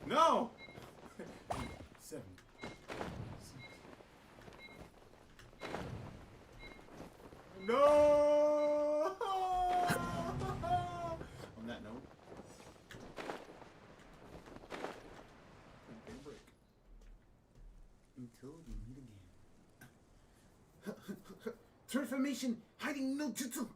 No! 7. 6. No! On that note. Okay, break. Until we meet again. Transformation hiding no jutsu.